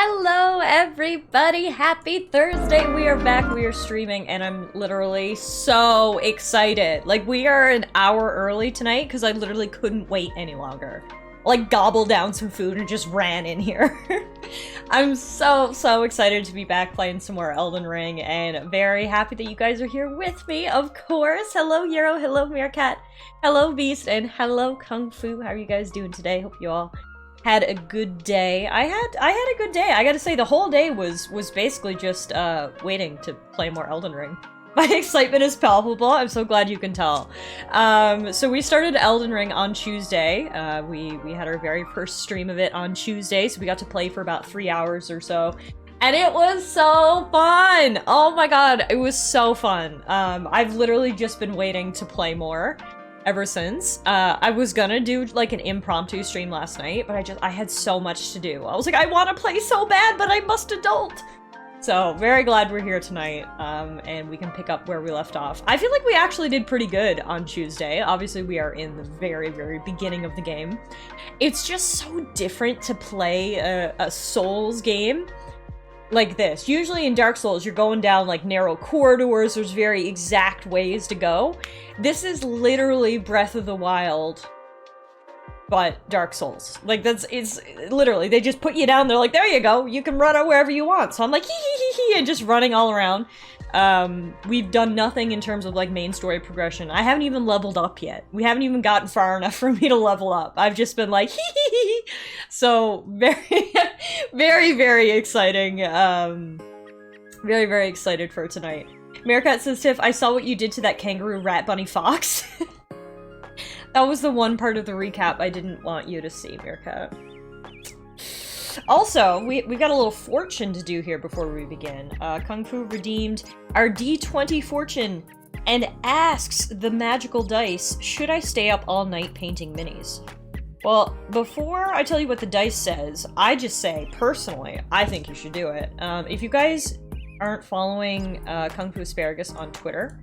Hello everybody, happy Thursday. We are back, we are streaming, and I'm literally so excited. Like, we are an hour early tonight because I literally couldn't wait any longer. Like, gobbled down some food and just ran in here. I'm so excited to be back playing some more Elden Ring, and very happy that you guys are here with me, of course. Hello Euro, hello Meerkat, hello Beast, and hello Kung Fu. How are you guys doing today? Hope you all had a good day. I had a good day. I gotta say, the whole day was basically just waiting to play more Elden Ring. My excitement is palpable. I'm so glad you can tell. So we started Elden Ring on Tuesday. We had our very first stream of it on Tuesday, so we got to play for about 3 hours or so. And it was so fun! Oh my god, it was so fun. I've literally just been waiting to play more ever since. I was gonna do like an impromptu stream last night, but I had so much to do. I was like, I want to play so bad, but I must adult. So very glad we're here tonight, and we can pick up where we left off. I feel like we actually did pretty good on Tuesday. Obviously, we are in the very beginning of the game. It's just so different to play a Souls game like this. Usually in Dark Souls, you're going down like narrow corridors, there's very exact ways to go. This is literally Breath of the Wild, but Dark Souls. Like, it's literally, they just put you down, they're like, there you go, you can run out wherever you want. So I'm like, hee, and just running all around. We've done nothing in terms of like main story progression. I haven't even leveled up yet. We haven't even gotten far enough for me to level up. I've just been like, hee. So very exciting. Very excited for tonight. Meerkat says, Tiff, I saw what you did to that kangaroo rat bunny fox. That was the one part of the recap I didn't want you to see, Meerkat. Also, we got a little fortune to do here before we begin. Kung Fu redeemed our D20 fortune and asks the magical dice, should I stay up all night painting minis? Well, before I tell you what the dice says, I just say, personally, I think you should do it. If you guys aren't following Kung Fu Asparagus on Twitter,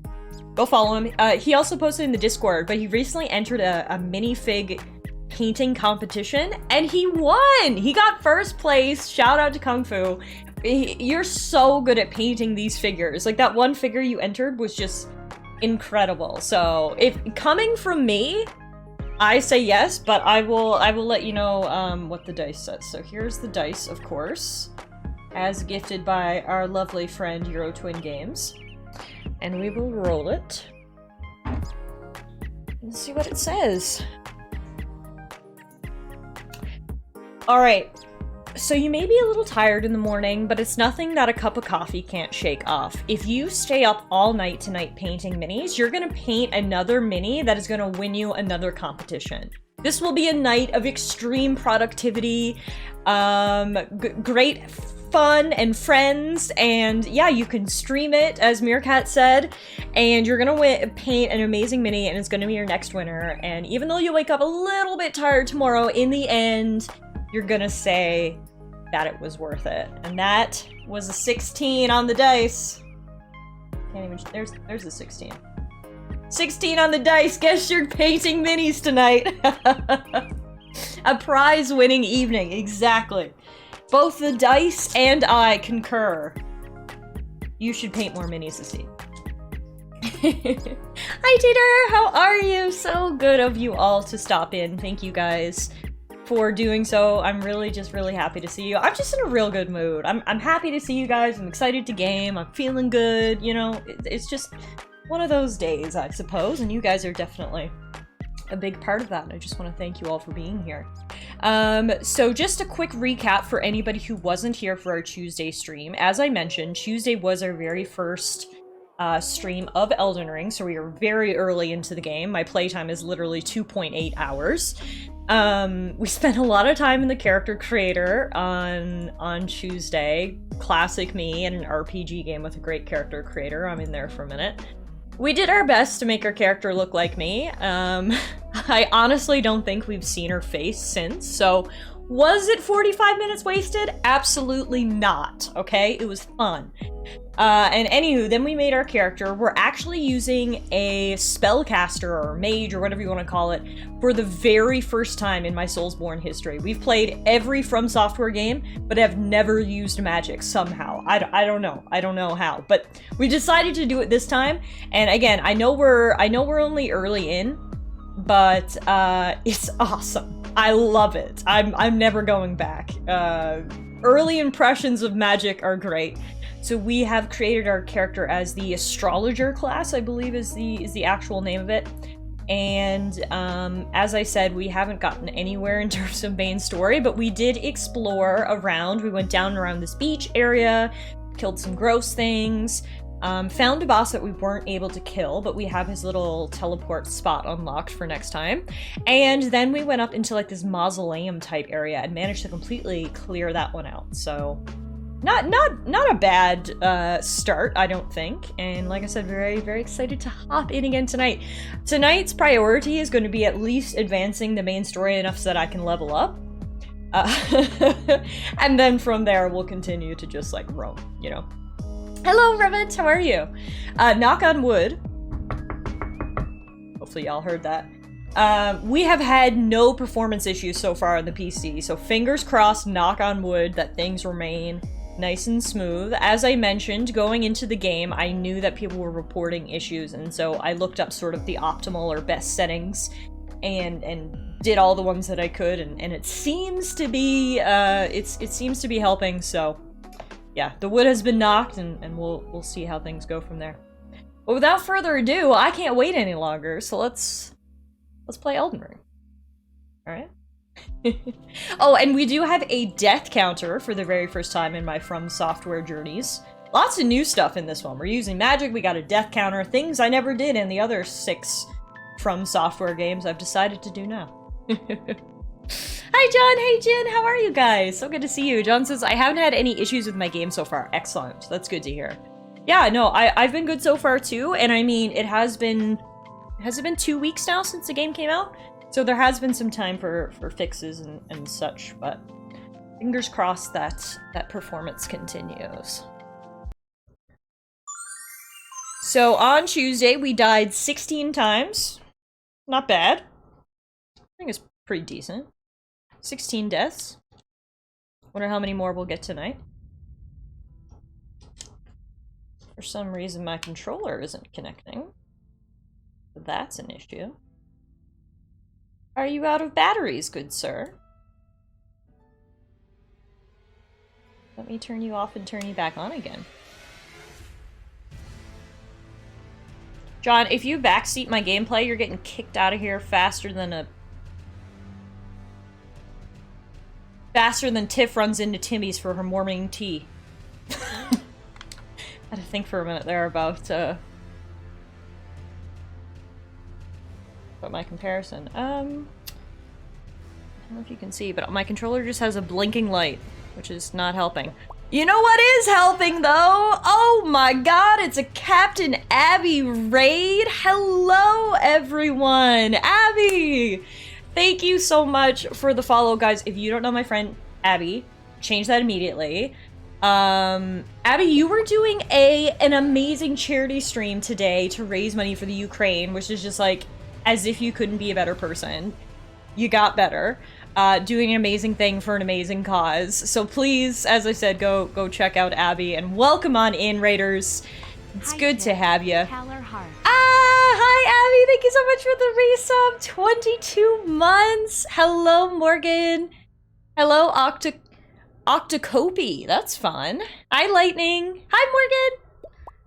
go follow him. He also posted in the Discord, but he recently entered a minifig painting competition, and he won! He got first place. Shout out to Kung Fu. You're so good at painting these figures. Like, that one figure you entered was just incredible. So, if coming from me, I say yes, but I will let you know what the dice says. So here's the dice, of course, as gifted by our lovely friend Euro Twin Games. And we will roll it and see what it says. Alright, so you may be a little tired in the morning, but it's nothing that a cup of coffee can't shake off. If you stay up all night tonight painting minis, you're gonna paint another mini that is gonna win you another competition. This will be a night of extreme productivity, great fun and friends, and yeah, you can stream it, as Meerkat said, and you're gonna paint an amazing mini, and it's gonna be your next winner. And even though you wake up a little bit tired tomorrow, in the end, you're gonna say that it was worth it. And that was a 16 on the dice. Can't even, there's a 16. 16 on the dice, guess you're painting minis tonight. A prize-winning evening, exactly. Both the dice and I concur. You should paint more minis this evening. Hi Tater, how are you? So good of you all to stop in. Thank you guys for doing so. I'm really happy to see you. I'm just in a real good mood. I'm happy to see you guys. I'm excited to game. I'm feeling good. You know, it's just one of those days, I suppose, and you guys are definitely a big part of that, and I just want to thank you all for being here. So just a quick recap for anybody who wasn't here for our Tuesday stream. As I mentioned, Tuesday was our very first stream of Elden Ring, so we are very early into the game. My playtime is literally 2.8 hours. We spent a lot of time in the character creator on Tuesday. Classic me in an RPG game with a great character creator. I'm in there for a minute. We did our best to make our character look like me. I honestly don't think we've seen her face since, so Was it 45 minutes wasted? Absolutely not, okay? It was fun. And anywho, then we made our character. We're actually using a spellcaster or mage or whatever you want to call it for the very first time in my Soulsborne history. We've played every From Software game, but have never used magic somehow. I don't know. I don't know how, but we decided to do it this time. And again, I know we're only early in, but it's awesome. I love it. I'm never going back. Early impressions of magic are great. So we have created our character as the astrologer class, I believe is the actual name of it. And as I said, we haven't gotten anywhere in terms of main story, but we did explore around. We went down around this beach area, killed some gross things, found a boss that we weren't able to kill, but we have his little teleport spot unlocked for next time. And then we went up into like this mausoleum type area and managed to completely clear that one out. So not a bad start, I don't think. And like I said, very, very excited to hop in again tonight. Tonight's priority is going to be at least advancing the main story enough so that I can level up. And then from there, we'll continue to just like roam, you know. Hello, Revit, how are you? Knock on wood. Hopefully y'all heard that. We have had no performance issues so far on the PC, so fingers crossed, knock on wood, that things remain nice and smooth. As I mentioned, going into the game, I knew that people were reporting issues, and so I looked up sort of the optimal or best settings and did all the ones that I could, and it seems to be, it seems to be helping, so yeah, the wood has been knocked, and we'll see how things go from there. But without further ado, I can't wait any longer, so let's play Elden Ring. Alright? Oh, and we do have a death counter for the very first time in my From Software journeys. Lots of new stuff in this one. We're using magic, we got a death counter, things I never did in the other 6 From Software games I've decided to do now. Hi John, hey Jin, how are you guys? So good to see you. John says, I haven't had any issues with my game so far. Excellent, that's good to hear. Yeah, no, I've been good so far too, and I mean, has it been 2 weeks now since the game came out? So there has been some time for fixes and such, but fingers crossed that performance continues. So on Tuesday, we died 16 times. Not bad. I think it's pretty decent. 16 deaths. Wonder how many more we'll get tonight. For some reason, my controller isn't connecting. So that's an issue. Are you out of batteries, good sir? Let me turn you off and turn you back on again. John, if you backseat my gameplay, you're getting kicked out of here faster than Tiff runs into Timmy's for her morning tea. I had to think for a minute there about my comparison. I don't know if you can see, but my controller just has a blinking light, which is not helping. You know what is helping, though? Oh my god, it's a Captain Abby raid! Hello, everyone! Abby! Thank you so much for the follow, guys. If you don't know my friend Abby, change that immediately. Abby, you were doing an amazing charity stream today to raise money for the Ukraine, which is just like, as if you couldn't be a better person. You got better. Doing an amazing thing for an amazing cause. So please, as I said, go check out Abby, and welcome on in, Raiders. It's good to have you. Hi Abby, thank you so much for the resub. 22 months. Hello Morgan. Hello Octocopi. That's fun. Hi Lightning. Hi Morgan.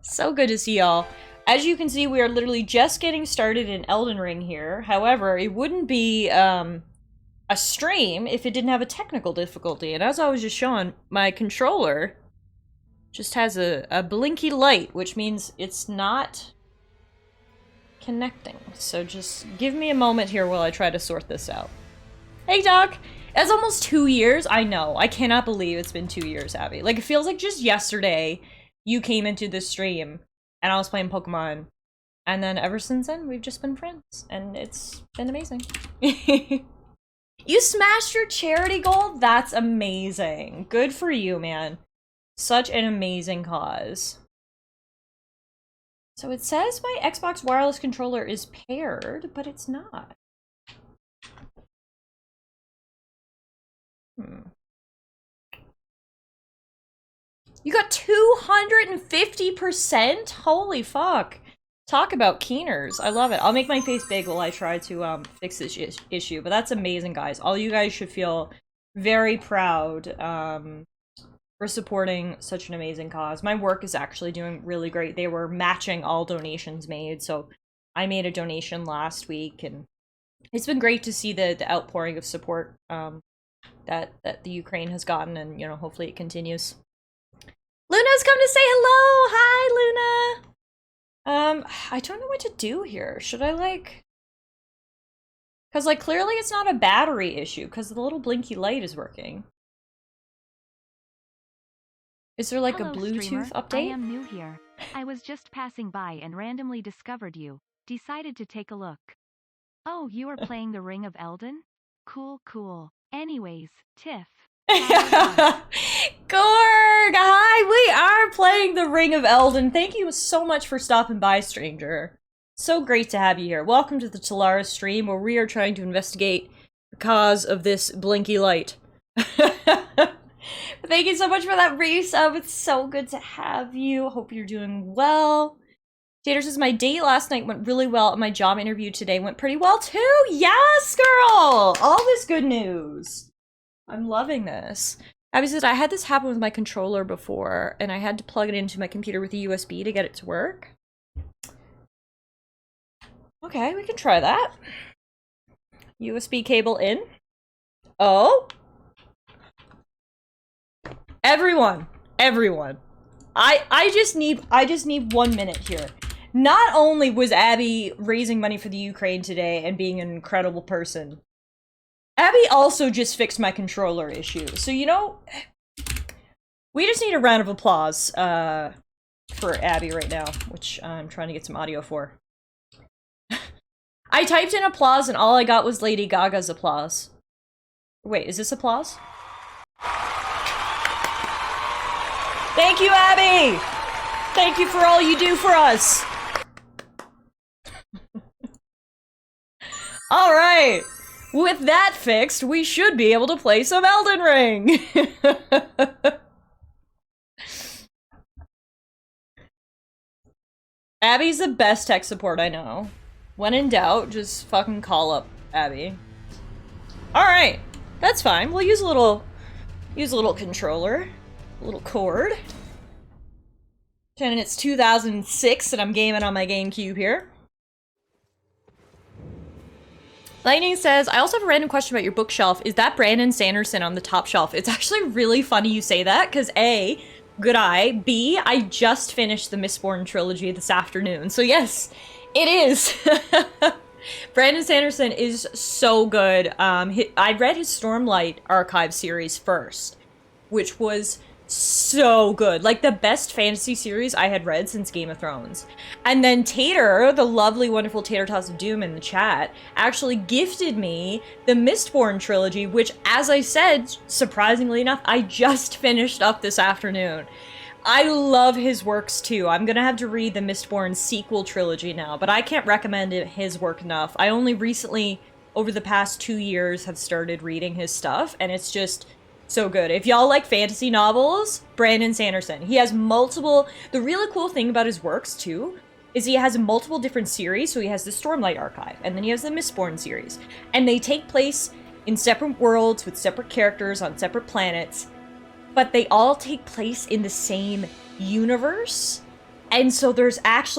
So good to see y'all. As you can see, we are literally just getting started in Elden Ring here. However, it wouldn't be a stream if it didn't have a technical difficulty. And as I was just showing, my controller just has a blinky light, which means it's not connecting. So just give me a moment here while I try to sort this out. Hey Doc! It's almost 2 years. I know. I cannot believe it's been 2 years, Abby. Like, it feels like just yesterday you came into this stream and I was playing Pokemon. And then ever since then, we've just been friends. And it's been amazing. You smashed your charity goal? That's amazing. Good for you, man. Such an amazing cause. So it says my Xbox wireless controller is paired, but it's not. You got 250%? Holy fuck. Talk about keeners. I love it. I'll make my face big while I try to fix this issue. But that's amazing, guys. All you guys should feel very proud for supporting such an amazing cause. My work is actually doing really great. They were matching all donations made. So I made a donation last week, and it's been great to see the outpouring of support that the Ukraine has gotten, and, you know, hopefully it continues. Luna's come to say hello! Hi, Luna! I don't know what to do here. Should I, like... Because, like, clearly it's not a battery issue, because the little blinky light is working. Is there, like, Hello, a Bluetooth streamer. update? I am new here. I was just passing by and randomly discovered you. Decided to take a look. Oh, you are playing the Ring of Elden? Cool, cool. Anyways, Tiff. Gorg! Hi! We are playing the Ring of Elden. Thank you so much for stopping by, stranger. So great to have you here. Welcome to the Tallara stream, where we are trying to investigate the cause of this blinky light. Thank you so much for that resub. It's so good to have you. Hope you're doing well. Tater says, my date last night went really well, and my job interview today went pretty well too. Yes, girl! All this good news. I'm loving this. Abby says, I had this happen with my controller before, and I had to plug it into my computer with a USB to get it to work. Okay, we can try that. USB cable in. Oh. Everyone. I just need 1 minute here. Not only was Abby raising money for the Ukraine today and being an incredible person, Abby also just fixed my controller issue. So, you know, we just need a round of applause for Abby right now, which I'm trying to get some audio for. I typed in applause and all I got was Lady Gaga's applause. Wait, is this applause? Thank you, Abby! Thank you for all you do for us! Alright! With that fixed, we should be able to play some Elden Ring! Abby's the best tech support I know. When in doubt, just fucking call up Abby. Alright, that's fine. We'll use a little controller. A little cord. And it's 2006 and I'm gaming on my GameCube here. Lightning says, I also have a random question about your bookshelf. Is that Brandon Sanderson on the top shelf? It's actually really funny you say that, because A, good eye. B, I just finished the Mistborn trilogy this afternoon. So yes, it is. Brandon Sanderson is so good. I read his Stormlight Archive series first, which was so good. Like, the best fantasy series I had read since Game of Thrones. And then Tater, the lovely, wonderful Tater Toss of Doom in the chat, actually gifted me the Mistborn trilogy, which, as I said, surprisingly enough, I just finished up this afternoon. I love his works, too. I'm gonna have to read the Mistborn sequel trilogy now, but I can't recommend his work enough. I only recently, over the past 2 years, have started reading his stuff, and it's just so good. If y'all like fantasy novels, Brandon Sanderson. He has multiple... The really cool thing about his works, too, is he has multiple different series. So he has the Stormlight Archive, and then he has the Mistborn series. And they take place in separate worlds with separate characters on separate planets, but they all take place in the same universe. And so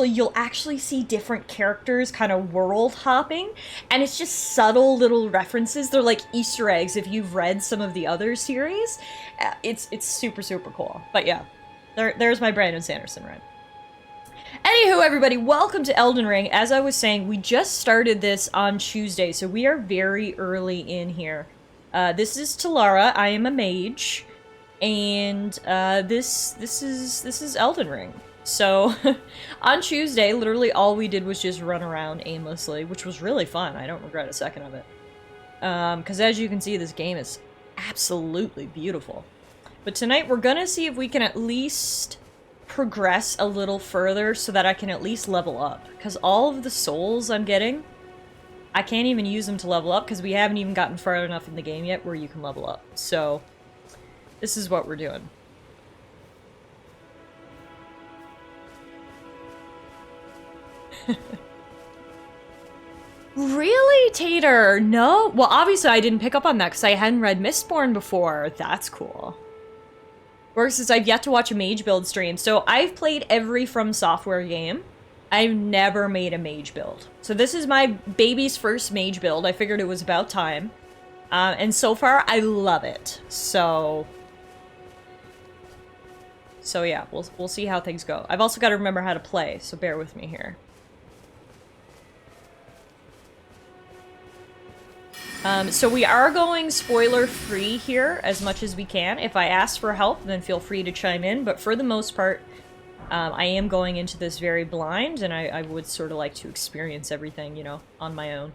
you'll actually see different characters kind of world hopping, and it's just subtle little references. They're like Easter eggs if you've read some of the other series. It's super, super cool. But yeah, there's my Brandon Sanderson rant. Anywho, everybody, welcome to Elden Ring. As I was saying, we just started this on Tuesday, so we are very early in here. This is Tallara. I am a mage, and this is Elden Ring. So, on Tuesday, literally all we did was just run around aimlessly, which was really fun. I don't regret a second of it. Because as you can see, this game is absolutely beautiful. But tonight we're gonna see if we can at least progress a little further so that I can at least level up. Because all of the souls I'm getting, I can't even use them to level up because we haven't even gotten far enough in the game yet where you can level up. So, this is what we're doing. Really, Tater? No? Well, obviously I didn't pick up on that because I hadn't read Mistborn before. That's cool. Works is I've yet to watch a mage build stream. So I've played every From Software game. I've never made a mage build. So this is my baby's first mage build. I figured it was about time. And so far, I love it. So yeah, we'll see how things go. I've also got to remember how to play, so bear with me here. So we are going spoiler-free here as much as we can. If I ask for help, then feel free to chime in. But for the most part, I am going into this very blind, and I would sort of like to experience everything, you know, on my own.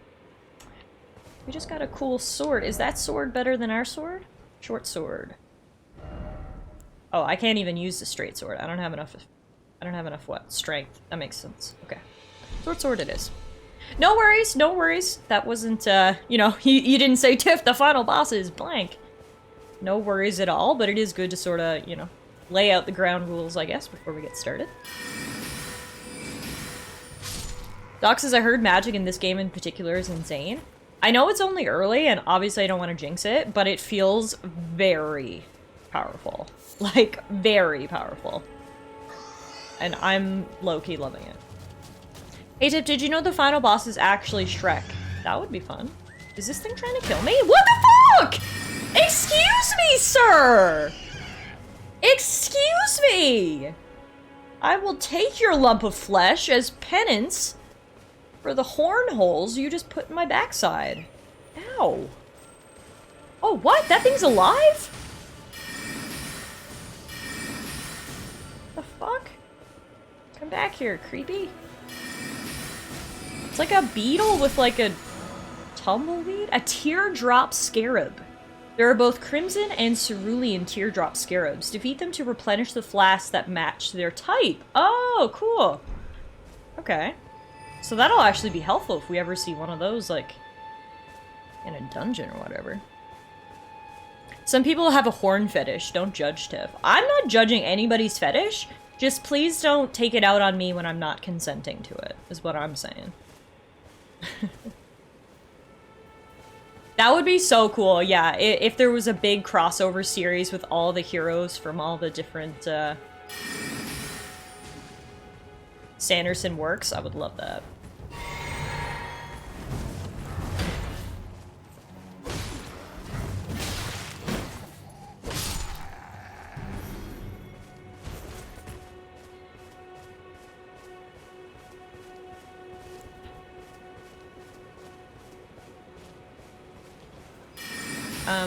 We just got a cool sword. Is that sword better than our sword? Short sword. Oh, I can't even use the straight sword. I don't have enough what? Strength. That makes sense. Okay. Short sword it is. No worries, no worries. That wasn't, you know, you didn't say, Tiff, the final boss is blank. No worries at all, but it is good to sort of, you know, lay out the ground rules, I guess, before we get started. Doc says, I heard magic in this game in particular is insane. I know it's only early, and obviously I don't want to jinx it, but it feels very powerful. Like, very powerful. And I'm low-key loving it. Hey Tip, did you know the final boss is actually Shrek? That would be fun. Is this thing trying to kill me? What the fuck? Excuse me, sir! Excuse me! I will take your lump of flesh as penance for the horn holes you just put in my backside. Ow. Oh, what? That thing's alive? The fuck? Come back here, creepy. It's like a beetle with like a tumbleweed? A teardrop scarab. There are both crimson and cerulean teardrop scarabs. Defeat them to replenish the flasks that match their type. Oh, cool. Okay. So that'll actually be helpful if we ever see one of those, like, in a dungeon or whatever. Some people have a horn fetish. Don't judge, Tiff. I'm not judging anybody's fetish. Just please don't take it out on me when I'm not consenting to it, is what I'm saying. That would be so cool, yeah, if there was a big crossover series with all the heroes from all the different, Sanderson works, I would love that.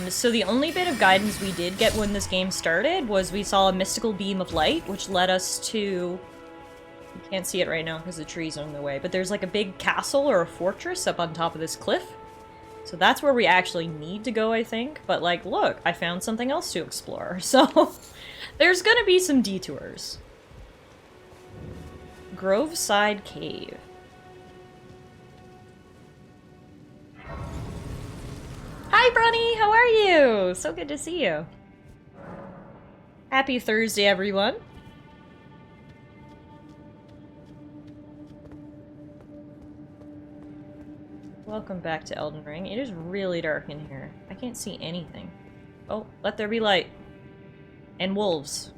So the only bit of guidance we did get when this game started was we saw a mystical beam of light, which led us to... You can't see it right now because the trees are in the way, but there's like a big castle or a fortress up on top of this cliff. So that's where we actually need to go, I think. But like, look, I found something else to explore. So there's gonna be some detours. Groveside Cave. Hi, Brunny! How are you? So good to see you. Happy Thursday, everyone. Welcome back to Elden Ring. It is really dark in here. I can't see anything. Oh, let there be light. And wolves.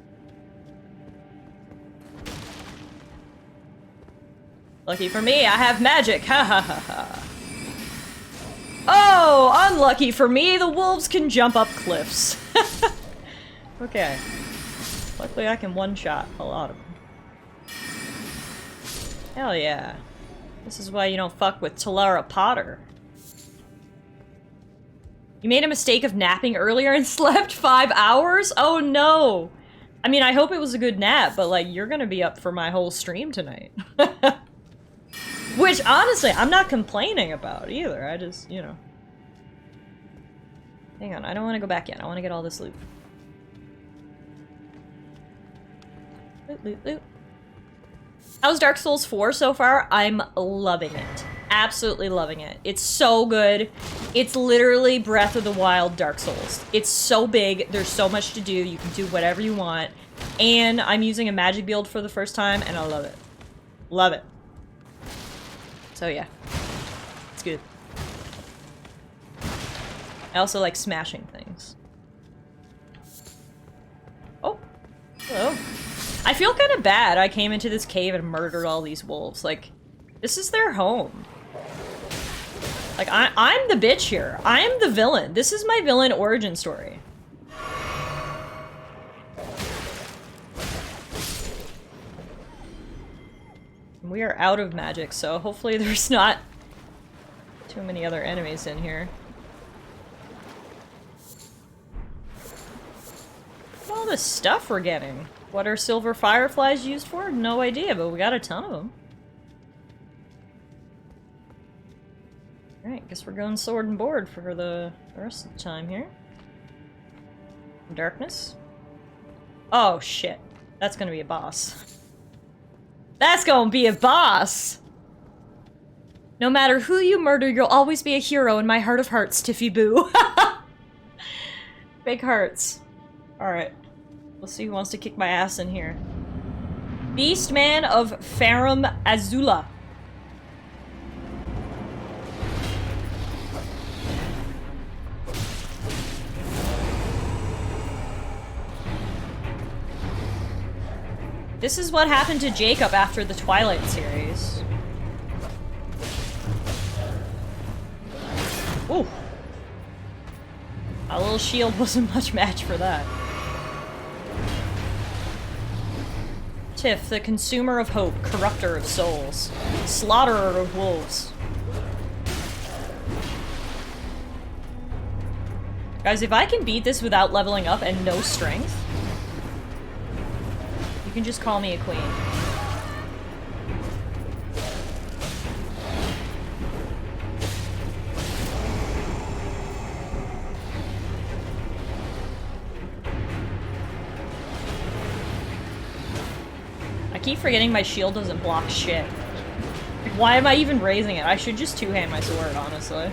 Lucky for me, I have magic! Ha ha ha ha. Oh, unlucky for me, the wolves can jump up cliffs. Okay. Luckily I can one-shot a lot of them. Hell yeah. This is why you don't fuck with Tallara Potter. You made a mistake of napping earlier and slept 5 hours? Oh no! I mean, I hope it was a good nap, but like, you're gonna be up for my whole stream tonight. Which, honestly, I'm not complaining about either. I just, you know. Hang on, I don't want to go back yet. I want to get all this loot. Loot, loot, loot. How's Dark Souls 4 so far? I'm loving it. Absolutely loving it. It's so good. It's literally Breath of the Wild Dark Souls. It's so big. There's so much to do. You can do whatever you want. And I'm using a magic build for the first time, and I love it. Love it. So yeah. It's good. I also like smashing things. Oh. Hello. I feel kind of bad. I came into this cave and murdered all these wolves. Like, this is their home. Like, I'm the bitch here. I'm the villain. This is my villain origin story. We are out of magic, so hopefully there's not too many other enemies in here. All this stuff we're getting. What are silver fireflies used for? No idea, but we got a ton of them. Alright, guess we're going sword and board for the rest of the time here. Darkness. Oh, shit. That's gonna be a boss. That's gonna be a boss! No matter who you murder, you'll always be a hero in my heart of hearts, Tiffy Boo. Big hearts. Alright. Let's see who wants to kick my ass in here. Beastman of Farum Azula. This is what happened to Jacob after the Twilight series. Ooh. A little shield wasn't much match for that. Tiff, the consumer of hope, corrupter of souls, slaughterer of wolves. Guys, if I can beat this without leveling up and no strength, you can just call me a queen. I keep forgetting my shield doesn't block shit. Why am I even raising it? I should just two-hand my sword, honestly.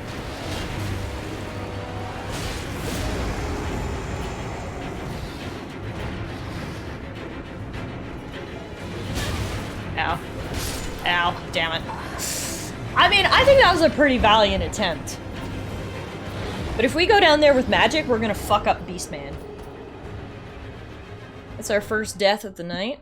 Ow. Ow. Damn it. I mean, I think that was a pretty valiant attempt. But if we go down there with magic, we're gonna fuck up Beastman. That's our first death of the night.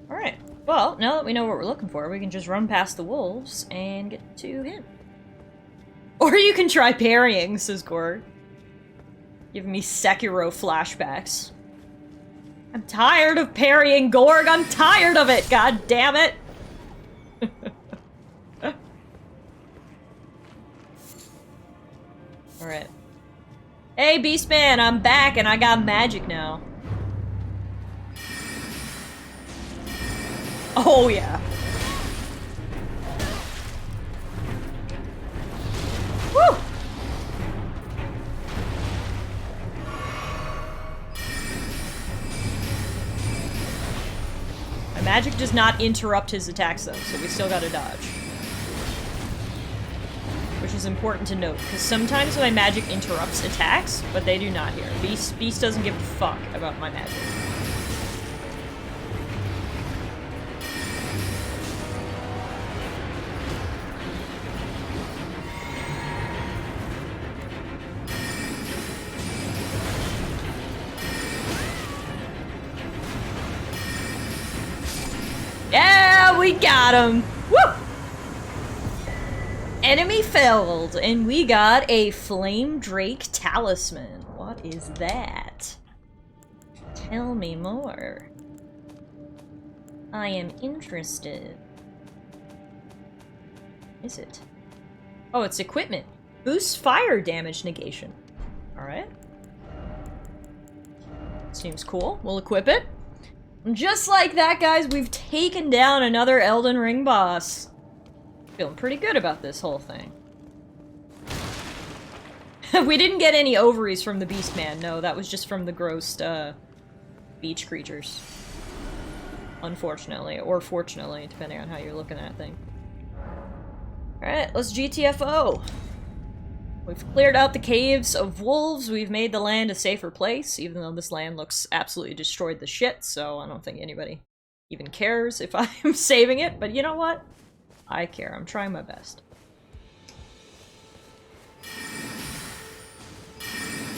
Alright. Well, now that we know what we're looking for, we can just run past the wolves and get to him. Or you can try parrying, says Gorg. Giving me Sekiro flashbacks. I'm tired of parrying, Gorg! I'm tired of it! God damn it! Alright. Hey, Beastman, I'm back and I got magic now. Oh, yeah. Woo! My magic does not interrupt his attacks, though, so we still gotta dodge. Which is important to note, because sometimes my magic interrupts attacks, but they do not here. Beast doesn't give a fuck about my magic. Yeah, we got him! Woo! Enemy felled, and we got a Flame Drake Talisman. What is that? Tell me more. I am interested. Is it? Oh, it's equipment. Boosts fire damage negation. Alright. Seems cool. We'll equip it. And just like that, guys, we've taken down another Elden Ring boss. Feeling pretty good about this whole thing. We didn't get any ovaries from the beast man. No, that was just from the gross, beach creatures. Unfortunately, or fortunately, depending on how you're looking at things. Alright, let's GTFO. We've cleared out the caves of wolves, we've made the land a safer place, even though this land looks absolutely destroyed to shit, so I don't think anybody even cares if I'm saving it, but you know what? I care, I'm trying my best.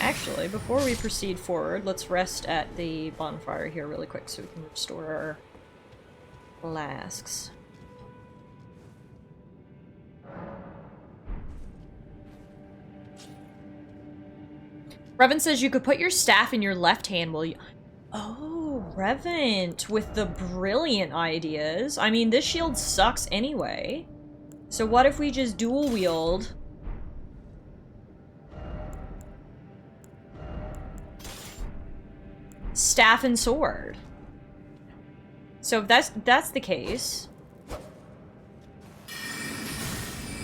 Actually, before we proceed forward, let's rest at the bonfire here really quick so we can restore our flasks. Revan says you could put your staff in your left hand while you... Oh, Revant with the brilliant ideas. I mean, this shield sucks anyway. So what if we just dual wield... staff and sword? So if that's the case...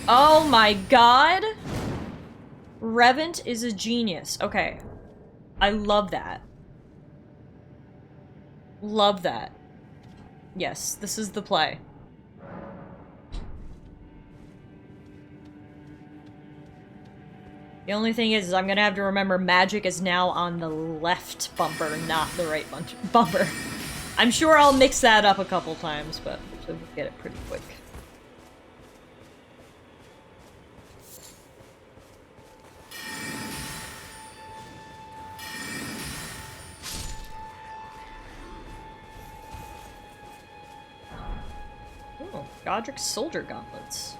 Oh my god! Revant is a genius. Okay. I love that. Love that. Yes, this is the play. The only thing is I'm gonna have to remember magic is now on the left bumper, not the right bumper. I'm sure I'll mix that up a couple times, but we'll get it pretty quick. Godric's Soldier Gauntlets.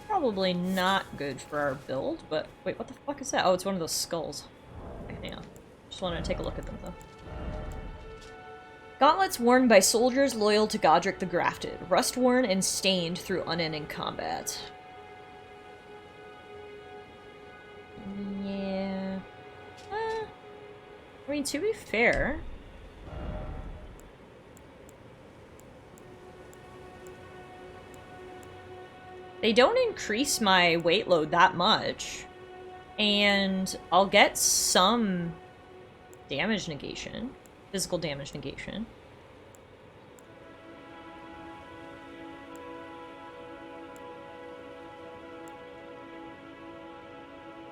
Probably not good for our build, but... Wait, what the fuck is that? Oh, it's one of those skulls. Okay, hang on. Just wanted to take a look at them, though. Gauntlets worn by soldiers loyal to Godric the Grafted. Rust-worn and stained through unending combat. Yeah... I mean, to be fair... They don't increase my weight load that much. And I'll get some damage negation. Physical damage negation.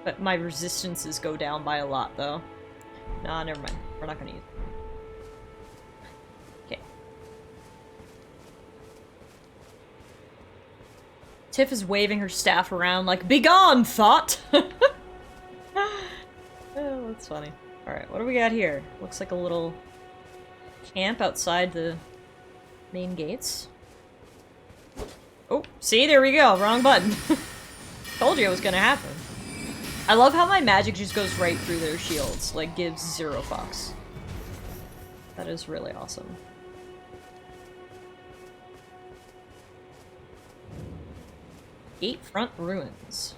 But my resistances go down by a lot, though. Nah, never mind. We're not gonna use it. Tiff is waving her staff around like, "Begone, thought!" Oh, that's funny. Alright, what do we got here? Looks like a little camp outside the main gates. Oh, see? There we go. Wrong button. Told you it was gonna happen. I love how my magic just goes right through their shields. Like, gives 0 fucks. That is really awesome. Gatefront Ruins.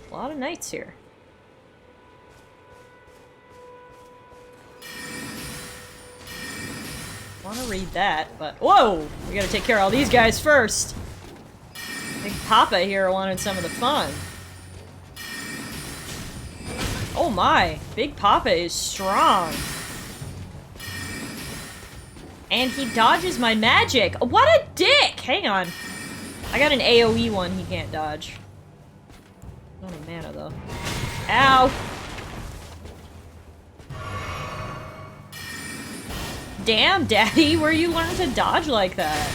A lot of knights here. I want to read that, but whoa! We gotta take care of all these guys first. Big Papa here wanted some of the fun. Oh my! Big Papa is strong. And he dodges my magic! What a dick! Hang on. I got an AoE one he can't dodge. Not a mana though. Ow! Damn, Daddy, where you learn to dodge like that?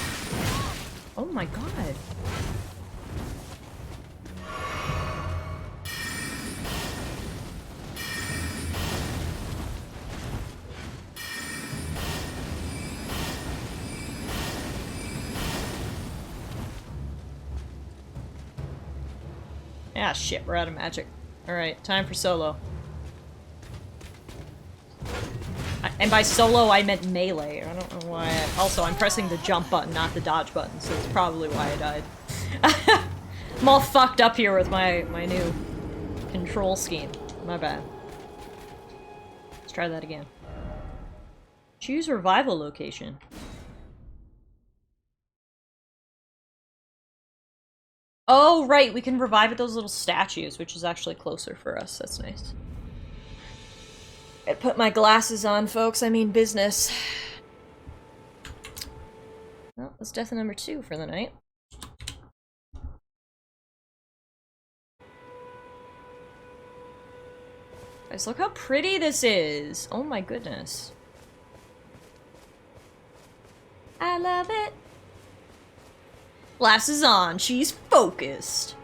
Oh my god. Ah, shit, we're out of magic. Alright, time for solo. And by solo, I meant melee. I don't know why. Also, I'm pressing the jump button, not the dodge button, so that's probably why I died. I'm all fucked up here with my new control scheme. My bad. Let's try that again. Choose revival location. Oh, right, we can revive at those little statues, which is actually closer for us. That's nice. I put my glasses on, folks. I mean business. Well, that's death number 2 for the night. Guys, look how pretty this is! Oh my goodness. I love it! Glasses on, she's focused!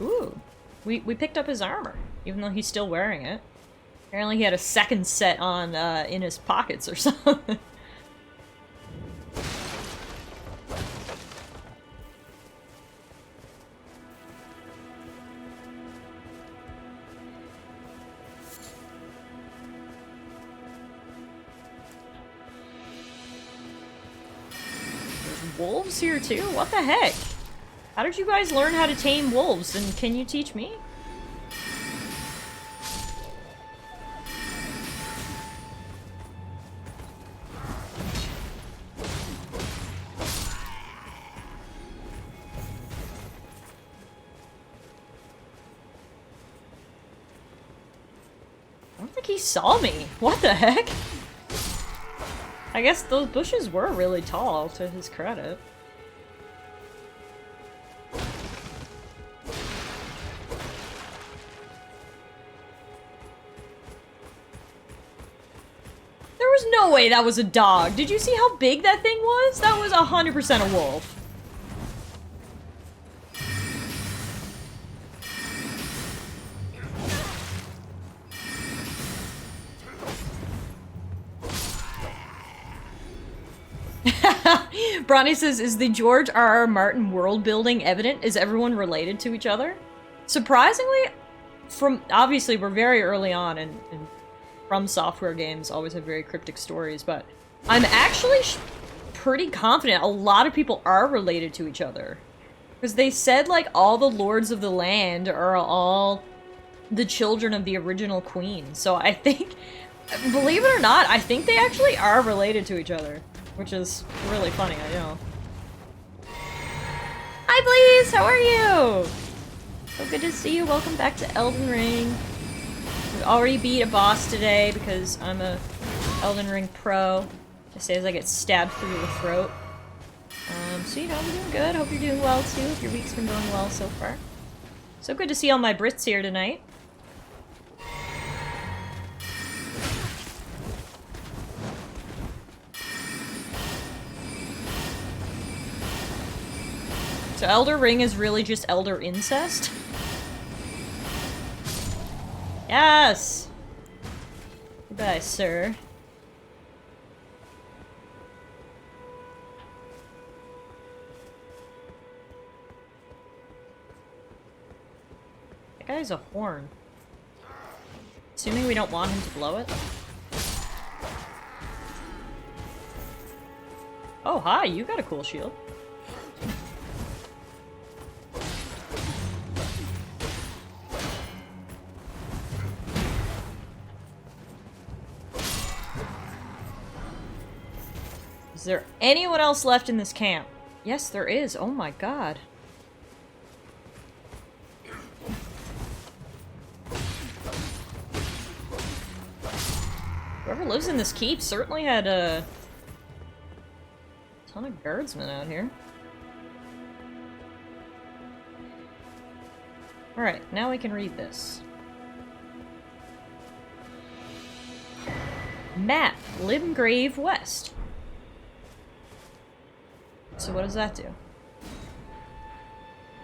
Ooh. We picked up his armor, even though he's still wearing it. Apparently he had a second set on, in his pockets or something. There's wolves here too? What the heck? How did you guys learn how to tame wolves, and can you teach me? I don't think he saw me. What the heck? I guess those bushes were really tall, to his credit. There was no way that was a dog. Did you see how big that thing was? That was 100% a wolf. Bronny says, is the George R.R. Martin world building evident? Is everyone related to each other? Surprisingly, obviously we're very early on and From Software games always have very cryptic stories, but I'm actually pretty confident a lot of people are related to each other. Because they said, like, all the lords of the land are all the children of the original queen. So I think, believe it or not, I think they actually are related to each other. Which is really funny, I know. Hi, Blaze! How are you? So good to see you. Welcome back to Elden Ring. We already beat a boss today because I'm a Elden Ring pro. I say as I get stabbed through the throat. So you know, I'm doing good. Hope you're doing well too. If your week's been going well so far. So good to see all my Brits here tonight. So Elder Ring is really just Elder Incest? Yes! Goodbye, sir. That guy's a horn. Assuming we don't want him to blow it. Oh, hi, you got a cool shield. Is there anyone else left in this camp? Yes, there is. Oh my god. Whoever lives in this keep certainly had a ton of guardsmen out here. Alright, now we can read this. Map, Limgrave West. So what does that do?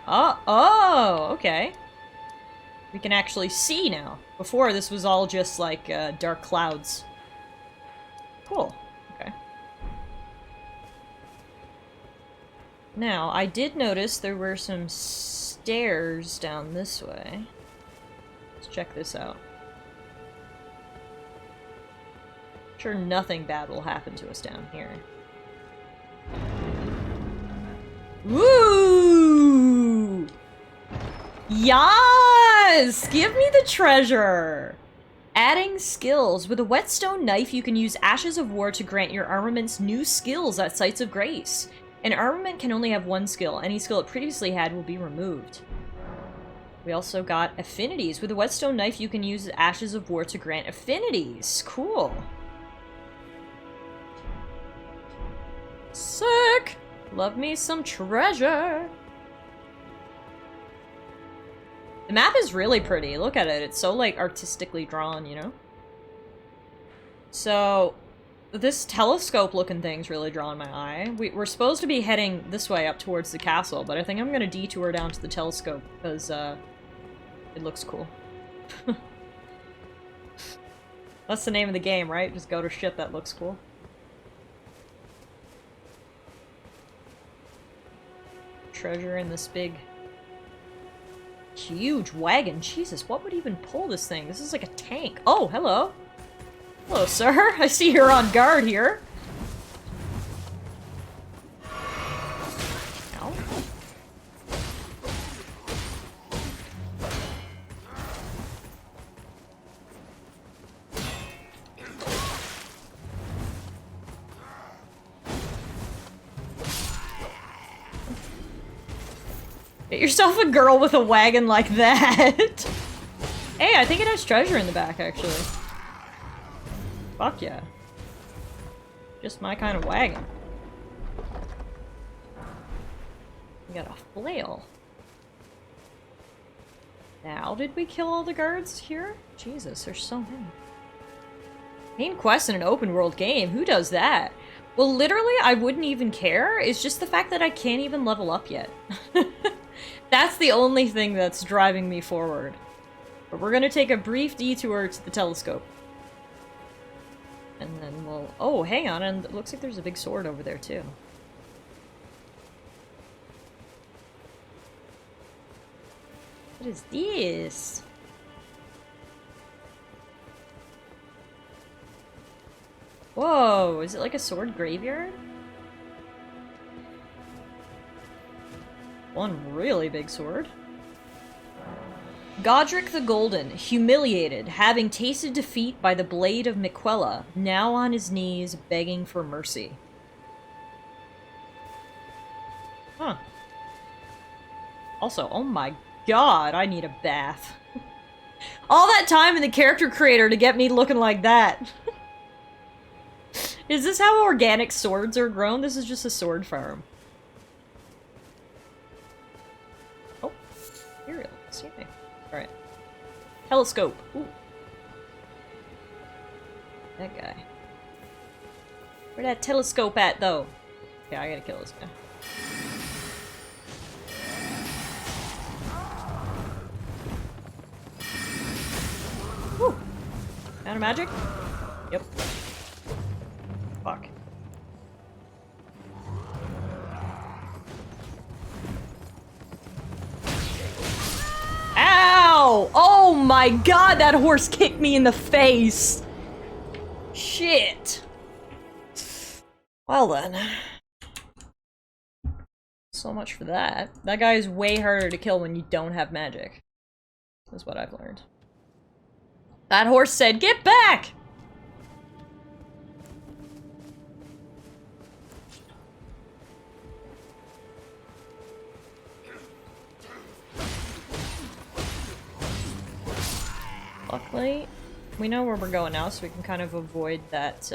Oh, okay. We can actually see now. Before, this was all just, like, dark clouds. Cool. Okay. Now, I did notice there were some stairs down this way. Let's check this out. Sure nothing bad will happen to us down here. Woo! Yes! Give me the treasure! Adding skills. With a whetstone knife, you can use Ashes of War to grant your armaments new skills at Sites of Grace. An armament can only have one skill. Any skill it previously had will be removed. We also got affinities. With a whetstone knife, you can use Ashes of War to grant affinities. Cool. Sick! Love me some treasure. The map is really pretty. Look at it. It's so, like, artistically drawn, you know? So, this telescope-looking thing's really drawing my eye. We're supposed to be heading this way up towards the castle, but I think I'm gonna detour down to the telescope, because, it looks cool. That's the name of the game, right? Just go to shit that looks cool. Treasure in this big... huge wagon. Jesus, what would even pull this thing? This is like a tank. Oh, hello. Hello, sir. I see you're on guard here. Ow. Get yourself a girl with a wagon like that. Hey, I think it has treasure in the back, actually. Fuck yeah. Just my kind of wagon. We got a flail. Now, did we kill all the guards here? Jesus, there's so many. Main quest in an open world game? Who does that? Well, literally, I wouldn't even care. It's just the fact that I can't even level up yet. That's the only thing that's driving me forward. But we're gonna take a brief detour to the telescope. And then we'll... Oh, hang on, and it looks like there's a big sword over there, too. What is this? Whoa, is it like a sword graveyard? One really big sword. Godric the Golden, humiliated, having tasted defeat by the blade of Miquella, now on his knees begging for mercy. Huh. Also, oh my god, I need a bath. All that time in the character creator to get me looking like that. Is this how organic swords are grown? This is just a sword farm. Oh, Imperial. Excuse me. Alright. Telescope. Ooh. That guy. Where that telescope at, though? Okay, I gotta kill this guy. Whew. Out of magic? Yep. Fuck. Ow! Oh my god, that horse kicked me in the face! Shit. Well then. So much for that. That guy is way harder to kill when you don't have magic. That's what I've learned. That horse said, "Get back!" Luckily, we know where we're going now, so we can kind of avoid that,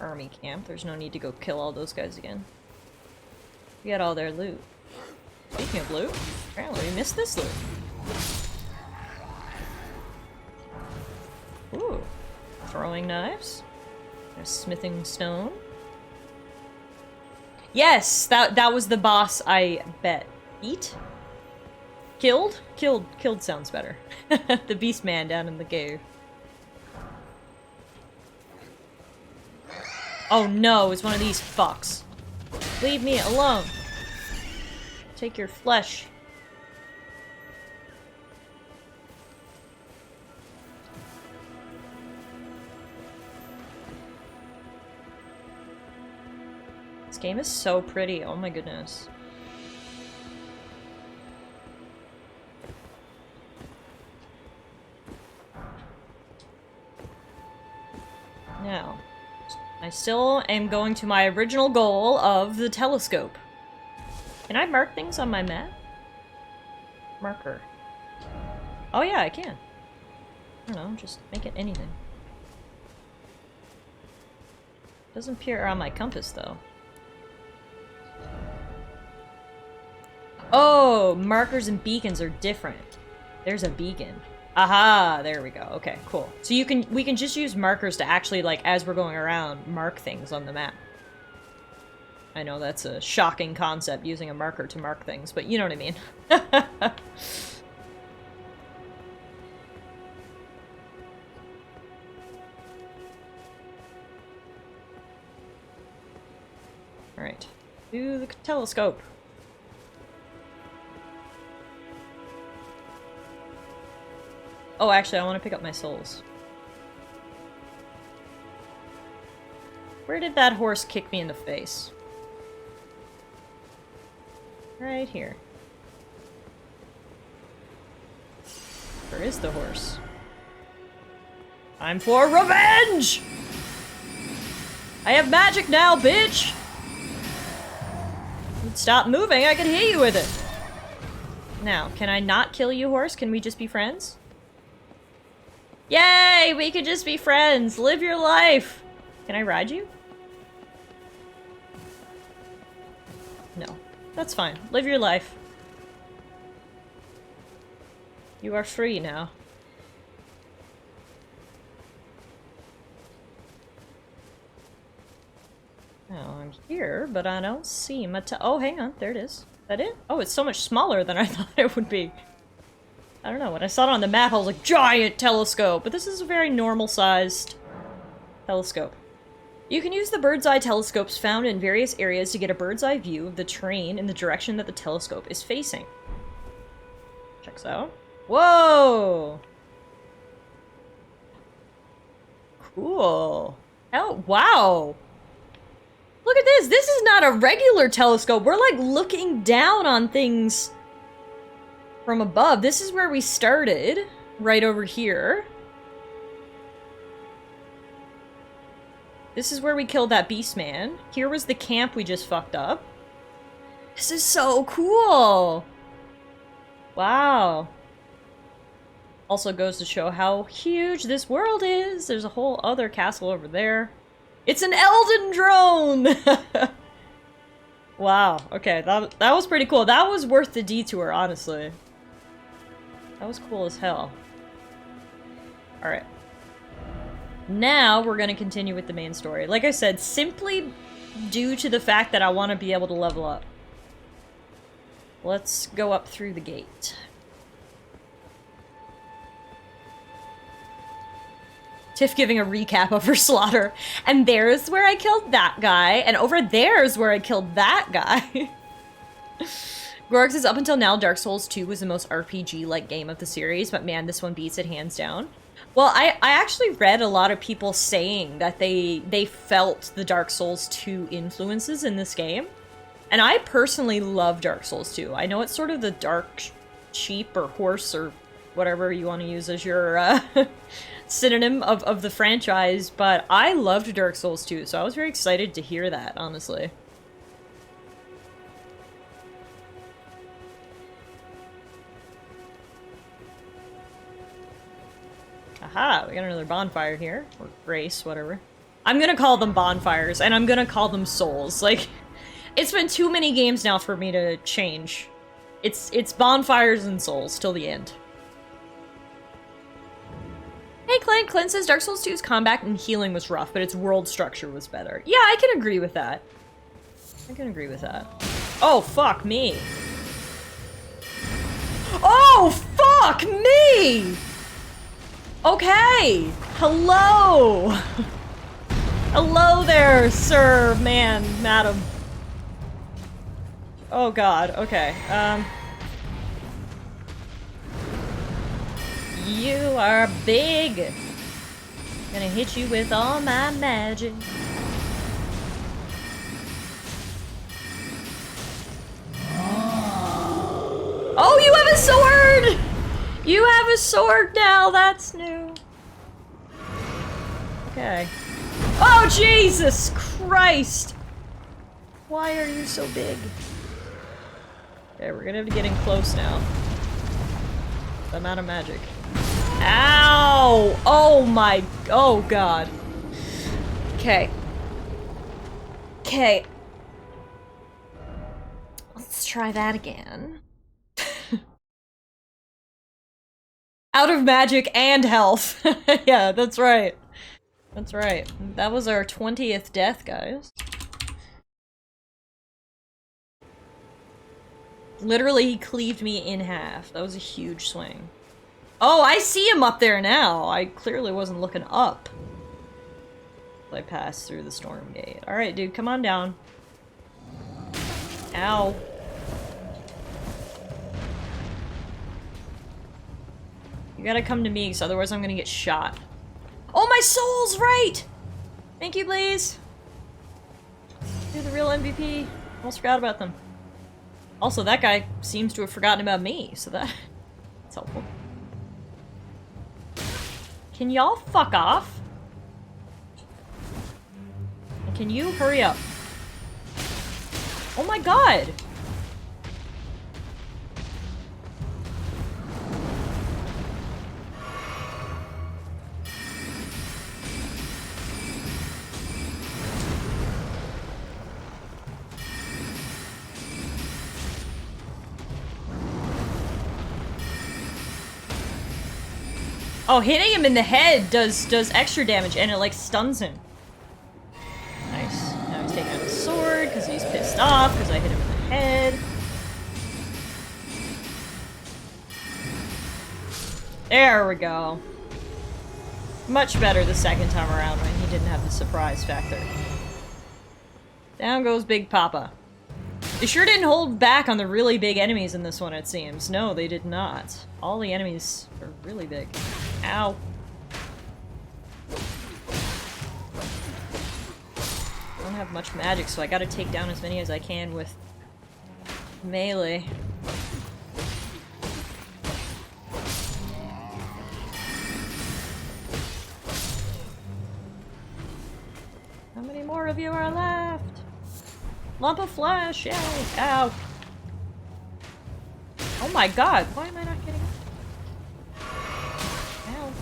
army camp. There's no need to go kill all those guys again. We got all their loot. Speaking of loot, apparently we missed this loot. Ooh. Throwing knives. A smithing stone. Yes! That was the boss I bet. Beat? Killed? Killed sounds better. The beast man down in the cave. Oh no, it's one of these fucks. Leave me alone. Take your flesh. This game is so pretty, oh my goodness. Now, I still am going to my original goal of the telescope. Can I mark things on my map? Marker. Oh yeah, I can. I don't know, just make it anything. Doesn't appear on my compass though. Oh, markers and beacons are different. There's a beacon. Aha, there we go. Okay, cool. So we can just use markers to actually, like, as we're going around, mark things on the map. I know that's a shocking concept, using a marker to mark things, but you know what I mean. Alright. To the telescope. Oh, actually, I want to pick up my souls. Where did that horse kick me in the face? Right here. Where is the horse? Time for revenge! I have magic now, bitch! Stop moving, I can hit you with it! Now, can I not kill you, horse? Can we just be friends? Yay! We could just be friends! Live your life! Can I ride you? No. That's fine. Live your life. You are free now. Now, I'm here, but I don't see my oh, hang on. There it is. Is that it? Oh, it's so much smaller than I thought it would be. I don't know, when I saw it on the map, I was like, giant telescope! But this is a very normal-sized telescope. You can use the bird's eye telescopes found in various areas to get a bird's eye view of the terrain in the direction that the telescope is facing. Checks out. Whoa! Cool. Oh, wow! Look at this! This is not a regular telescope! We're like looking down on things from above. This is where we started, right over here. This is where we killed that beast man. Here was the camp we just fucked up. This is so cool! Wow. Also goes to show how huge this world is. There's a whole other castle over there. It's an Elden drone! Wow, okay, that was pretty cool. That was worth the detour, honestly. That was cool as hell. Alright. Now we're gonna continue with the main story. Like I said, simply due to the fact that I want to be able to level up. Let's go up through the gate. Tiff giving a recap of her slaughter. And there's where I killed that guy, and over there's where I killed that guy. Gorg says, up until now, Dark Souls 2 was the most RPG-like game of the series, but man, this one beats it hands down. Well, I actually read a lot of people saying that they felt the Dark Souls 2 influences in this game. And I personally love Dark Souls 2. I know it's sort of the dark sheep or horse or whatever you want to use as your synonym of the franchise, but I loved Dark Souls 2, so I was very excited to hear that, honestly. Aha, we got another bonfire here. Or grace, whatever. I'm gonna call them bonfires, and I'm gonna call them souls. Like, it's been too many games now for me to change. It's bonfires and souls till the end. Hey Clint, Clint says Dark Souls 2's combat and healing was rough, but its world structure was better. Yeah, I can agree with that. I can agree with that. Oh, fuck me. Oh! Fuck me! Okay! Hello! Hello there, sir, man, madam. Oh god, okay, You are big! Gonna hit you with all my magic. Oh, you have a sword! You have a sword now, that's new. Okay. Oh, Jesus Christ! Why are you so big? Okay, we're gonna have to get in close now. I'm out of magic. Ow! Oh my... Oh god. Okay. Okay. Let's try that again. Out of magic and health. Yeah, that's right. That's right. That was our 20th death, guys. Literally, he cleaved me in half. That was a huge swing. Oh, I see him up there now! I clearly wasn't looking up. I passed through the storm gate. Alright, dude, come on down. Ow. You gotta come to me, because otherwise I'm gonna get shot. Oh, my soul's right! Thank you, Blaze! You're the real MVP. Almost forgot about them. Also, that guy seems to have forgotten about me, so that's helpful. Can y'all fuck off? And can you hurry up? Oh my god! Oh, hitting him in the head does extra damage, and it, like, stuns him. Nice. Now he's taking out his sword, because he's pissed off, because I hit him in the head. There we go. Much better the second time around when he didn't have the surprise factor. Down goes Big Papa. They sure didn't hold back on the really big enemies in this one, it seems. No, they did not. All the enemies are really big. Ow. I don't have much magic, so I gotta take down as many as I can with melee. How many more of you are left? Lump of flesh, yay! Ow! Oh my god, why am I not getting... Ow.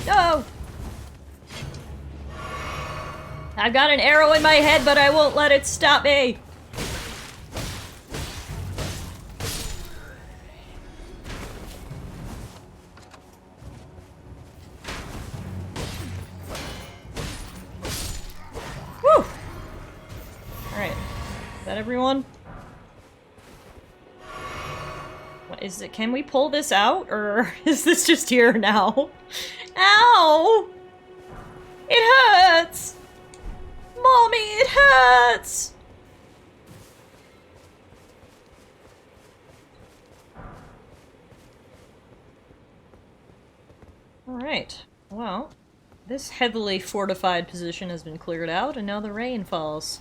No! I've got an arrow in my head, but I won't let it stop me! Woo! Alright. Is that everyone? What is it? Can we pull this out? Or is this just here now? Ow! It hurts! Mommy, it hurts! Alright. Well, this heavily fortified position has been cleared out, and now the rain falls.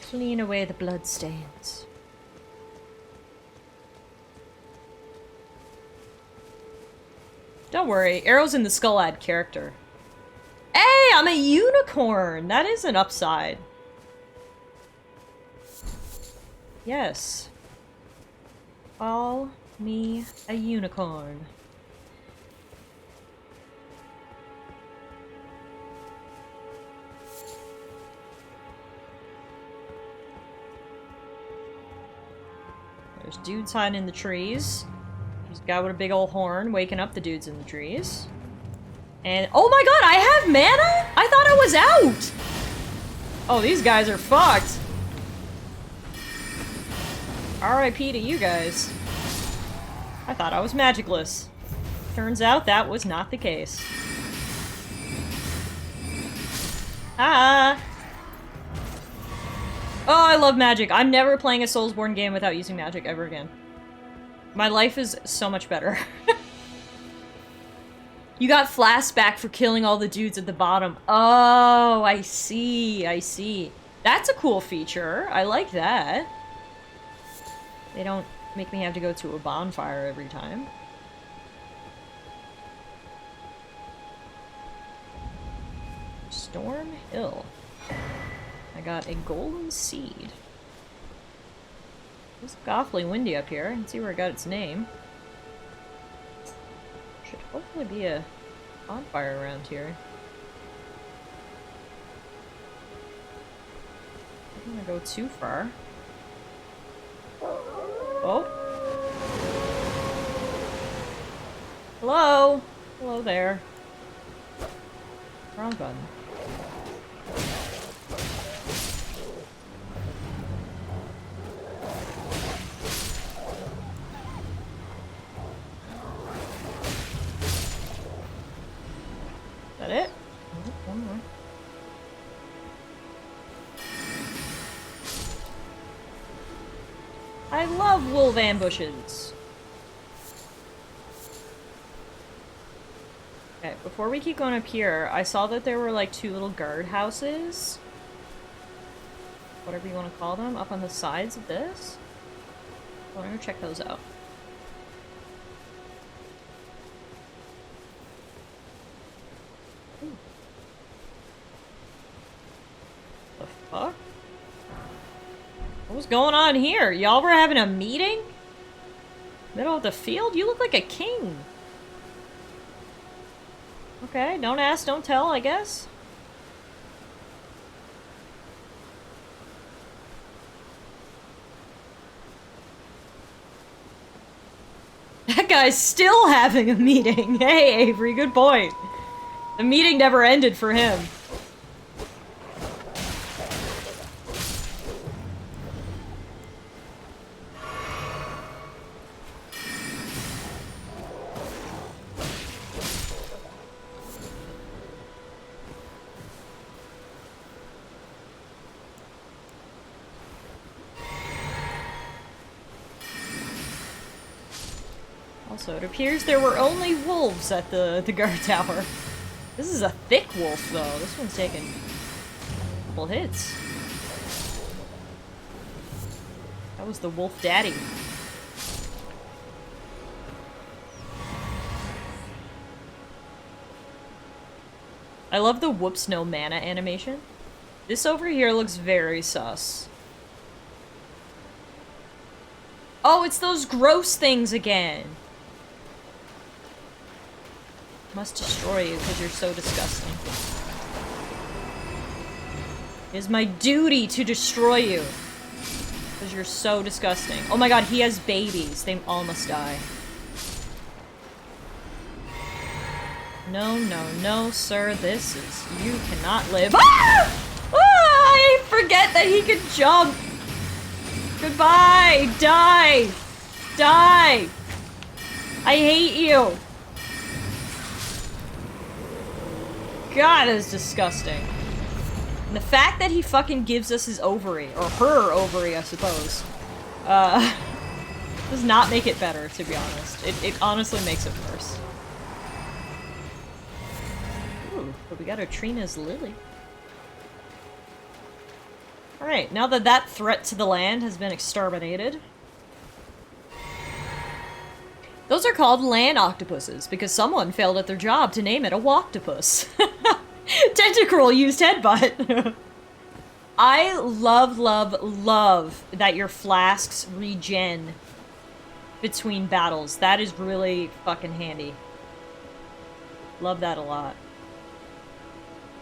Clean away the bloodstains. Don't worry, arrows in the skull add character. Hey, I'm a unicorn! That is an upside. Yes. Call me a unicorn. There's dudes hiding in the trees. There's a guy with a big old horn waking up the dudes in the trees. And oh my god, I have mana? I thought I was out! Oh, these guys are fucked. RIP to you guys. I thought I was magicless. Turns out that was not the case. Ah! Oh, I love magic. I'm never playing a Soulsborne game without using magic ever again. My life is so much better. You got flasks back for killing all the dudes at the bottom. Oh, I see. I see. That's a cool feature. I like that. They don't make me have to go to a bonfire every time. Storm Hill. I got a golden seed. It's awfully windy up here. I can see where it got its name. Should hopefully be a bonfire around here. I don't want to go too far. Oh. Hello? Hello there. Wrong button. Is that it? Oh, one more. I love wolf ambushes. Okay, before we keep going up here, I saw that there were like 2 little guard houses. Whatever you want to call them, up on the sides of this. I want to go check those out. Ooh. The fuck? What was going on here? Y'all were having a meeting? Middle of the field? You look like a king. Okay, don't ask, don't tell, I guess. That guy's still having a meeting. Hey, Avery, good point. The meeting never ended for him. Also, it appears there were only wolves at the guard tower. This is a thick wolf, though. This one's taking a couple hits. That was the wolf daddy. I love the whoops no mana animation. This over here looks very sus. Oh, it's those gross things again. Must destroy you because you're so disgusting. It is my duty to destroy you because you're so disgusting. Oh my god, he has babies. They all must die. No, no, no, sir. This is... You cannot live. Ah! Ah! I forget that he can jump. Goodbye. Die. Die. I hate you. God, that's disgusting. And the fact that he fucking gives us his ovary, or her ovary, I suppose, does not make it better, to be honest. It honestly makes it worse. Ooh, but we got our Trina's Lily. Alright, now that that threat to the land has been exterminated. Those are called land octopuses, because someone failed at their job to name it a walktopus. Tentacruel used headbutt. I love, love, love that your flasks regen between battles. That is really fucking handy. Love that a lot.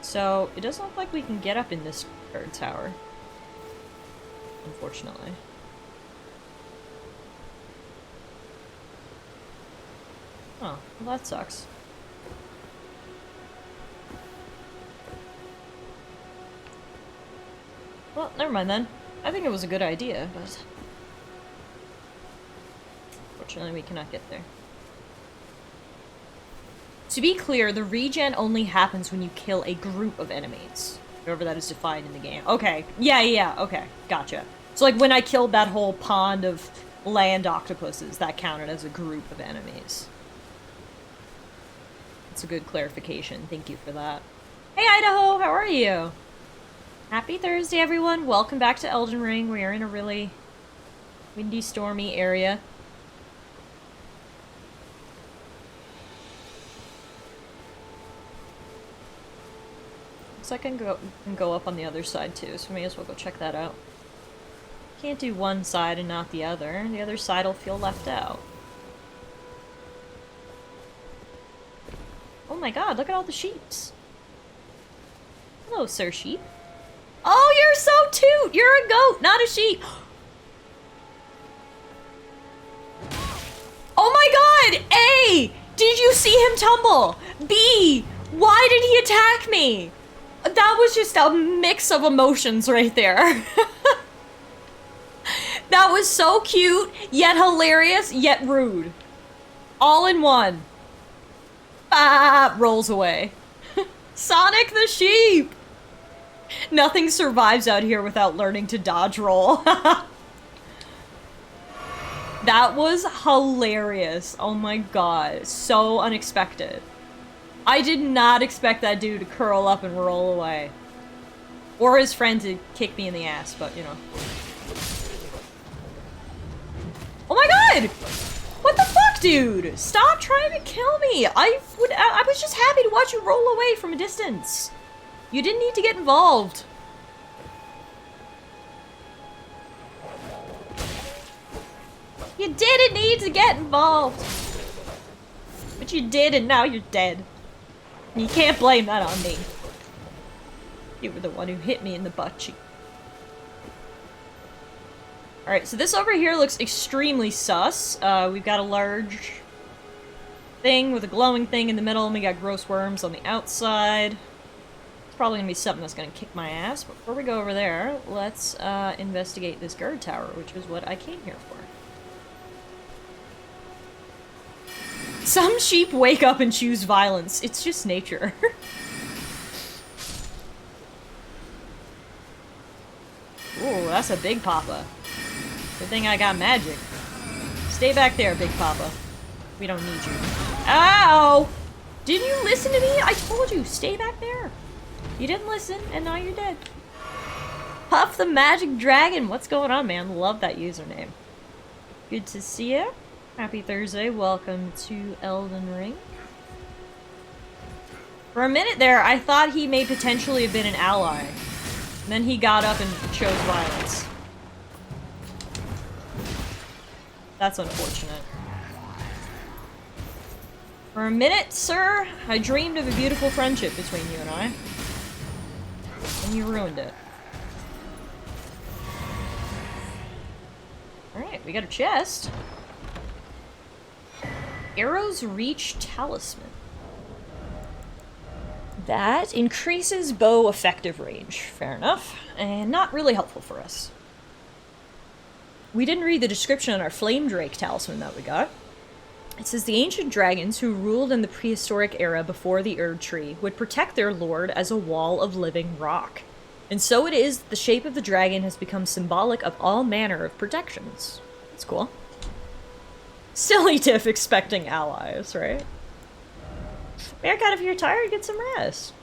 So, it doesn't look like we can get up in this guard tower. Unfortunately. Oh, well that sucks. Well, never mind then. I think it was a good idea, but... Fortunately, we cannot get there. To be clear, the regen only happens when you kill a group of enemies. However that is defined in the game. Okay. Yeah, okay. Gotcha. So, like, when I killed that whole pond of land octopuses, that counted as a group of enemies. That's a good clarification. Thank you for that. Hey, Idaho! How are you? Happy Thursday, everyone. Welcome back to Elden Ring. We are in a really windy, stormy area. Looks like I can go up on the other side too, so we may as well go check that out. Can't do one side and not the other. The other side will feel left out. Oh my god, look at all the sheeps. Hello, sir sheep. Oh, you're so toot! You're a goat, not a sheep! Oh my god! A! Did you see him tumble? B! Why did he attack me? That was just a mix of emotions right there. That was so cute, yet hilarious, yet rude. All in one. Ah, rolls away. Sonic the sheep! Nothing survives out here without learning to dodge roll. That was hilarious. Oh my god. So unexpected. I did not expect that dude to curl up and roll away. Or his friend to kick me in the ass, but you know. Oh my god! What the fuck, dude? Stop trying to kill me! I was just happy to watch you roll away from a distance. You didn't need to get involved. You didn't need to get involved. But you did, and now you're dead. You can't blame that on me. You were the one who hit me in the butt cheek. Alright, so this over here looks extremely sus. We've got a large thing with a glowing thing in the middle, and we got gross worms on the outside. It's probably gonna be something that's gonna kick my ass. But before we go over there, let's investigate this guard tower, which is what I came here for. Some sheep wake up and choose violence. It's just nature. Ooh, that's a big papa. Good thing I got magic. Stay back there, Big Papa. We don't need you. Ow! Didn't you listen to me? I told you, stay back there. You didn't listen, and now you're dead. Puff the Magic Dragon. What's going on, man? Love that username. Good to see you. Happy Thursday. Welcome to Elden Ring. For a minute there, I thought he may potentially have been an ally. And then he got up and chose violence. That's unfortunate. For a minute, sir, I dreamed of a beautiful friendship between you and I. And you ruined it. Alright, we got a chest. Arrow's Reach Talisman. That increases bow effective range. Fair enough. And not really helpful for us. We didn't read the description on our Flame Drake talisman that we got. It says the ancient dragons who ruled in the prehistoric era before the Erd Tree would protect their lord as a wall of living rock. And so it is that the shape of the dragon has become symbolic of all manner of protections. That's cool. Silly Tiff expecting allies, right? Meerkat, if you're tired, get some rest.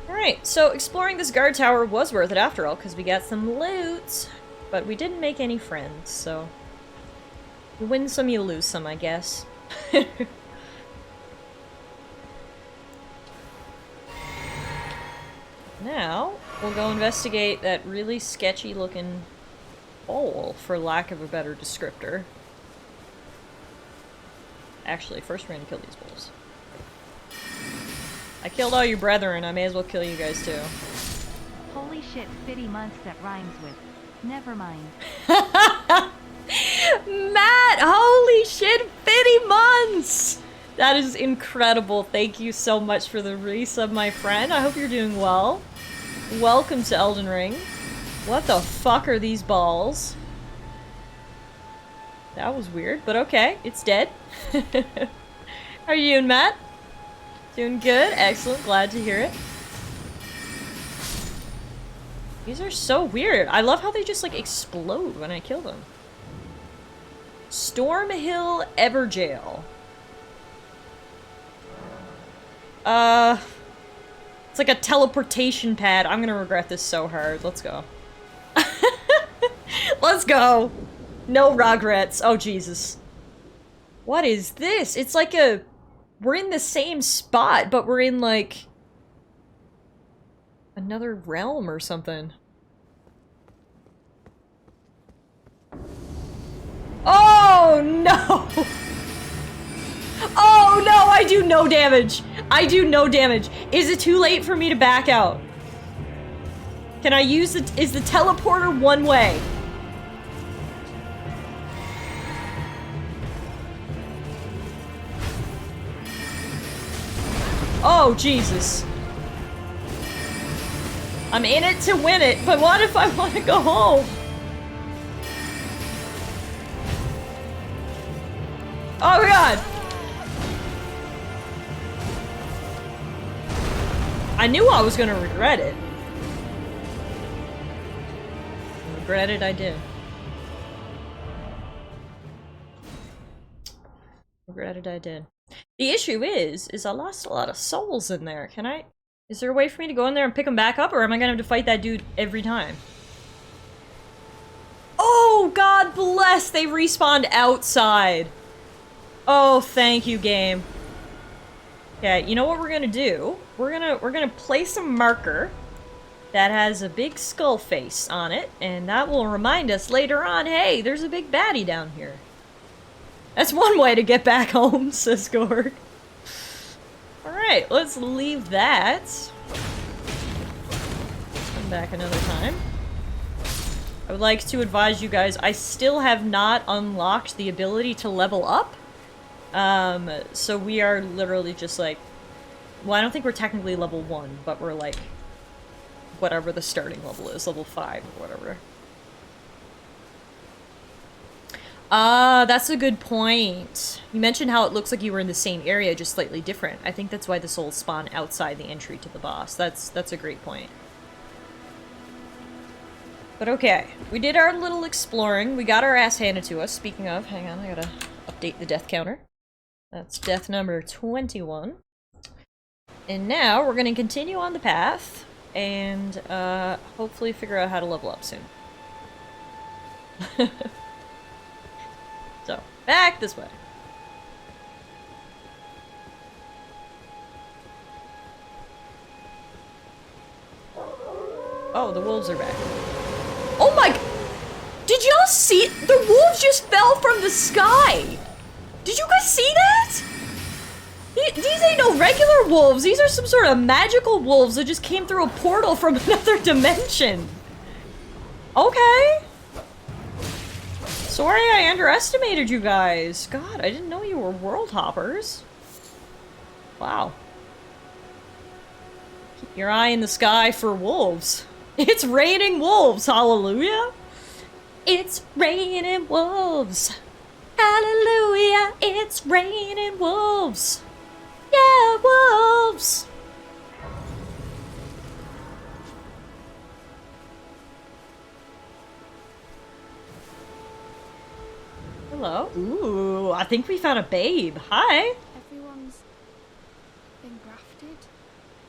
Alright, so exploring this guard tower was worth it after all, because we got some loot. But we didn't make any friends, so... You win some, you lose some, I guess. Now, we'll go investigate that really sketchy looking hole, for lack of a better descriptor. Actually, first we're gonna kill these bulls. I killed all your brethren, I may as well kill you guys too. Holy shit, fitty months that rhymes with. Never mind. Matt, holy shit, fitty months! That is incredible. Thank you so much for the resub, my friend. I hope you're doing well. Welcome to Elden Ring. What the fuck are these balls? That was weird, but okay. It's dead. How are you doing, Matt? Doing good? Excellent. Glad to hear it. These are so weird. I love how they just, like, explode when I kill them. Stormhill Everjail. It's like a teleportation pad. I'm gonna regret this so hard. Let's go. Let's go! No regrets. Oh, Jesus. What is this? It's like a... We're in the same spot, but we're in, like... another realm or something. Oh, no! Oh, no! I do no damage! I do no damage. Is it too late for me to back out? Can I use the... Is the teleporter one way? Oh, Jesus. I'm in it to win it, but what if I want to go home? Oh, God! I knew I was gonna regret it. Regret it, I did. Regret it, I did. The issue is I lost a lot of souls in there. Can I... Is there a way for me to go in there and pick them back up, or am I gonna have to fight that dude every time? Oh, God bless! They respawned outside. Oh, thank you, game. Okay, you know what we're gonna do? We're gonna place a marker that has a big skull face on it, and that will remind us later on, hey, there's a big baddie down here. That's one way to get back home, says Gorg. Alright, let's leave that. Come back another time. I would like to advise you guys, I still have not unlocked the ability to level up. So we are literally just like... Well, I don't think we're technically level 1, but we're like... whatever the starting level is, level 5 or whatever. That's a good point. You mentioned how it looks like you were in the same area, just slightly different. I think that's why the souls spawn outside the entry to the boss. That's a great point. But okay, we did our little exploring. We got our ass handed to us. Speaking of, hang on, I gotta update the death counter. That's death number 21. And now we're gonna continue on the path and hopefully figure out how to level up soon. So, back this way. Oh, the wolves are back. Oh my... Did y'all see... The wolves just fell from the sky! Did you guys see that? These ain't no regular wolves. These are some sort of magical wolves that just came through a portal from another dimension. Okay. Sorry I underestimated you guys. God, I didn't know you were world hoppers. Wow. Keep your eye in the sky for wolves. It's raining wolves, hallelujah. It's raining wolves. Hallelujah, it's raining wolves. Yeah, wolves. Hello. Ooh, I think we found a babe. Hi. Everyone's been grafted.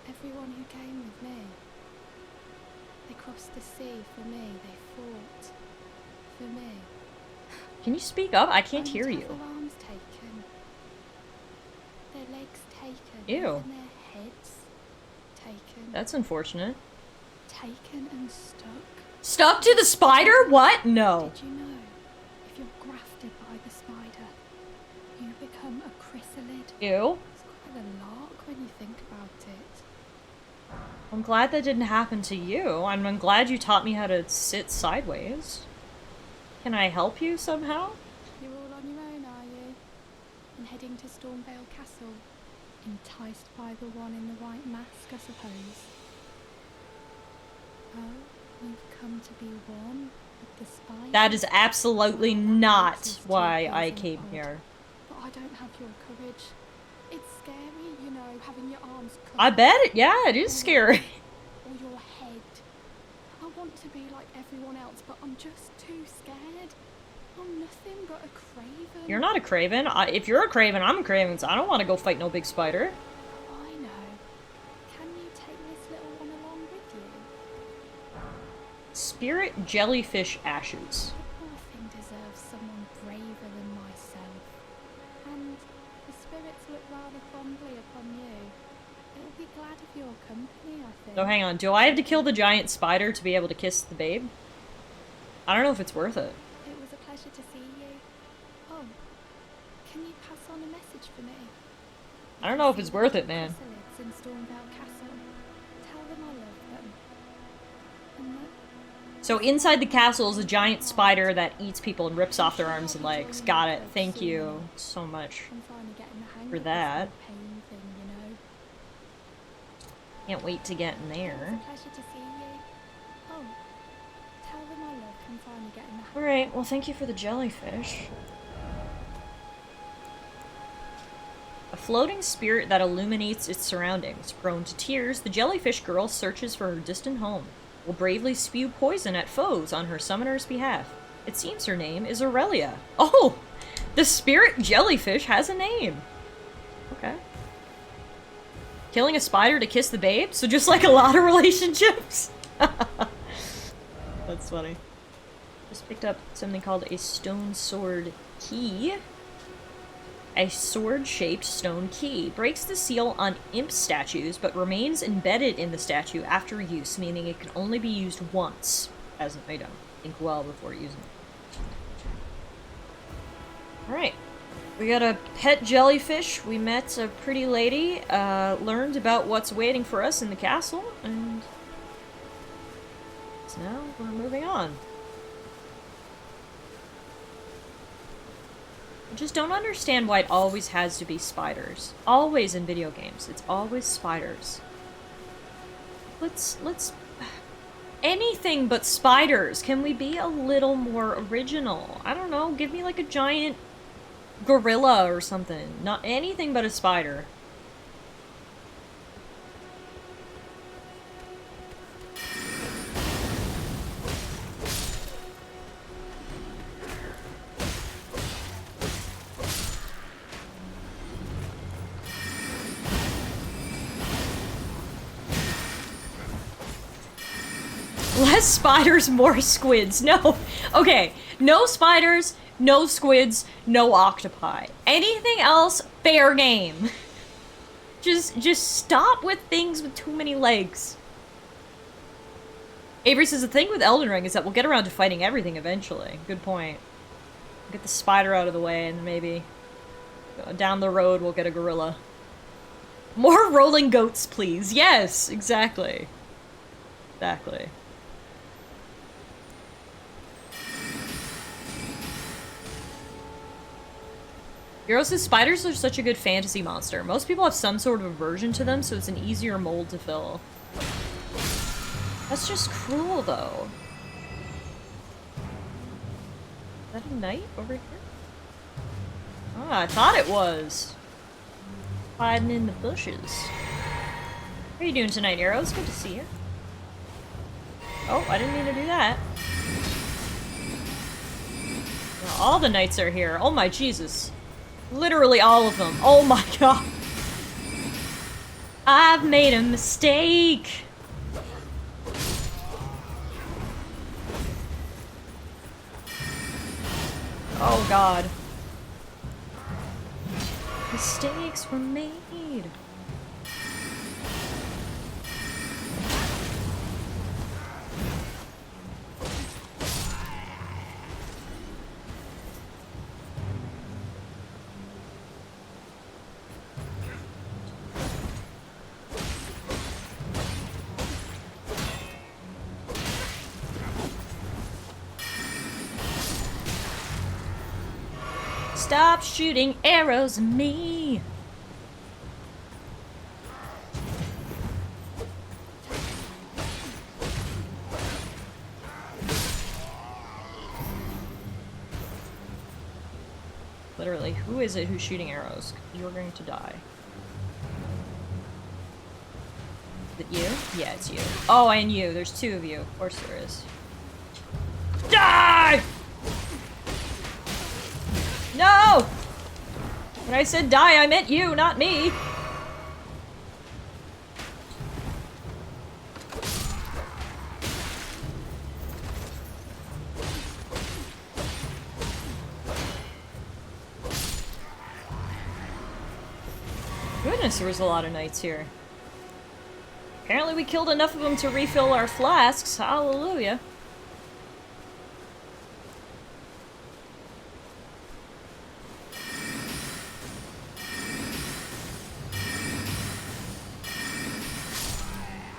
Everyone who came with me. They crossed the sea for me. They fought for me. Can you speak up? I can't hear you. Their arms taken. Their legs taken. Ew. Even their heads taken. That's unfortunate. Taken and stuck. Stuck to the spider? What? No. Did you know? If you're grafted by the spider, you become a chrysalid. Ew. It's quite a lark when you think about it. I'm glad that didn't happen to you. I'm glad you taught me how to sit sideways. Can I help you somehow? You're all on your own, are you? And heading to Stormvale Castle, enticed by the one in the white mask, I suppose. Oh, you've come to be one with the spider? That is absolutely not It's why too I pleasant, came odd. here. But I don't have your courage. It's scary, you know, having your arms cut I off. bet it, yeah, it is scary. Or your head. I want to be like everyone else, but I'm just too scared. I'm nothing but a craven. You're not a craven. If you're a craven, I'm a craven, so I don't want to go fight no big spider. Oh, I know. Can you take this little one along with you? Spirit jellyfish ashes. The poor thing deserves someone braver than myself. And the spirits look rather fondly upon you. It'll be glad of your company, I think. So hang on, do I have to kill the giant spider to be able to kiss the babe? I don't know if it's worth it. It was a pleasure to see you. Oh, can you pass on a message for me? I don't know if it's worth it, man. Chrysalids in Stormvale Castle. Tell them I love them. And that So inside the castle is a giant spider that eats people and rips off their arms and legs. Got it. Thank you so much. I'm finally getting the hang For of that. this whole pain thing, you know. Can't wait to get in It there. was a pleasure to see you. Oh, tell them I love. I'm finally getting the hang. Alright, well thank you for the jellyfish. A floating spirit that illuminates its surroundings. Prone to tears, the jellyfish girl searches for her distant home, will bravely spew poison at foes on her summoner's behalf. It seems her name is Aurelia. Oh! The spirit jellyfish has a name! Okay. Killing a spider to kiss the babe? So just like a lot of relationships? That's funny. Just picked up something called a stone sword key. A sword-shaped stone key. Breaks the seal on imp statues, but remains embedded in the statue after use, meaning it can only be used once as an item. Think well before using it. Alright. We got a pet jellyfish. We met a pretty lady, learned about what's waiting for us in the castle, and so now we're moving on. I just don't understand why it always has to be spiders. Always in video games, it's always spiders. Let's anything but spiders. Can we be a little more original? I don't know, give me like a giant gorilla or something. Not anything but a spider. Less spiders, more squids. No. Okay. No spiders, no squids, no octopi. Anything else, fair game. Just stop with things with too many legs. Avery says the thing with Elden Ring is that we'll get around to fighting everything eventually. Good point. Get the spider out of the way and maybe down the road we'll get a gorilla. More rolling goats, please. Yes, exactly. Exactly. Hero says spiders are such a good fantasy monster. Most people have some sort of aversion to them, so it's an easier mold to fill. That's just cruel, though. Is that a knight over here? Ah, I thought it was. Hiding in the bushes. How are you doing tonight, Arrow? It's good to see you. Oh, I didn't mean to do that. Well, all the knights are here. Oh my Jesus. Literally all of them. Oh my god. I've made a mistake. Oh god. Mistakes were made. Stop shooting arrows at me! Literally, who is it who's shooting arrows? You're going to die. Is it you? Yeah, it's you. Oh, and you. There's two of you. Of course there is. Die! No! When I said die, I meant you, not me. Goodness, there was a lot of knights here. Apparently we killed enough of them to refill our flasks. Hallelujah.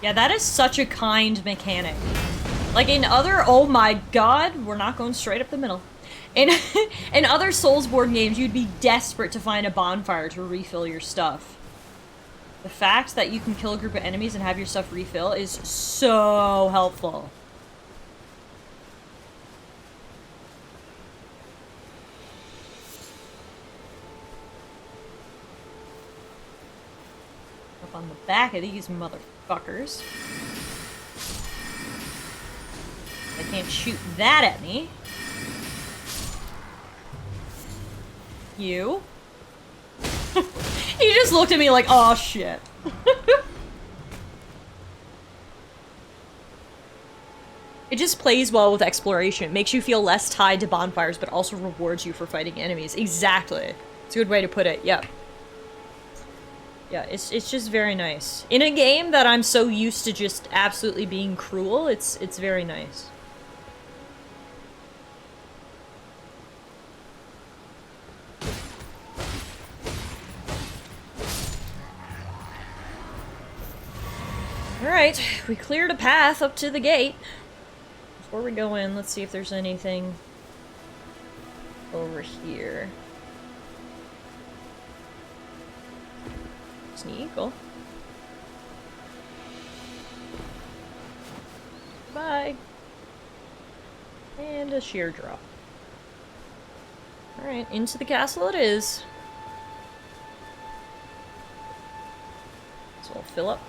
Yeah, that is such a kind mechanic. Like in other, oh my god, we're not going straight up the middle. In other Soulsborne games, you'd be desperate to find a bonfire to refill your stuff. The fact that you can kill a group of enemies and have your stuff refill is so helpful. Up on the back of these motherfuckers. They can't shoot that at me. You? He just looked at me like, oh shit. It just plays well with exploration. It makes you feel less tied to bonfires, but also rewards you for fighting enemies. Exactly. It's a good way to put it, yep. Yeah, it's just very nice. In a game that I'm so used to just absolutely being cruel, it's very nice. Alright, we cleared a path up to the gate. Before we go in, let's see if there's anything over here. It's an eagle. Bye. And a sheer drop. Alright, into the castle it is. So we'll fill up.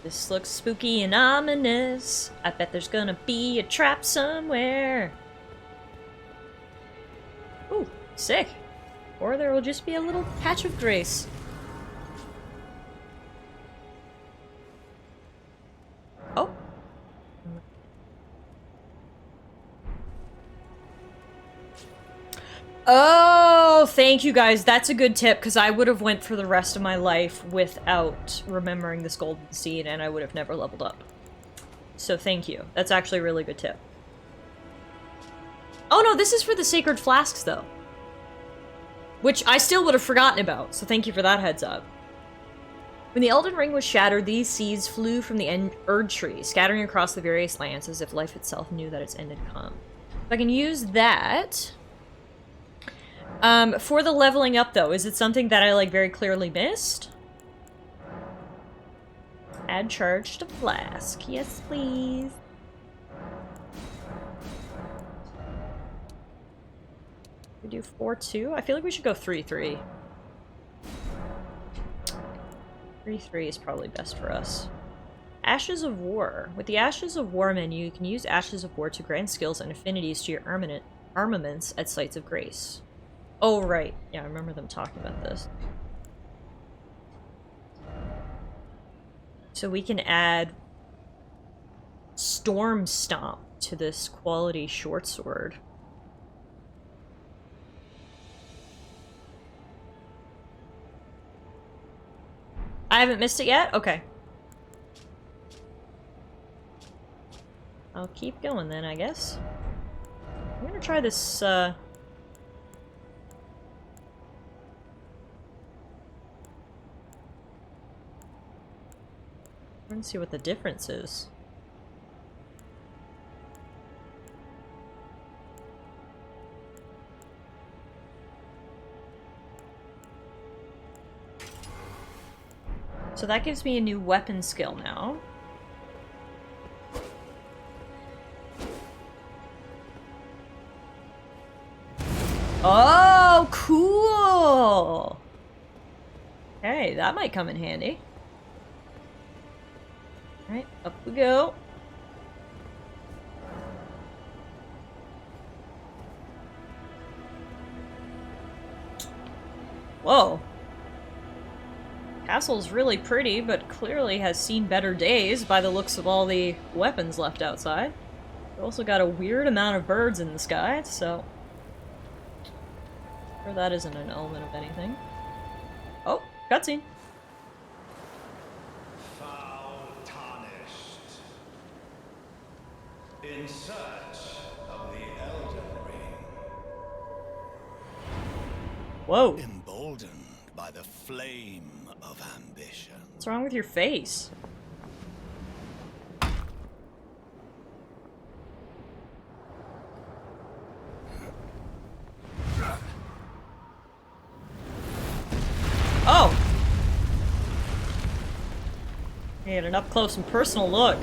This looks spooky and ominous. I bet there's gonna be a trap somewhere. Ooh, sick. Or there will just be a little patch of grace. Oh. Oh, thank you guys. That's a good tip, because I would have went for the rest of my life without remembering this golden seed, and I would have never leveled up. So thank you. That's actually a really good tip. Oh no, this is for the sacred flasks, though. Which I still would have forgotten about, so thank you for that heads up. When the Elden Ring was shattered, these seeds flew from the Erd Tree, scattering across the various lands as if life itself knew that its end had come. If I can use that... for the leveling up, though, is it something that I, like, very clearly missed? Add charge to flask. Yes, please. We do 4-2? I feel like we should go 3-3. 3-3 is probably best for us. Ashes of War. With the Ashes of War menu, you can use Ashes of War to grant skills and affinities to your armaments at sites of grace. Oh, right. Yeah, I remember them talking about this. So we can add Storm Stomp to this quality short sword. I haven't missed it yet? Okay. I'll keep going then, I guess. I'm gonna try this, trying to see what the difference is. So that gives me a new weapon skill now. Oh, cool! Hey, that might come in handy. Alright, up we go. Whoa. Castle's really pretty, but clearly has seen better days by the looks of all the weapons left outside. We've also got a weird amount of birds in the sky, so... Sure that isn't an element of anything. Oh, cutscene. Foul tarnished. In search of the Elden Ring. Whoa. Emboldened by the flame of ambition. What's wrong with your face? Oh! You get an up-close and personal look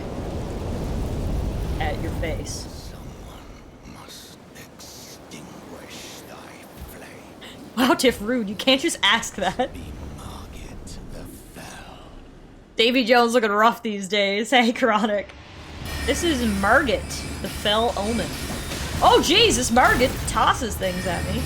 at your face. Someone must extinguish thy flame. Wow, Tiff, rude. You can't just ask that. Be Margit the Fell. Davy Jones looking rough these days. Hey, Chronic. This is Margit, the Fell Omen. Oh, jeez, this Margit tosses things at me.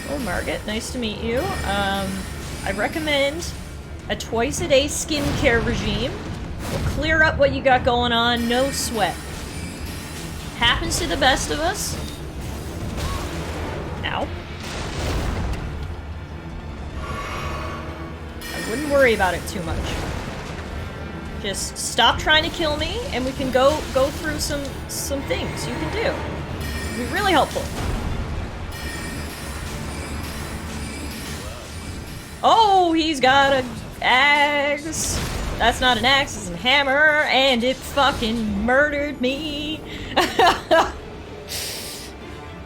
Hello, Margit. Nice to meet you. I recommend a twice-a-day skincare regime. Will clear up what you got going on, no sweat. Happens to the best of us. Ow. I wouldn't worry about it too much. Just stop trying to kill me, and we can go through some things you can do. It'll be really helpful. Oh, he's got an axe. That's not an axe, it's a hammer, and it fucking murdered me.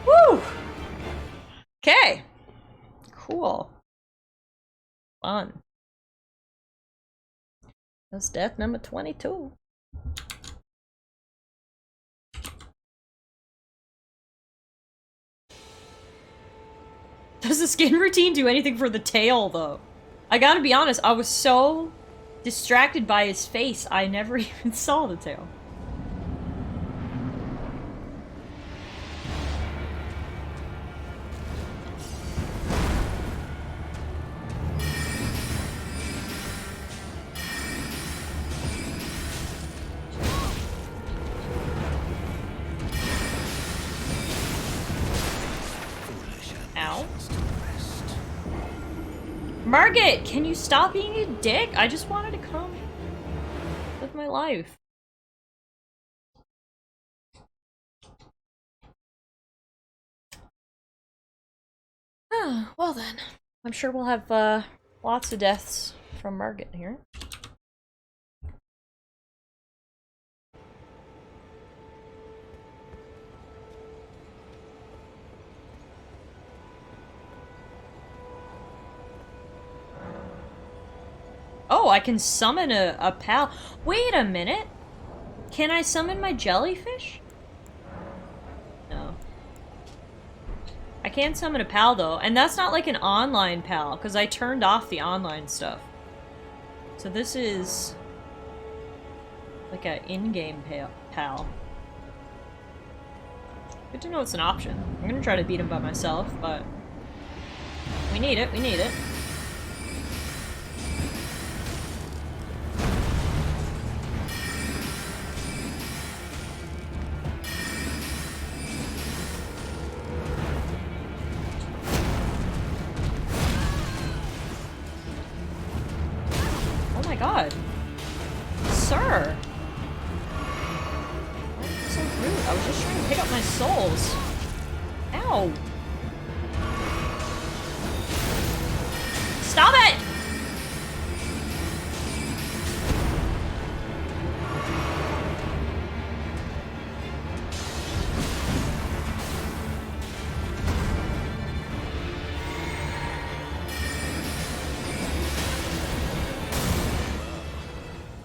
Woo! Okay. Cool. Fun. That's death number 22. Does the skin routine do anything for the tail, though? I gotta be honest, I was so distracted by his face, I never even saw the tail. Ow. Margit, can you stop being a dick? I just wanted to come live my life. Well then. I'm sure we'll have lots of deaths from Margit here. Oh, I can summon a pal. Wait a minute. Can I summon my jellyfish? No. I can summon a pal, though. And that's not like an online pal, because I turned off the online stuff. So this is like an in-game pal. Good to know it's an option. I'm gonna try to beat him by myself, but we need it, we need it. God. Sir! That's so rude. I was just trying to pick up my souls. Ow! Stop it!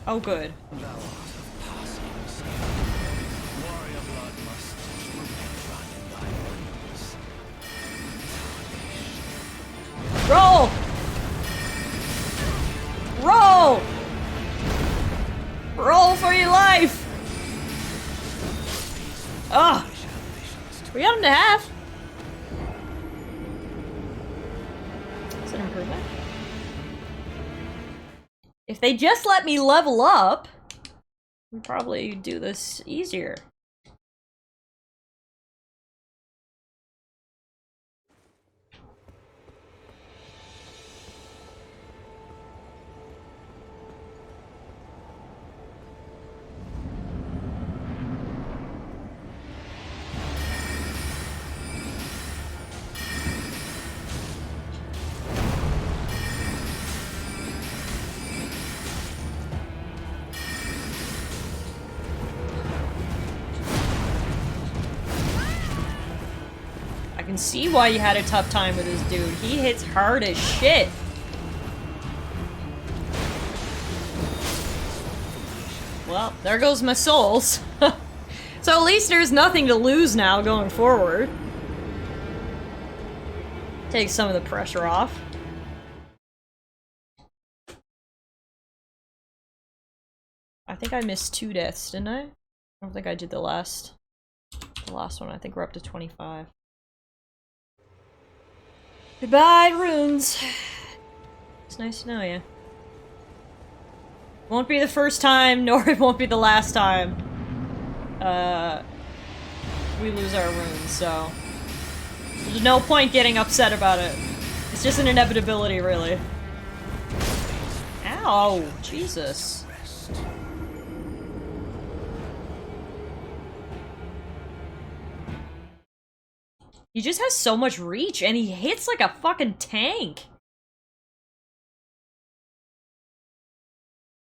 Oh, good. Thou art of passing sin. Warrior blood must truly run in thy veins. Roll! Roll! Roll for your life! Ugh! We got him to half. Is it an improvement? If they just let me level up, we'd probably do this easier. I can see why you had a tough time with this dude. He hits hard as shit. Well, there goes my souls. So at least there's nothing to lose now going forward. Take some of the pressure off. I think I missed 2 deaths, didn't I? I don't think I did the last one. I think we're up to 25. Goodbye, runes. It's nice to know you. Won't be the first time, nor it won't be the last time. We lose our runes, so there's no point getting upset about it. It's just an inevitability, really. Ow, Jesus. He just has so much reach, and he hits like a fucking tank.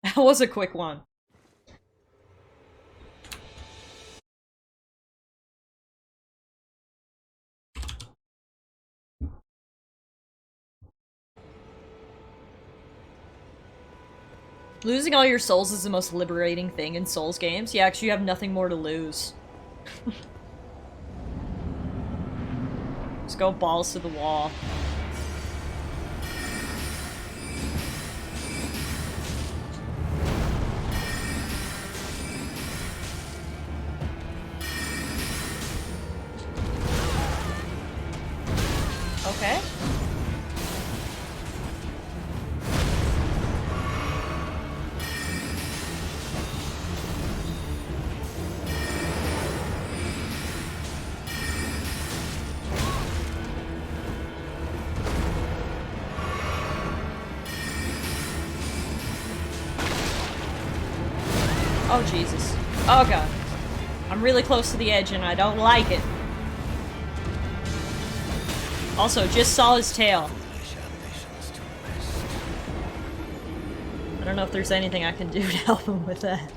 That was a quick one. Losing all your souls is the most liberating thing in Souls games. Yeah, because you have nothing more to lose. Just go balls to the wall. Okay. Oh, Jesus. Oh, God. I'm really close to the edge and I don't like it. Also, just saw his tail. I don't know if there's anything I can do to help him with that.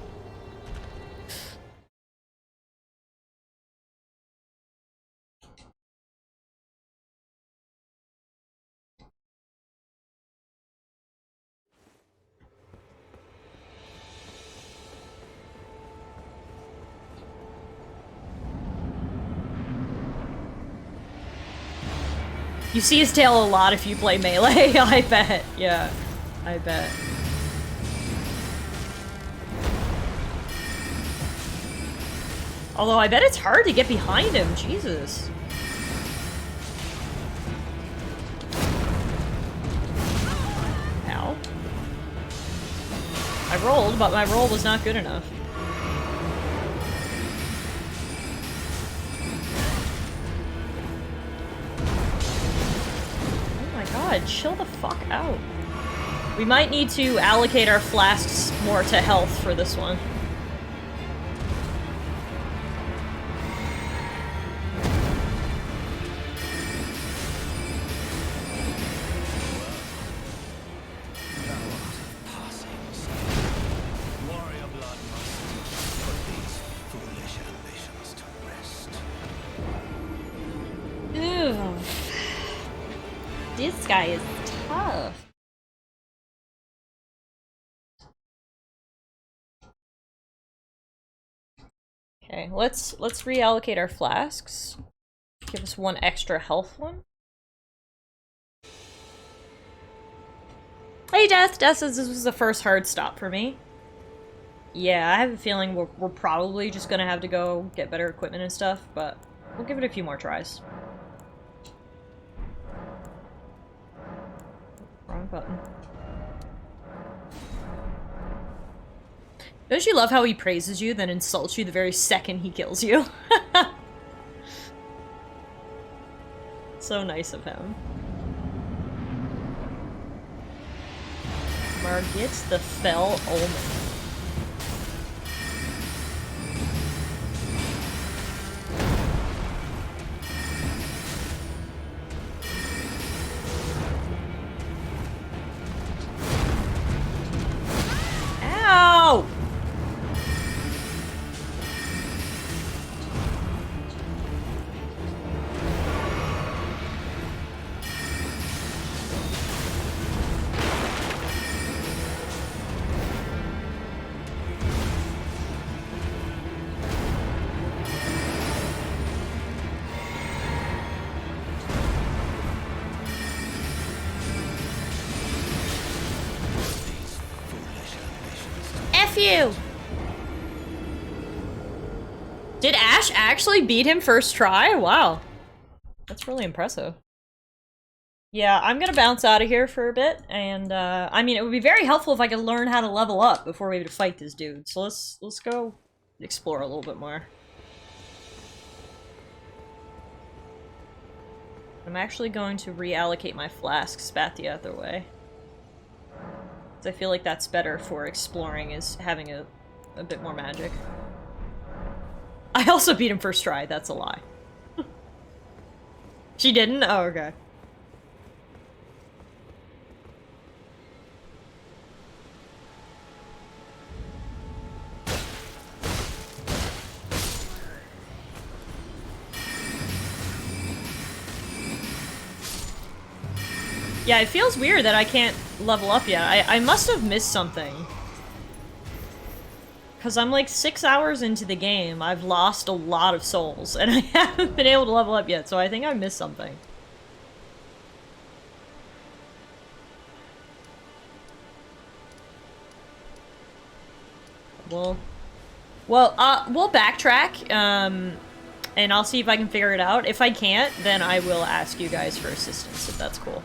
You see his tail a lot if you play melee, I bet. Yeah, I bet. Although I bet it's hard to get behind him, Jesus. Ow. I rolled, but my roll was not good enough. God, chill the fuck out. We might need to allocate our flasks more to health for this one. guy is tough. Okay, let's reallocate our flasks. Give us one extra health one. Hey Death! Death says this was the first hard stop for me. Yeah, I have a feeling we're probably just gonna have to go get better equipment and stuff, but we'll give it a few more tries. Wrong button. Don't you love how he praises you, then insults you the very second he kills you? So nice of him. Margit the Fell Omen. Ow! F you! Did Ash actually beat him first try? Wow. That's really impressive. Yeah, I'm gonna bounce out of here for a bit, and I mean, it would be very helpful if I could learn how to level up before we have to fight this dude. So let's go explore a little bit more. I'm actually going to reallocate my flasks back the other way. I feel like that's better for exploring, is having a bit more magic. I also beat him first try, that's a lie. She didn't? Oh, okay. Yeah, it feels weird that I can't level up yet. I must have missed something. Because I'm like 6 hours into the game, I've lost a lot of souls, and I haven't been able to level up yet, so I think I missed something. We'll backtrack, and I'll see if I can figure it out. If I can't, then I will ask you guys for assistance, if that's cool.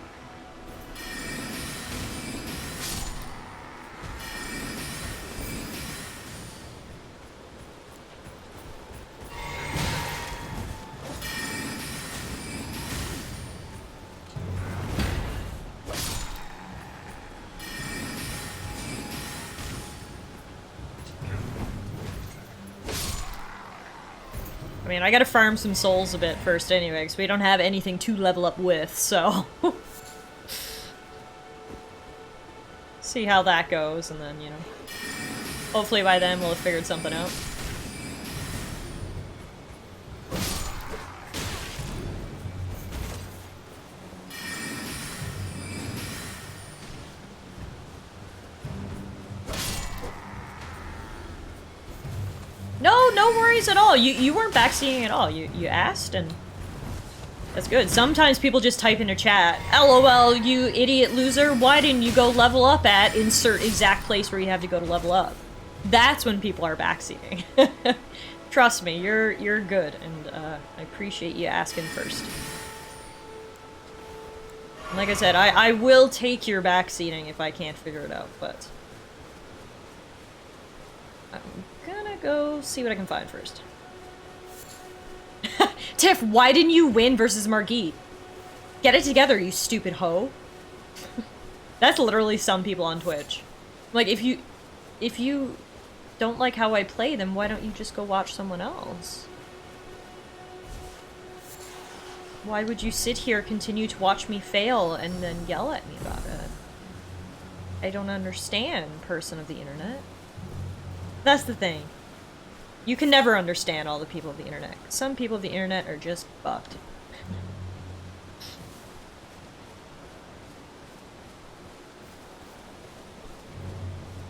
I mean, I gotta farm some souls a bit first anyway, because we don't have anything to level up with, so... See how that goes, and then, you know... Hopefully by then we'll have figured something out. No worries at all. You weren't backseating at all. You asked, and that's good. Sometimes people just type in a chat, LOL, you idiot loser, why didn't you go level up at insert exact place where you have to go to level up? That's when people are backseating. Trust me, you're good, and I appreciate you asking first. And like I said, I will take your backseating if I can't figure it out, but... I'm gonna go see what I can find first. Tiff, why didn't you win versus Margit? Get it together, you stupid hoe. That's literally some people on Twitch. Like, if you don't like how I play, then why don't you just go watch someone else? Why would you sit here, continue to watch me fail, and then yell at me about it? I don't understand, person of the internet. That's the thing. You can never understand all the people of the internet. Some people of the internet are just fucked.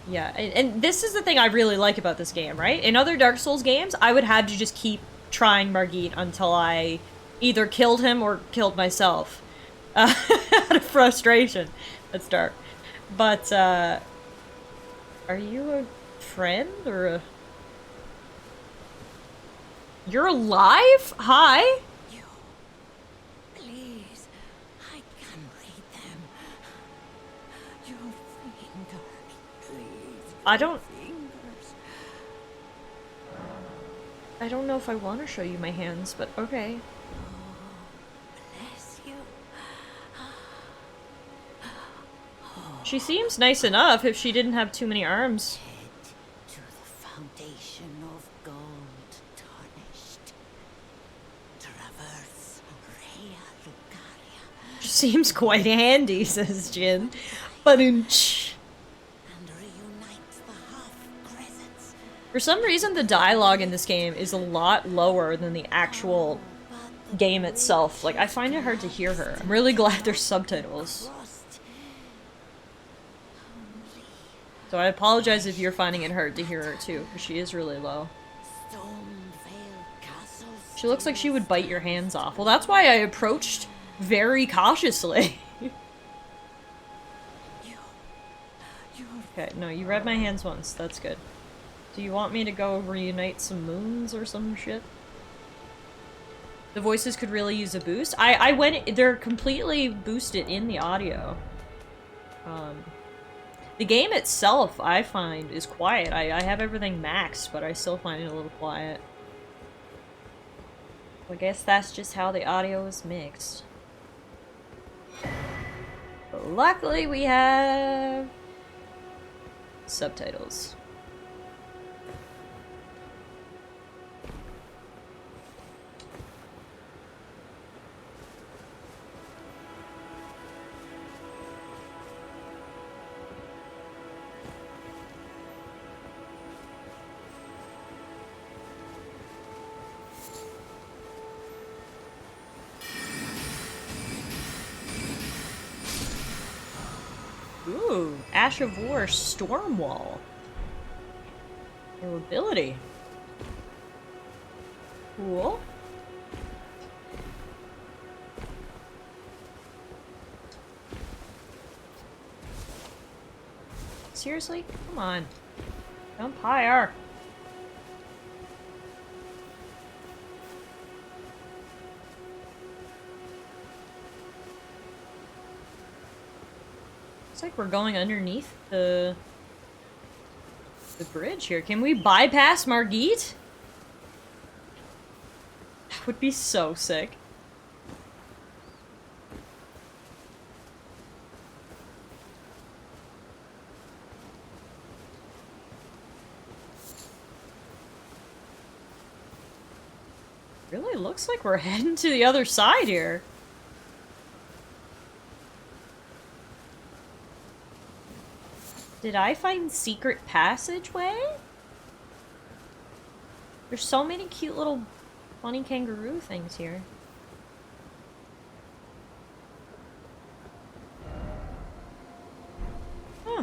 Yeah, and this is the thing I really like about this game, right? In other Dark Souls games, I would have to just keep trying Margit until I either killed him or killed myself. Out of frustration. That's dark. But, are you a friend, or a... You're alive? Hi? You. Please. I can read them. Your fingers. Please. I don't... Fingers. I don't know if I want to show you my hands, but okay. Bless you. She seems nice enough if she didn't have too many arms. Head to the foundation of gold tarnished. Traverse Rea Lucaria. She seems quite handy, says Jin. Ba-doonch. And reunite the half-crescents. For some reason, the dialogue in this game is a lot lower than the actual game itself. Like, I find it hard to hear her. I'm really glad there's subtitles. So I apologize if you're finding it hard to hear her too, because she is really low. She looks like she would bite your hands off. Well, that's why I approached very cautiously. Okay, no, you read my hands once. That's good. Do you want me to go reunite some moons or some shit? The voices could really use a boost. I went... They're completely boosted in the audio. The game itself, I find, is quiet. I have everything maxed, but I still find it a little quiet. I guess that's just how the audio is mixed. But luckily, we have... subtitles. Ooh, Ash of War Stormwall. New ability. Cool. Seriously? Come on. Jump higher. Looks like we're going underneath the bridge here. Can we bypass Margit? That would be so sick. Really looks like we're heading to the other side here. Did I find secret passageway? There's so many cute little funny kangaroo things here. Huh.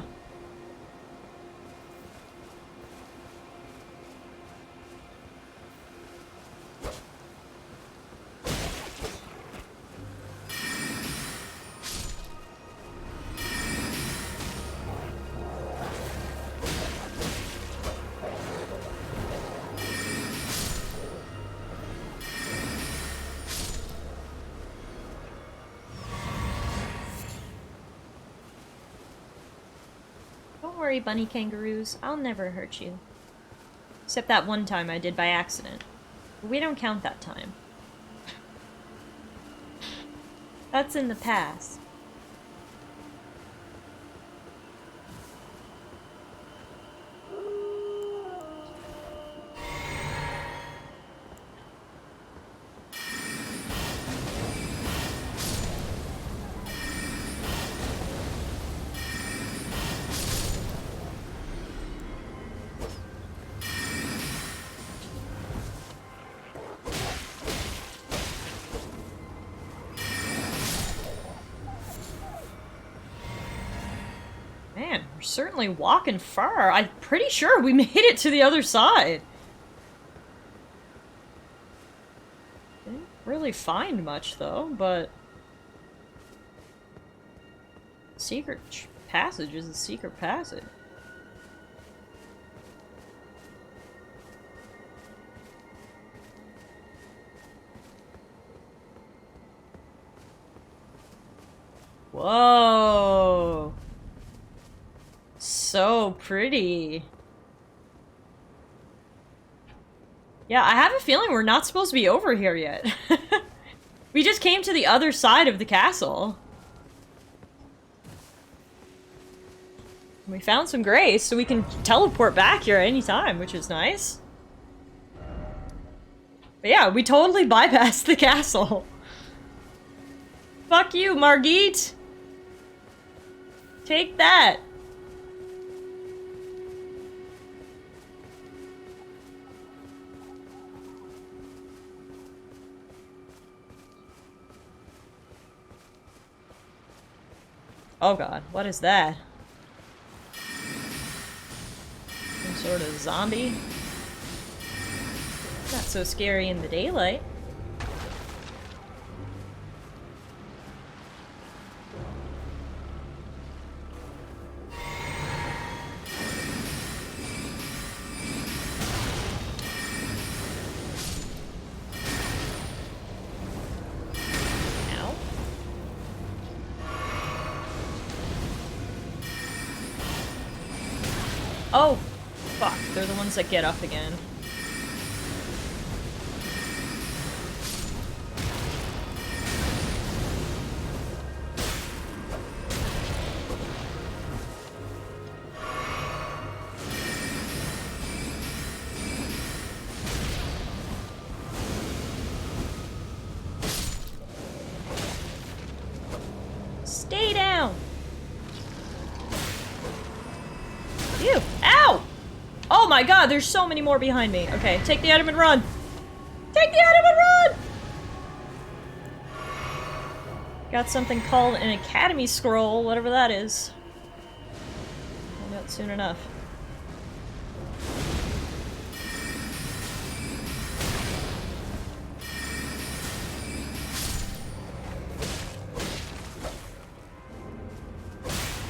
Don't worry, bunny kangaroos. I'll never hurt you. Except that one time I did by accident. But we don't count that time. That's in the past. We're certainly walking far. I'm pretty sure we made it to the other side. Didn't really find much, though, but... Secret passage is a secret passage. Whoa! So pretty. Yeah, I have a feeling we're not supposed to be over here yet. We just came to the other side of the castle. We found some grace, so we can teleport back here anytime, which is nice. But yeah, we totally bypassed the castle. Fuck you, Margit! Take that! Oh god, what is that? Some sort of zombie? Not so scary in the daylight. Oh, fuck. They're the ones that get up again. Stay down! Ew! Ow! Oh my god, there's so many more behind me. Okay, take the item and run! Take the item and run! Got something called an Academy Scroll, whatever that is. Find out soon enough.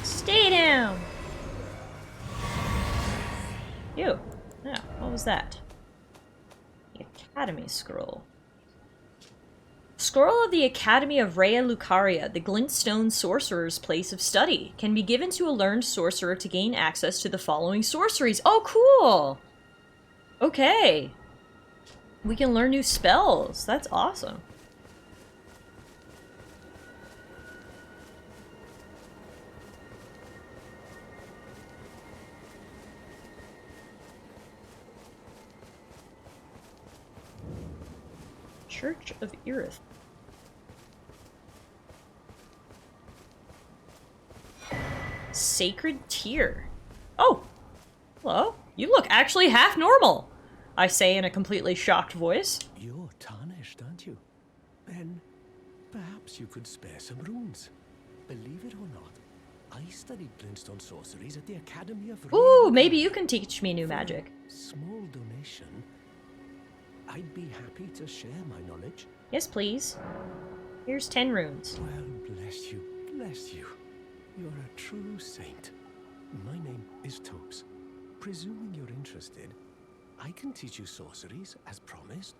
Stay down! Ew. Yeah, what was that? The Academy Scroll. Scroll of the Academy of Rhea Lucaria, the Glintstone Sorcerer's place of study, can be given to a learned sorcerer to gain access to the following sorceries. Oh, cool! Okay. We can learn new spells. That's awesome. Church of Irith. Sacred Tear. Oh! Hello. You look actually half normal, I say in a completely shocked voice. You're tarnished, aren't you? Then, perhaps you could spare some runes. Believe it or not, I studied glintstone sorceries at the Academy of Rhea Ooh, Lucaria. maybe you can teach me new magic. Small donation. I'd be happy to share my knowledge. Yes, please. Here's 10 runes. Well, bless you, bless you. You're a true saint. My name is Topes. Presuming you're interested, I can teach you sorceries as promised.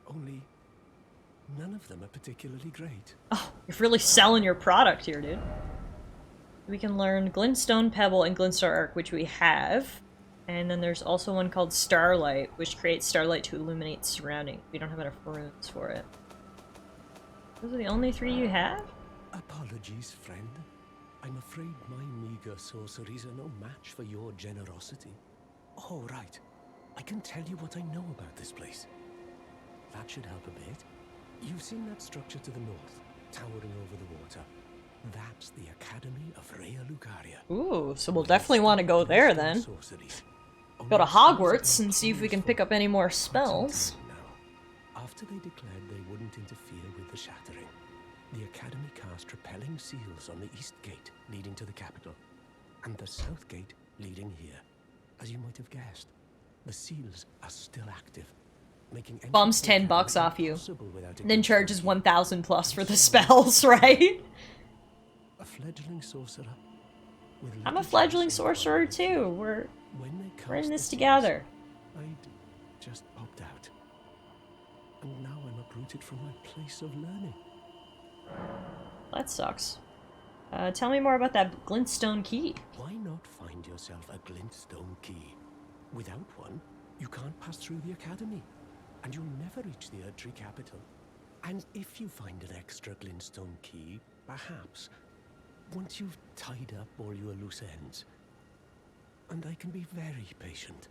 Only, none of them are particularly great. Oh, you're really selling your product here, dude. We can learn Glintstone Pebble and Glintstone Arc, which we have. And then there's also one called Starlight, which creates starlight to illuminate surrounding. We don't have enough runes for it. Those are the only 3 you have? Apologies, friend. I'm afraid my meager sorceries are no match for your generosity. Oh, right. I can tell you what I know about this place. That should help a bit. You've seen that structure to the north, towering over the water. That's the Academy of Rhea Lucaria. Ooh, so we'll definitely want to go there then. Go to Hogwarts and see if we can pick up any more spells. After they declared they wouldn't interfere with the shattering, the Academy cast repelling seals on the east gate leading to the capital. and the south gate leading here. As you might have guessed, the seals are still active, making entry Bumps to the $10 academy off you. impossible without a And then glintstone charges key. 1,000 plus for the And so, spells, right? a fledgling sorcerer with I'm a little fledgling chance in sorcerer acquiring a key. too. We're When they in cast this the together. seals, I'd just popped out. And now I'm uprooted from my place of learning. That sucks. Tell me more about that glintstone key. Why not find yourself a glintstone key? Without one, you can't pass through the academy, and you'll never reach the Erdtree capital. And if you find an extra glintstone key, perhaps, once you've tied up all your loose ends, and I can be very patient,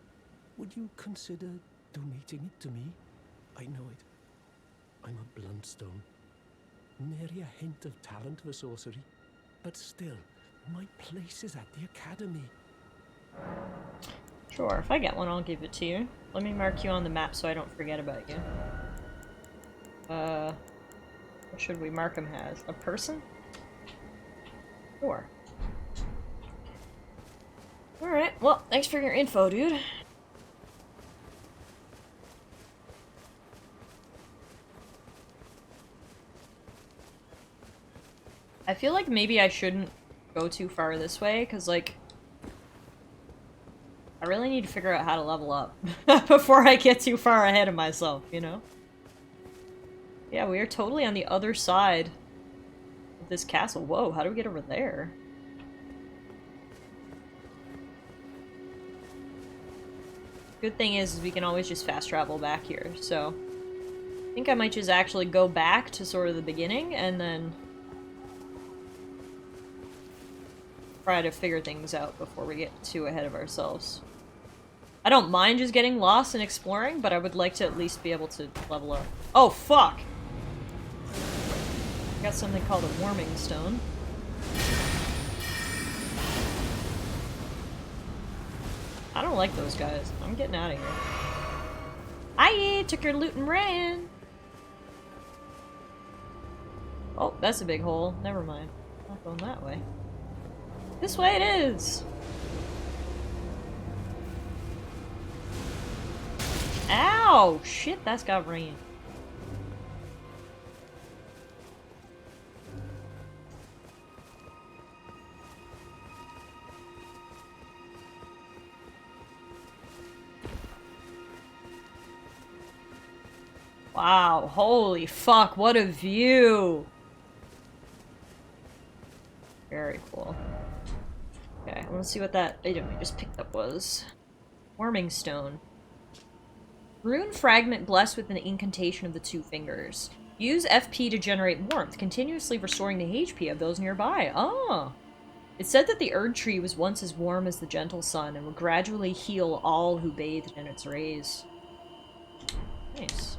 would you consider donating it to me? I know it. I'm a bluntstone. Nary a hint of talent for sorcery. But still, my place is at the academy. Sure, if I get one, I'll give it to you. Let me mark you on the map so I don't forget about you. What should we mark him as? A person? Sure. Alright, well, thanks for your info, dude. I feel like maybe I shouldn't go too far this way, because, like, I really need to figure out how to level up before I get too far ahead of myself, you know? Yeah, we are totally on the other side of this castle. Whoa, how do we get over there? Good thing is we can always just fast travel back here, so I think I might just actually go back to sort of the beginning and then try to figure things out before we get too ahead of ourselves. I don't mind just getting lost and exploring, but I would like to at least be able to level up. Oh, fuck! I got something called a warming stone. I don't like those guys. I'm getting out of here. Aye, took your loot and ran! Oh, that's a big hole. Never mind. Not going that way. This way it is! Ow! Shit, that's got rain. Wow, holy fuck, what a view! Very cool. Okay, I want to see what that item we just picked up was. Warming stone. Rune fragment blessed with an incantation of the two fingers. Use FP to generate warmth, continuously restoring the HP of those nearby. Oh! It said that the Erd tree was once as warm as the gentle sun and would gradually heal all who bathed in its rays. Nice.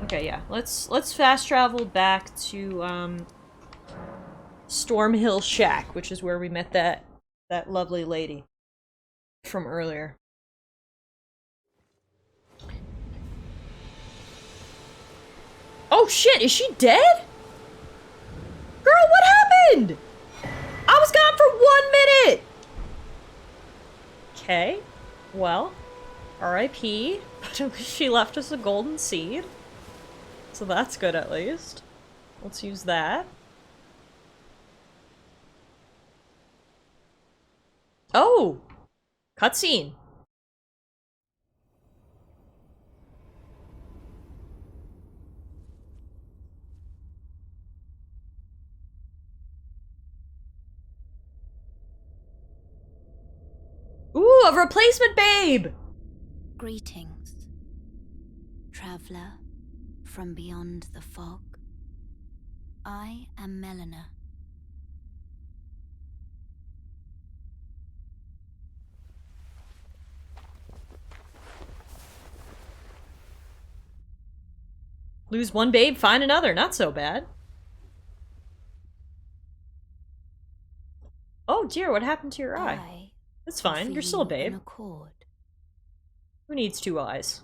Okay, yeah. Let's fast travel back to Stormhill Shack, which is where we met that lovely lady from earlier. Oh shit, is she dead? Girl, what happened? I was gone for 1 minute! Okay, well, R.I.P. But at least she left us a golden seed. So that's good at least. Let's use that. Oh! Cutscene. Ooh, a replacement babe! Greetings, traveler from beyond the fog. I am Melina. Lose one babe, find another. Not so bad. Oh dear, what happened to your eye? It's fine, you're still a babe. Who needs two eyes?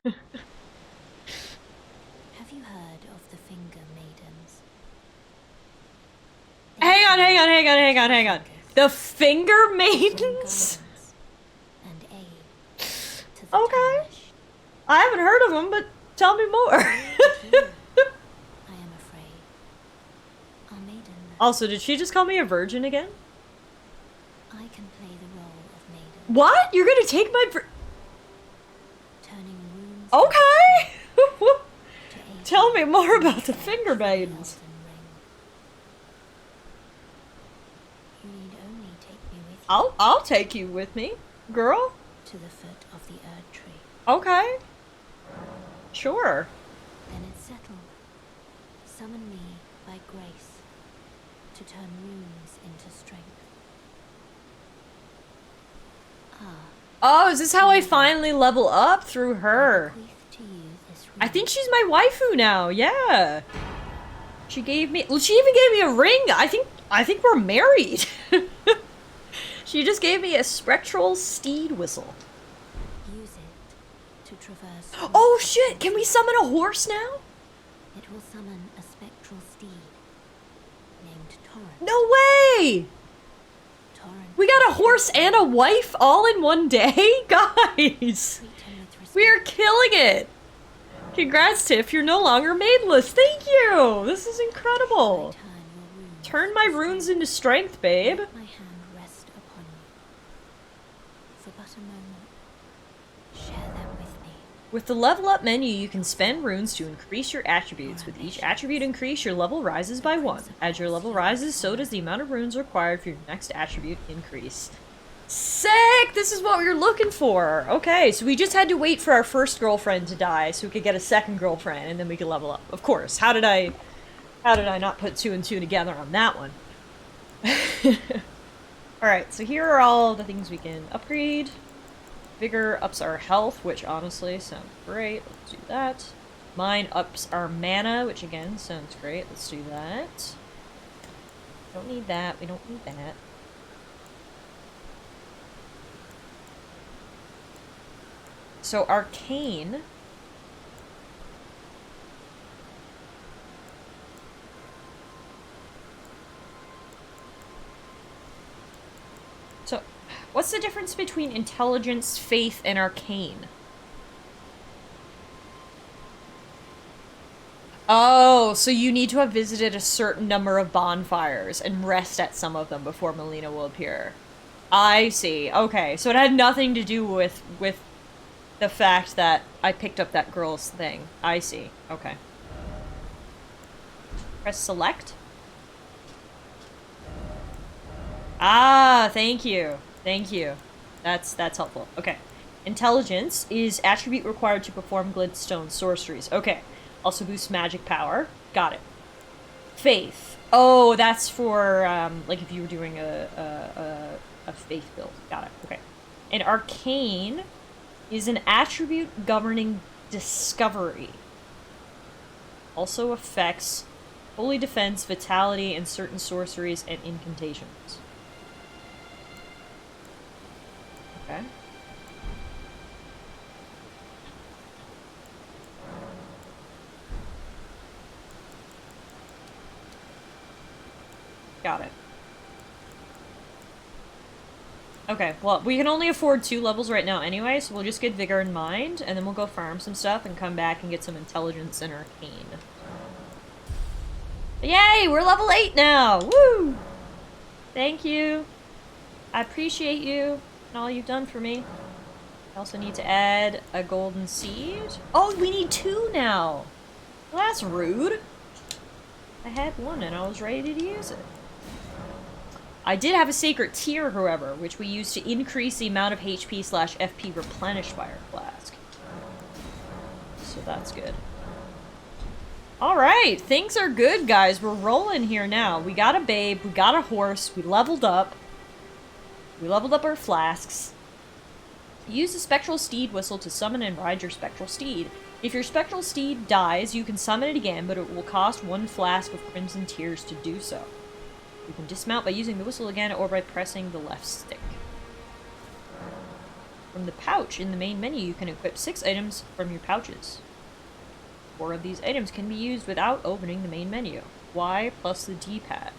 Have you heard of the Finger Maidens? Hey, hang on. The Finger Maidens? And aid to the Okay. tarnished. I haven't heard of them, but tell me more. I am afraid. Our maiden. Also, did she just call me a virgin again? I can play the role of maiden. What? You're gonna take my Turning wounds Okay! to aid Tell me you more in about the the Finger Elden Maidens. ring. You need only take me with you I'll take you with me, girl. to the foot of the Erd Tree. Okay. Sure. Then it's settled. Summon me by grace to turn wounds into strength. Ah, Oh, is this how I finally level up through her? bequeath to you this I ring. think she's my waifu now, yeah. She gave me, well, she even gave me a ring. I think we're married. She just gave me a spectral steed whistle. Use it to traverse. Oh all shit, can we summon a horse now? It will summon a spectral steed named Torrent. No way! Torrent. We got a horse and a wife all in one day? Guys! Treat him with respect. We are killing it! Congrats, Tiff, you're no longer maidenless. Thank you! This is incredible. Turn my runes into strength, babe. Let my hand rest upon you. For but a moment. Share them with me. With the level up menu, you can spend runes to increase your attributes. With each attribute increase, your level rises by 1. As your level rises, so does the amount of runes required for your next attribute increase. Sick! This is what we were looking for. Okay, so we just had to wait for our first girlfriend to die so we could get a second girlfriend and then we could level up. Of course. How did I not put 2 and 2 together on that one? Alright, so here are all the things we can upgrade. Vigor ups our health, which honestly sounds great. Let's do that. Mine ups our mana, which again sounds great. Let's do that. Don't need that. We don't need that. So Arcane. So, what's the difference between intelligence, faith, and arcane? Oh, so you need to have visited a certain number of bonfires and rest at some of them before Melina will appear. I see. Okay, so it had nothing to do with the fact that I picked up that girl's thing. I see. Okay. Press select. Ah, thank you. Thank you. That's helpful. Okay. Intelligence is attribute required to perform glintstone sorceries. Okay. Also boosts magic power. Got it. Faith. Oh, that's for like if you were doing a faith build. Got it. Okay. And arcane is an attribute governing discovery. Also affects holy defense, vitality, and certain sorceries and incantations. Okay. Got it. Okay, well, we can only afford 2 levels right now anyway, so we'll just get Vigor in mind, and then we'll go farm some stuff and come back and get some Intelligence and Arcane. Yay! We're level 8 now! Woo! Thank you. I appreciate you and all you've done for me. I also need to add a golden seed. Oh, we need 2 now! Well, that's rude. I had 1 and I was ready to use it. I did have a Sacred Tear, however, which we used to increase the amount of HP/FP replenished by our flask. So that's good. Alright, things are good, guys. We're rolling here now. We got a babe, we got a horse, we leveled up. We leveled up our flasks. Use the Spectral Steed Whistle to summon and ride your Spectral Steed. If your Spectral Steed dies, you can summon it again, but it will cost 1 flask of Crimson Tears to do so. You can dismount by using the whistle again or by pressing the left stick. From the pouch in the main menu, you can equip 6 items from your pouches. 4 of these items can be used without opening the main menu. Y plus the D-pad.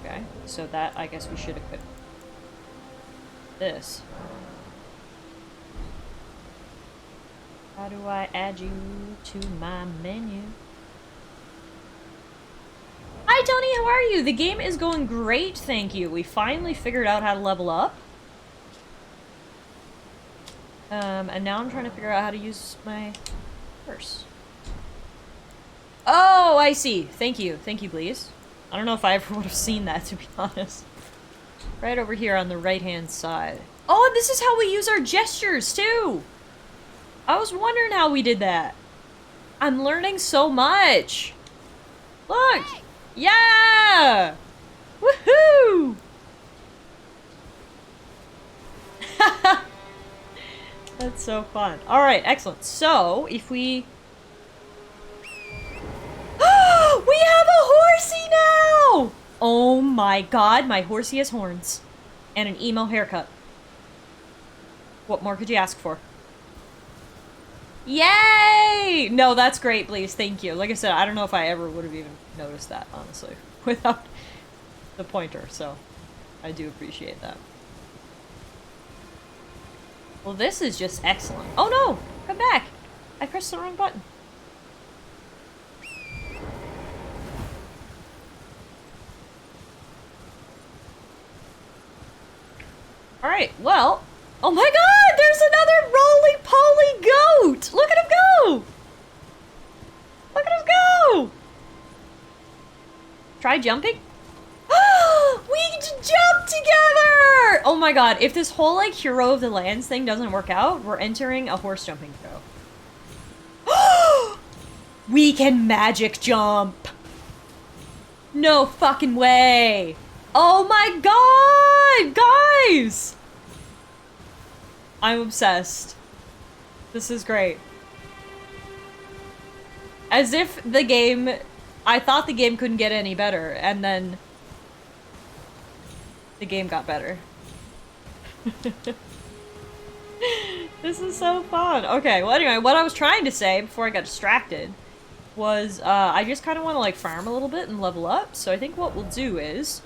Okay, so that, I guess we should equip this. How do I add you to my menu? Hi Tony, how are you? The game is going great, thank you. We finally figured out how to level up. And now I'm trying to figure out how to use my horse. Oh, I see. Thank you. Thank you, please. I don't know if I ever would have seen that, to be honest. Right over here on the right-hand side. Oh, and this is how we use our gestures, too! I was wondering how we did that. I'm learning so much. Look! Yeah! Woohoo! That's so fun. Alright, excellent. So, if we... we have a horsey now! Oh my god, my horsey has horns. And an emo haircut. What more could you ask for? Yay! No, that's great, please. Thank you. Like I said, I don't know if I ever would have even noticed that, honestly, without the pointer, so I do appreciate that. Well, this is just excellent. Oh no! Come back! I pressed the wrong button. Alright, well... Oh my god! There's another roly-poly goat! Look at him go! Look at him go! Try jumping? We jump together! Oh my god, if this whole, like, Hero of the Lands thing doesn't work out, we're entering a horse jumping show. We can magic jump! No fucking way! Oh my god! Guys! I'm obsessed. This is great. As if the game... I thought the game couldn't get any better, and then... the game got better. This is so fun. Okay, well anyway, what I was trying to say before I got distracted was, I just kind of want to, like, farm a little bit and level up, so I think what we'll do is,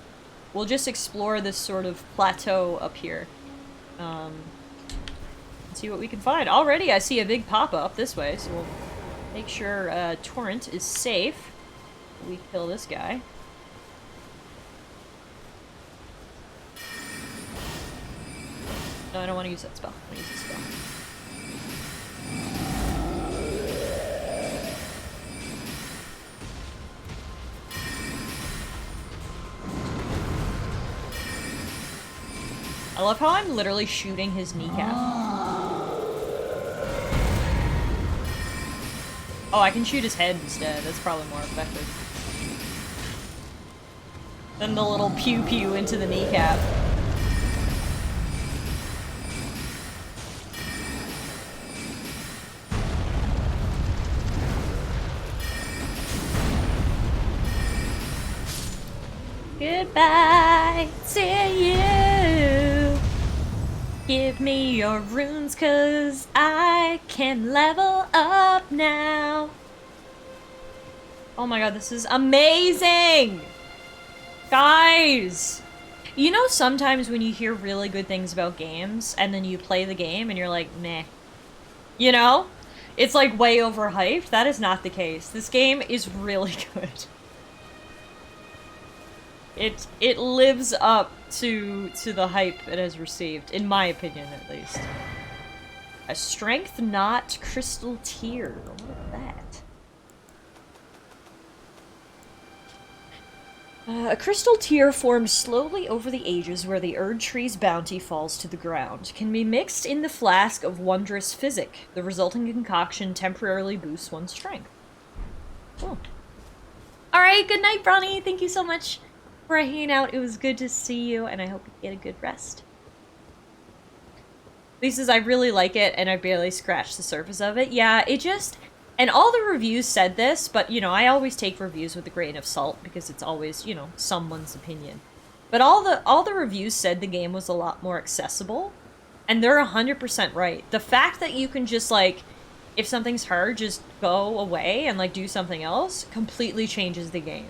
we'll just explore this sort of plateau up here. See what we can find. Already I see a big pop-up this way, so we'll make sure Torrent is safe. We kill this guy. No, I don't want to use that spell. I want to use this spell. I love how I'm literally shooting his kneecap. Oh, I can shoot his head instead. That's probably more effective than the little pew-pew into the kneecap. Goodbye to you. Give me your runes, 'cause I can level up now. Oh my god, this is amazing! Guys! You know sometimes when you hear really good things about games, and then you play the game and you're like, meh. You know? It's like way overhyped. That is not the case. This game is really good. It lives up to the hype it has received, in my opinion at least. A strength knot crystal tear. What is that? A crystal tear forms slowly over the ages where the Erd Tree's bounty falls to the ground. Can be mixed in the flask of wondrous physic. The resulting concoction temporarily boosts one's strength. Cool. Alright, good night, Bronny. Thank you so much for hanging out. It was good to see you, and I hope you get a good rest. Lisa's, I really like it, and I barely scratched the surface of it. Yeah, it just... And all the reviews said this, but, you know, I always take reviews with a grain of salt, because it's always, you know, someone's opinion. But all the reviews said the game was a lot more accessible, and they're 100% right. The fact that you can just, like, if something's hard, just go away and, like, do something else, completely changes the game.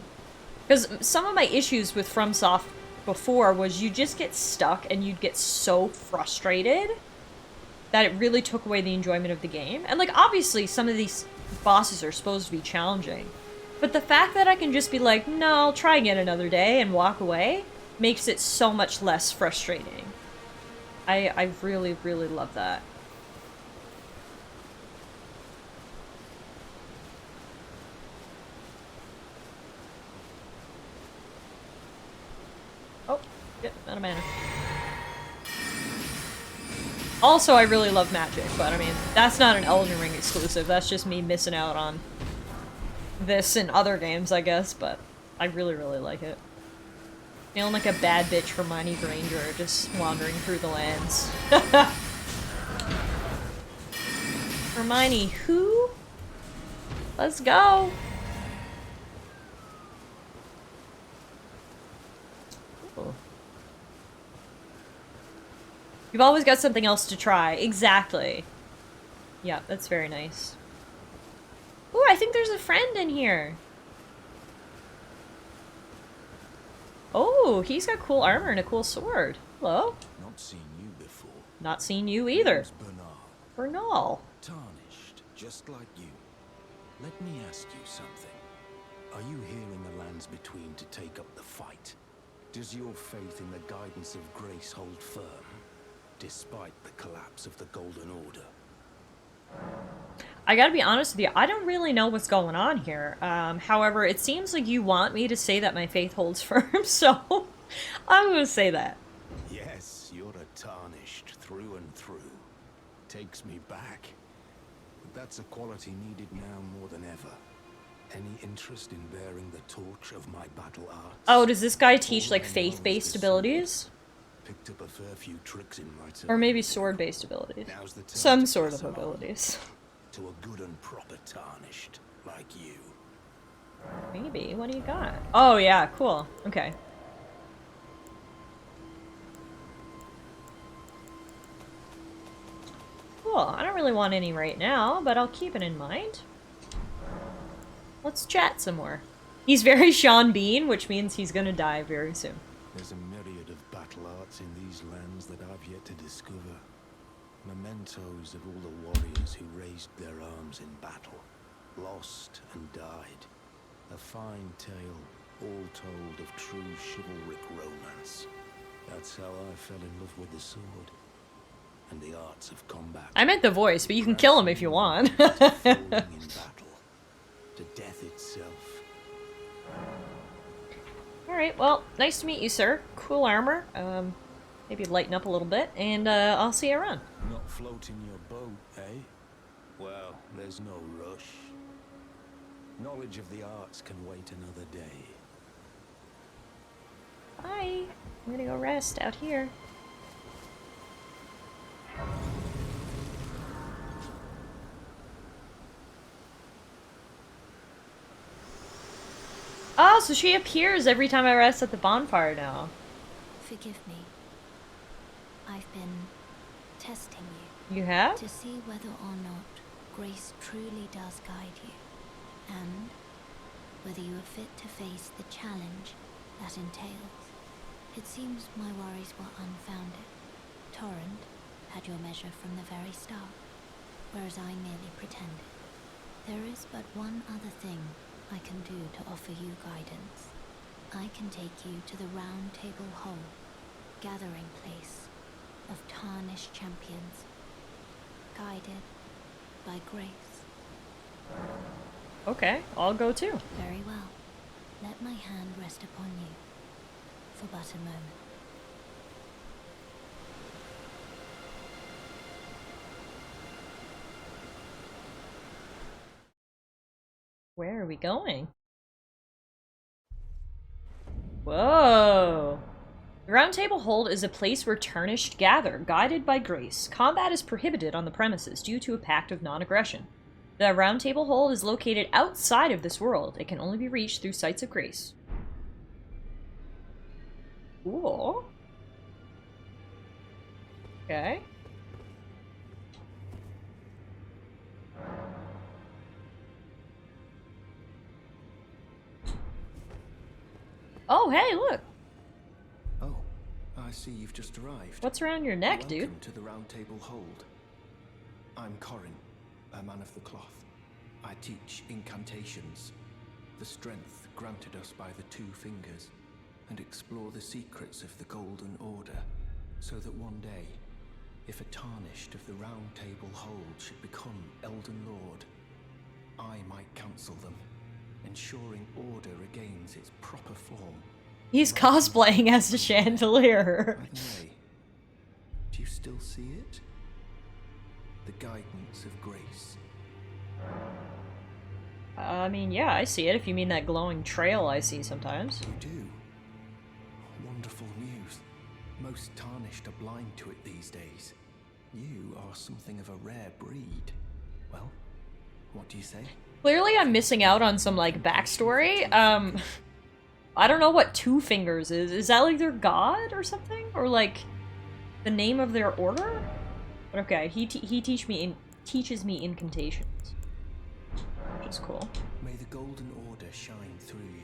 Because some of my issues with FromSoft before was you just get stuck and you'd get so frustrated that it really took away the enjoyment of the game. And, like, obviously some of these bosses are supposed to be challenging. But the fact that I can just be like, no, I'll try again another day and walk away makes it so much less frustrating. I really, really love that. Oh, get out of mana. Also, I really love magic, but I mean, that's not an Elden Ring exclusive. That's just me missing out on this in other games, I guess, but I really, really like it. Feeling like a bad bitch for Hermione Granger, just wandering through the lands. Hermione, who? Let's go! Ooh. You've always got something else to try. Exactly. Yeah, that's very nice. Ooh, I think there's a friend in here. Oh, he's got cool armor and a cool sword. Hello. Not seen you before. Not seen you either. Name's Bernal. Bernal. Tarnished, just like you. Let me ask you something. Are you here in the lands between to take up the fight? Does your faith in the guidance of grace hold firm, despite the collapse of the Golden Order? I gotta be honest with you, I don't really know what's going on here. However, it seems like you want me to say that my faith holds firm, so I'm gonna say that. Yes, you're a Tarnished through and through. Takes me back. But that's a quality needed now more than ever. Any interest in bearing the torch of my battle arts? Oh, does this guy teach, All like, I know faith-based is the abilities? sword. Picked up a fair few tricks in my time. Or maybe sword-based abilities. Now's the time Some to sort pass of them on abilities. to a good and proper Tarnished like you. Maybe. What do you got? Oh, yeah, cool. Okay. Cool. I don't really want any right now, but I'll keep it in mind. Let's chat some more. He's very Sean Bean, which means he's gonna die very soon. There's a myriad of battle arts in these lands that I've yet to discover. Mementos of all the warriors who raised their arms in battle, lost and died. A fine tale, all told, of true chivalric romance. That's how I fell in love with the sword and the arts of combat. I meant the voice, but you can kill him if you want. Falling in battle, to death itself. Alright, well, nice to meet you, sir. Cool armor. Maybe lighten up a little bit, and I'll see you around. Not floating your boat, eh? Well, there's no rush. Knowledge of the arts can wait another day. Bye. I'm gonna go rest out here. Oh, so she appears every time I rest at the bonfire now. Forgive me. I've been testing you You have? to see whether or not grace truly does guide you, and whether you are fit to face the challenge that entails. It seems my worries were unfounded. Torrent had your measure from the very start, whereas I merely pretended. There is but one other thing I can do to offer you guidance. I can take you to the Round Table Hall, gathering place of tarnished champions, guided by grace. Okay, I'll go too. Very well. Let my hand rest upon you for but a moment. Where are we going? Whoa! The Round Table Hold is a place where Tarnished gather, guided by grace. Combat is prohibited on the premises due to a pact of non-aggression. The Round Table Hold is located outside of this world. It can only be reached through sites of grace. Cool. Okay. hey, look. Oh, I see you've just arrived. What's around your neck, dude? Welcome to the Round Table Hold. I'm Corin, a man of the cloth. I teach incantations, the strength granted us by the Two Fingers, and explore the secrets of the Golden Order, so that one day, if a Tarnished of the Round Table Hold should become Elden Lord, I might counsel them, ensuring order regains its proper form. He's cosplaying as a chandelier. By the way, do you still see it? The guidance of grace. I mean, yeah, I see it, if you mean that glowing trail I see sometimes. You do. Wonderful news. Most Tarnished are blind to it these days. You are something of a rare breed. Well, what do you say? Clearly I'm missing out on some, like, backstory. I don't know what Two Fingers is. Is that, like, their god or something? Or, like, the name of their order? But okay, he teaches me incantations. Which is cool. May the Golden Order shine through you.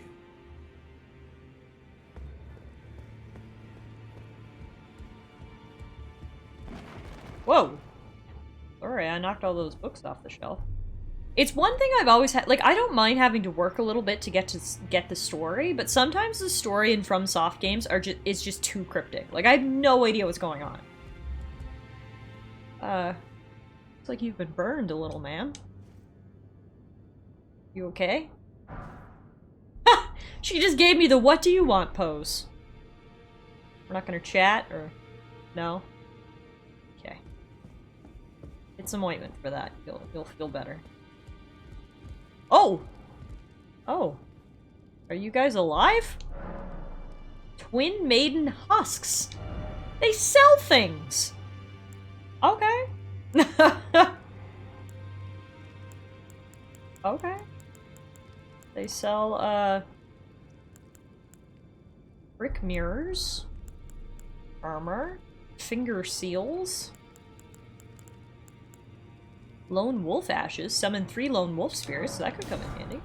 Whoa! Sorry, I knocked all those books off the shelf. It's one thing I've always had, like, I don't mind having to work a little bit to get the story, but sometimes the story in FromSoft games is just too cryptic. Like, I have no idea what's going on. Looks like you've been burned a little, man. You okay? Ha! She just gave me the what do you want pose. We're not gonna chat, or... No? Okay. Get some ointment for that. You'll feel better. Oh! Oh. Are you guys alive? Twin Maiden Husks. They sell things! Okay. Okay. They sell, brick mirrors, armor, finger seals, lone wolf ashes, summon 3 lone wolf spirits, so that could come in handy.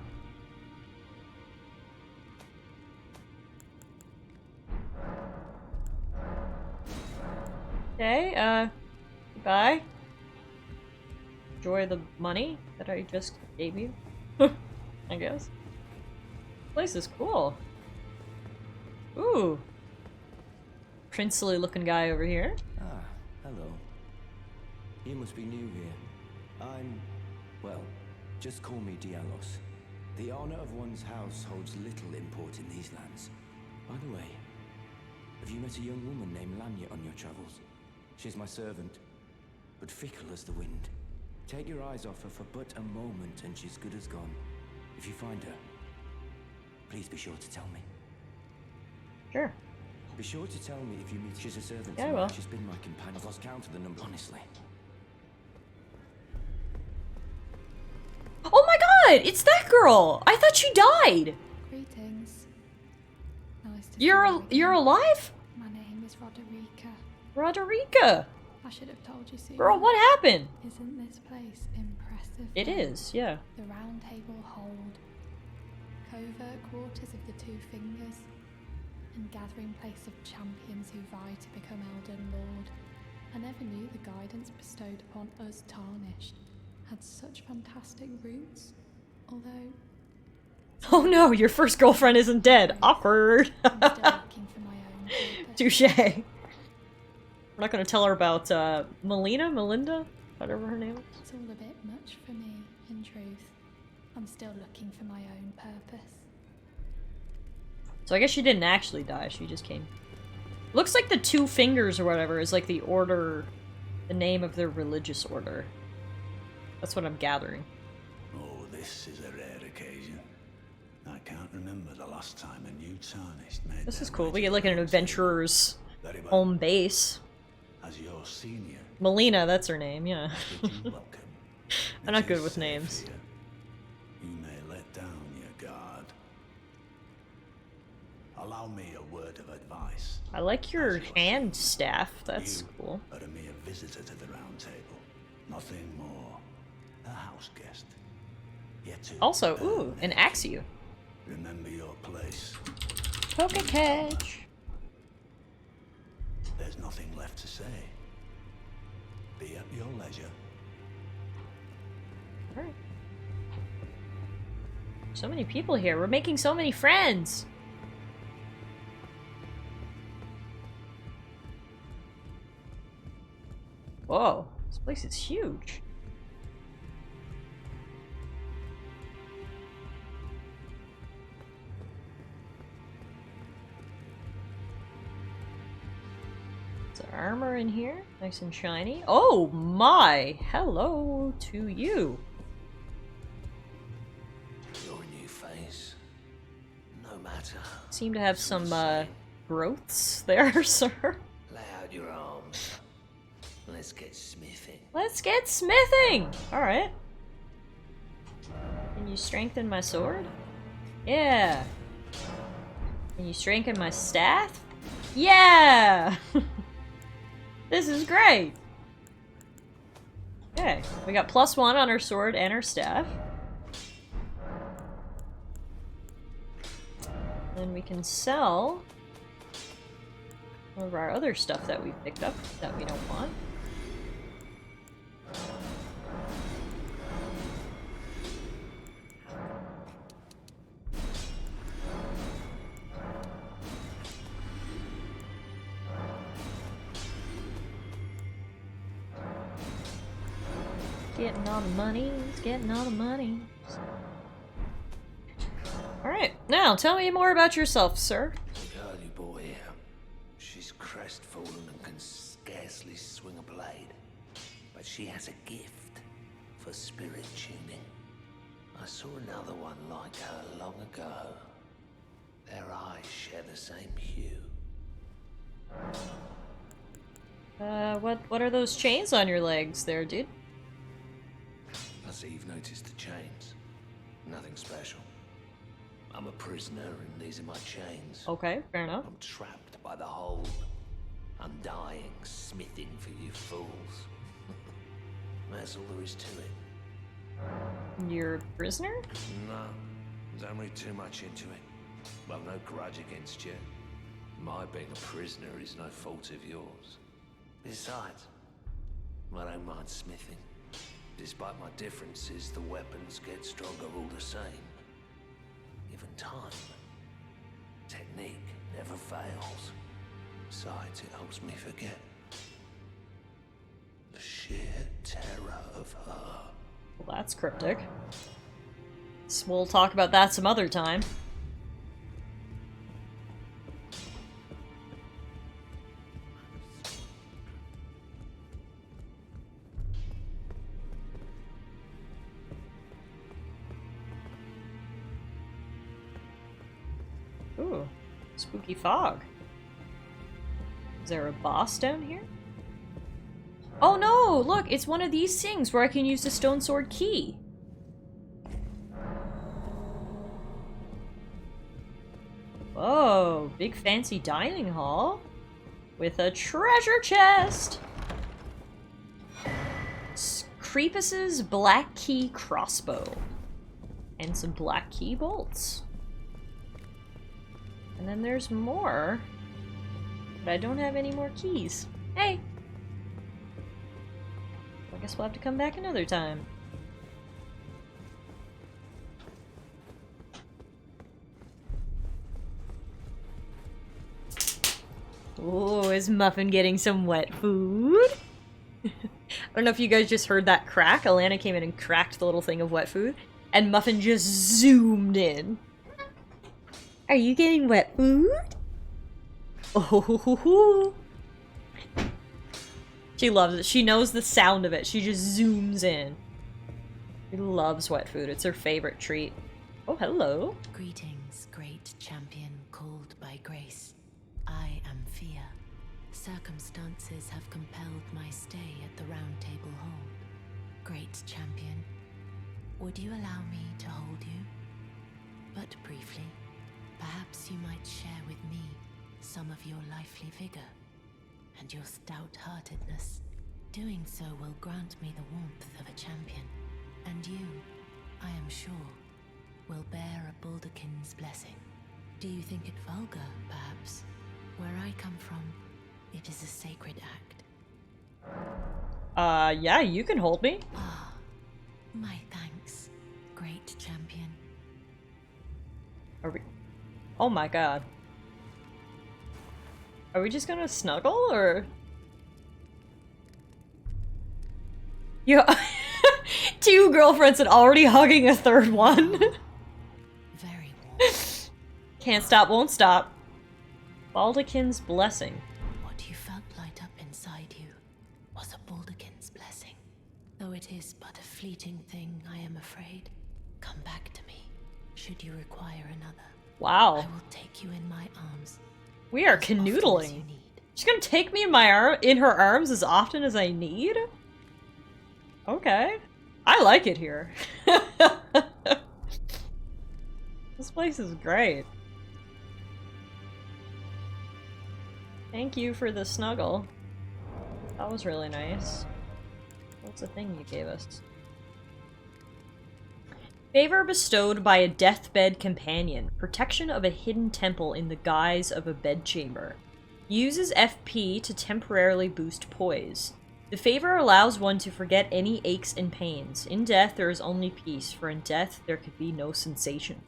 Okay, goodbye. Enjoy the money that I just gave you, I guess. This place is cool. Ooh. Princely looking guy over here. Ah, hello. You must be new here. I'm... well, just call me Dialos. The honor of one's house holds little import in these lands. By the way, have you met a young woman named Lanya on your travels? She's my servant, but fickle as the wind. Take your eyes off her for but a moment and she's good as gone. If you find her, please be sure to tell me. Sure. Be sure to tell me if you meet. She's a servant. Yeah, I will. She's been my companion. I've lost count of the number, honestly. Oh my god! It's that girl! I thought she died! Greetings. Nice to You're see you again. alive? My name is Roderica. Roderica! I should have told you sooner. Girl, what happened? Isn't this place impressive? It is, yeah. The Round Table Hold. Covert quarters of the Two Fingers. And gathering place of champions who vie to become Elden Lord. I never knew the guidance bestowed upon us Tarnished had such fantastic roots. Although... Oh no, your first girlfriend isn't dead. Awkward. I'm still looking for my own purpose. Touche. We're not gonna tell her about, Melinda? Whatever her name is. It's all a bit much for me, in truth. I'm still looking for my own purpose. So I guess she didn't actually die, she just came. Looks like the Two Fingers or whatever is like the order, the name of their religious order. That's what I'm gathering. Oh, this is a rare occasion. I can't remember the last time a new Tarnished made This is their cool. way We to get like the an Round Table. adventurer's Very well. home base. As your senior, Melina, that's her name, yeah. bid you welcome. I'm not It good is with safe names. here. You may let down your guard. Allow me a word of advice. I like your hand staff. That's You cool. are a mere visitor to the Round Table. Nothing more. A house guest. Yet to Also, ooh, earn an it. Axew. Remember your place. Poke catch. There's nothing left to say. Be at your leisure. Alright. So many people here. We're making so many friends. Whoa, this place is huge. Is there armor in here? Nice and shiny. Oh my! Hello to you. Your new face. No matter. Seem to have some growths there, sir. Lay out your arms. Let's get smithing. Let's get smithing! Alright. Can you strengthen my sword? Yeah. Can you strengthen my staff? Yeah! This is great! Okay, we got +1 on our sword and our staff. Then we can sell some of our other stuff that we picked up that we don't want. Getting all the money, getting all the money. Alright, now tell me more about yourself, sir. The girl you brought here. She's crestfallen and can scarcely swing a blade. But she has a gift for spirit tuning. I saw another one like her long ago. Their eyes share the same hue. What are those chains on your legs there, dude? I see you've noticed the chains. Nothing special. I'm a prisoner and these are my chains. Okay, fair enough. I'm trapped by the hold. I'm dying, smithing for you fools. That's all there is to it. You're a prisoner? No, there's only too much into it. I've no grudge against you. My being a prisoner is no fault of yours. Besides, I don't mind smithing. Despite my differences, the weapons get stronger all the same. Given time, technique never fails. Besides, it helps me forget the sheer terror of her. Well, that's cryptic. We'll talk about that some other time. Ooh, spooky fog. Is there a boss down here? Oh no! Look, it's one of these things where I can use the stone sword key. Whoa, big fancy dining hall with a treasure chest. Creepus's black key crossbow and some black key bolts. And then there's more, but I don't have any more keys. Hey! I guess we'll have to come back another time. Oh, is Muffin getting some wet food? I don't know if you guys just heard that crack. Alana came in and cracked the little thing of wet food, and Muffin just zoomed in. Are you getting wet food? Oh, she loves it. She knows the sound of it. She just zooms in. She loves wet food. It's her favorite treat. Oh, hello. Greetings, great champion called by grace. I am Fia. Circumstances have compelled my stay at the Round Table Hold. Great champion, would you allow me to hold you? But briefly, perhaps you might share with me some of your lively vigor and your stout-heartedness. Doing so will grant me the warmth of a champion, and you, I am sure, will bear a Baldakin's blessing. Do you think it vulgar, perhaps? Where I come from, it is a sacred act. Yeah, you can hold me. Ah, my thanks, great champion. Are we... Oh my god. Are we just gonna snuggle, or...? Yeah. 2 girlfriends and already hugging a third one. Very warm. Can't stop, won't stop. Baldekin's blessing. What you felt light up inside you was a Baldekin's blessing. Though it is but a fleeting thing, I am afraid. Come back to me, should you require another. Wow. I will take you in my arms. We are as often as canoodling. you need. She's gonna take me in my in her arms as often as I need? Okay. I like it here. This place is great. Thank you for the snuggle. That was really nice. What's the thing you gave us? Favor bestowed by a deathbed companion. Protection of a hidden temple in the guise of a bedchamber. Uses FP to temporarily boost poise. The favor allows one to forget any aches and pains. In death, there is only peace, for in death, there could be no sensation.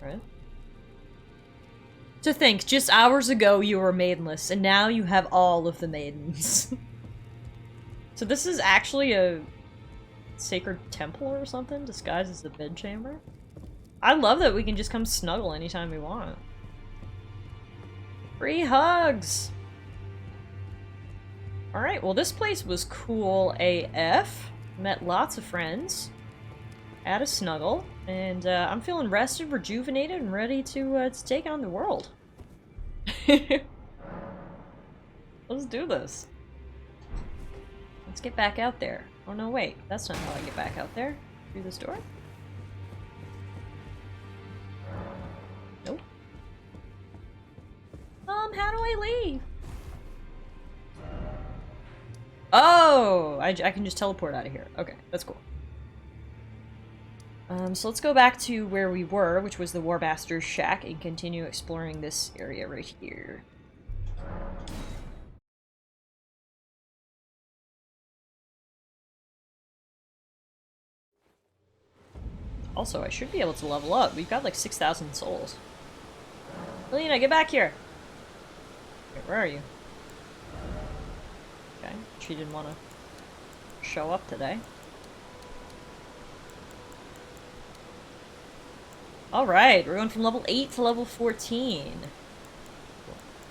Right? To think, just hours ago you were maidenless, and now you have all of the maidens. So this is actually a sacred temple or something, disguised as a bedchamber? I love that we can just come snuggle anytime we want. Free hugs! Alright, well this place was cool AF. Met lots of friends. Had a snuggle. And I'm feeling rested, rejuvenated, and ready to take on the world. Let's do this. Let's get back out there. Oh no, wait. That's not how I get back out there. Through this door? Nope. How do I leave? Oh! I can just teleport out of here. Okay, that's cool. So let's go back to where we were, which was the Warmaster's shack, and continue exploring this area right here. Also, I should be able to level up. We've got like 6,000 souls. Lena, get back here! Okay, where are you? Okay, she didn't want to show up today. Alright, we're going from level 8 to level 14.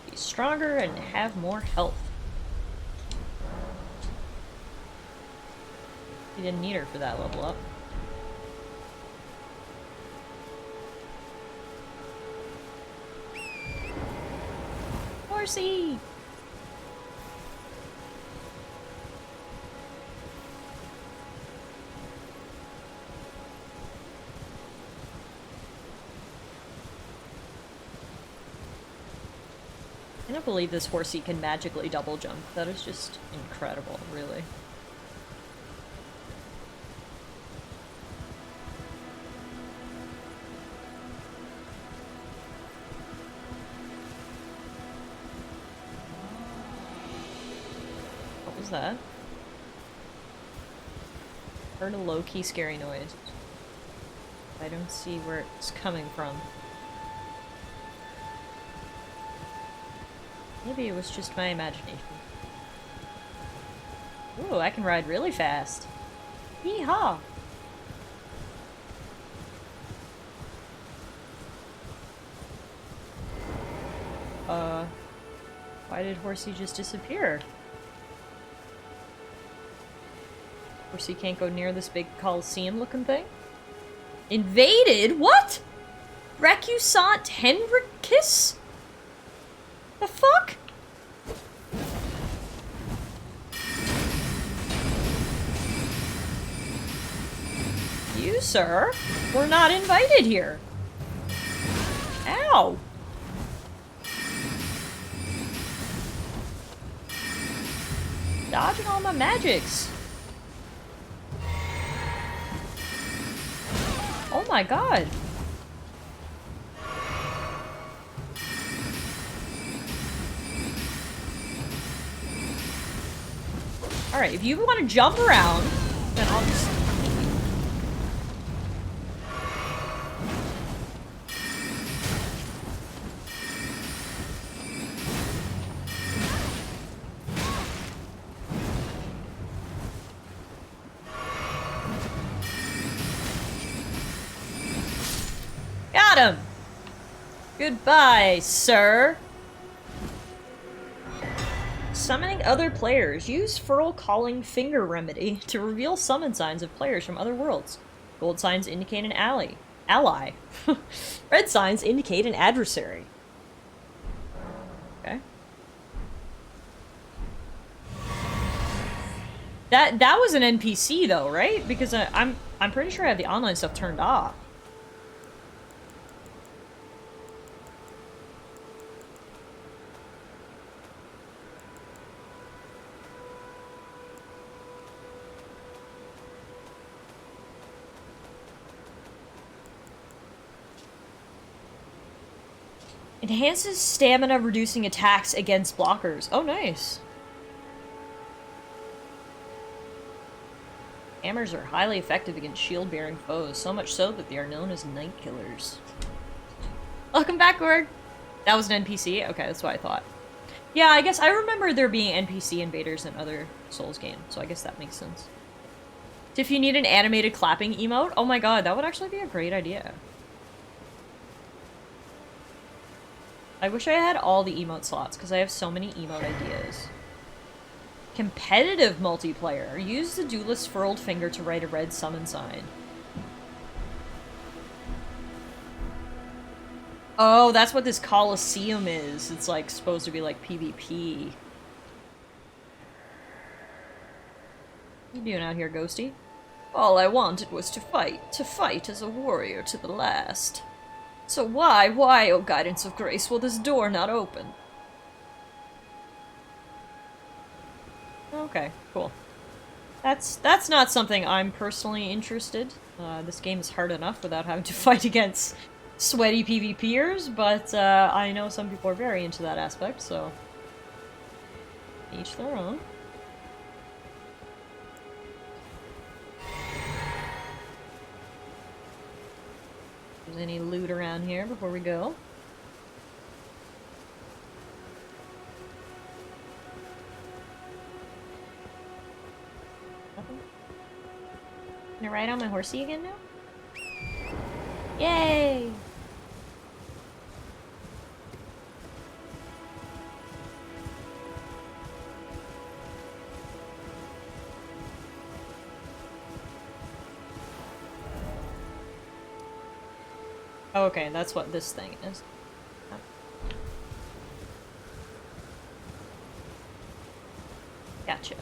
Be stronger and have more health. You didn't need her for that level up. Horsey! I can't believe this horsey can magically double jump. That is just incredible, really. What was that? Heard a low-key scary noise. I don't see where it's coming from. Maybe it was just my imagination. Ooh, I can ride really fast. Yee-haw! Why did Horsey just disappear? Horsey can't go near this big Coliseum-looking thing? Invaded? What? Recusant Henricus? The fuck? You, sir, were not invited here. Ow. Dodging all my magics. Oh my god. Alright, if you want to jump around, then I'll just... Got him! Goodbye, sir. Summoning other players. Use Furl Calling Finger Remedy to reveal summon signs of players from other worlds. Gold signs indicate an ally. Red signs indicate an adversary. Okay. That was an NPC though, right? Because I'm pretty sure I have the online stuff turned off. Enhances stamina, reducing attacks against blockers. Oh, nice. Hammers are highly effective against shield-bearing foes, so much so that they are known as night killers. Welcome back, Gorg! That was an NPC? Okay, that's what I thought. Yeah, I guess I remember there being NPC invaders in other Souls games, so I guess that makes sense. If you need an animated clapping emote, oh my god, that would actually be a great idea. I wish I had all the emote slots, because I have so many emote ideas. Competitive multiplayer. Use the duelist's furled finger to write a red summon sign. Oh, that's what this Coliseum is. It's like supposed to be like PvP. What are you doing out here, Ghosty? All I wanted was to fight as a warrior to the last. So why, oh guidance of grace, will this door not open? Okay, cool. That's not something I'm personally interested. This game is hard enough without having to fight against sweaty PvPers, but I know some people are very into that aspect, so each their own. If there's any loot around here before we go. Nothing? Can I ride on my horsey again now? Yay! Oh, okay, that's what this thing is. Oh. Gotcha.